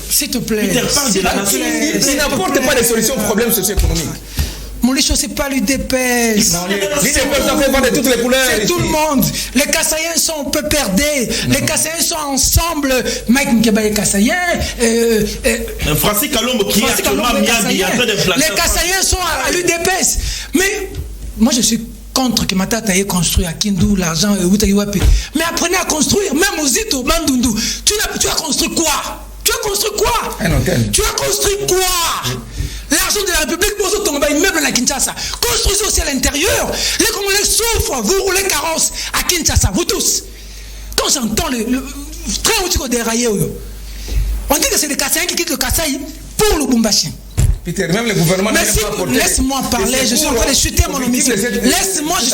S'il te plaît. Il n'apporte pas des solutions aux problèmes socio-économiques. Mon licho, c'est pas l'UDPS. L'UDPS, ça fait voir de toutes les couleurs. C'est tout le monde. Les Kassaïens sont un peu perdus. Les Kassaïens sont ensemble. Mike Nkeba est Kassaïen. Francis Kalombo qui est actuellement Miyabi en train de flasher. Les Kassaïens sont à l'UDPS. Mais moi, je suis contre que Matata ait construit à Kindu l'argent et Outaïwapi. Mais apprenez à construire. Même aux Zito, Bandundu. Tu as construit quoi? Tu as construit quoi? Tu as construit quoi? L'argent de la République, pour ce tomber immeuble à Kinshasa. Construisez aussi à l'intérieur. Les Congolais souffrent. Vous roulez carrosse à Kinshasa, vous tous. Quand j'entends le train où tu vas dérailler, on dit que c'est les Kassaïens qui quittent le Kasaï pour le Bumbashi. Peter, même le gouvernement n'a pas porté. Laisse-moi parler, je suis en train de chuter mon homicide. Laisse-moi, je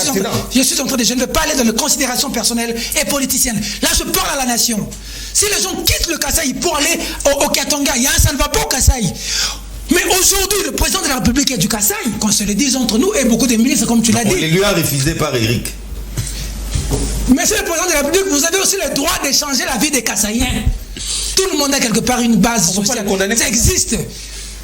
suis en train de. Je ne veux pas aller dans les considérations personnelles et politiciennes. Là, je parle à la nation. Si les gens quittent le Kasaï pour aller au Katanga, ça ne va pas au Kasaï. Mais aujourd'hui, le président de la République est du Kasaï, qu'on se le dise entre nous, et beaucoup de ministres, comme tu l'as dit. On les lui a refusé par Eric. Monsieur le président de la République, vous avez aussi le droit d'échanger la vie des Kassaïens. Tout le monde a quelque part une base sociale. Ça existe.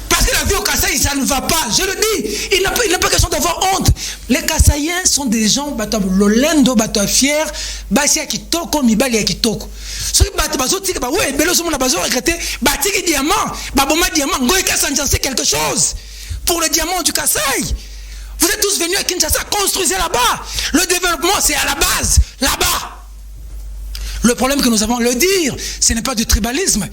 Parce que la vie au Kasaï, ça ne va pas. Je le dis, il n'a pas question d'avoir honte. Les Kassaïens sont des gens, l'olendo, fier, basia kitoko, mibali ya kitoko. Ceux qui battent bazo tika, ouais, belo somo na bazo regretter, batiki diamant, baboma diamant, ngoy kasanjanse quelque chose pour le diamant du Kasaï. Vous êtes tous venus à Kinshasa, construisez là-bas. Le développement, c'est à la base, là-bas. Le problème que nous avons à le dire, ce n'est pas du tribalisme.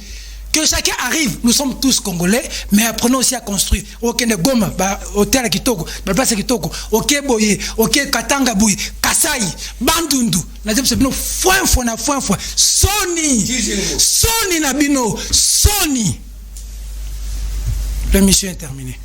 Que chacun arrive, nous sommes tous Congolais, mais apprenons aussi à construire. Ok, ne Goma, hôtel à Kitoko, place à Kitoko, ok, Boye, ok, Katanga Boye, Kasai, Bandundu. La deuxième, c'est nous, foin, Sony Nabino, Sony. L'émission est terminée.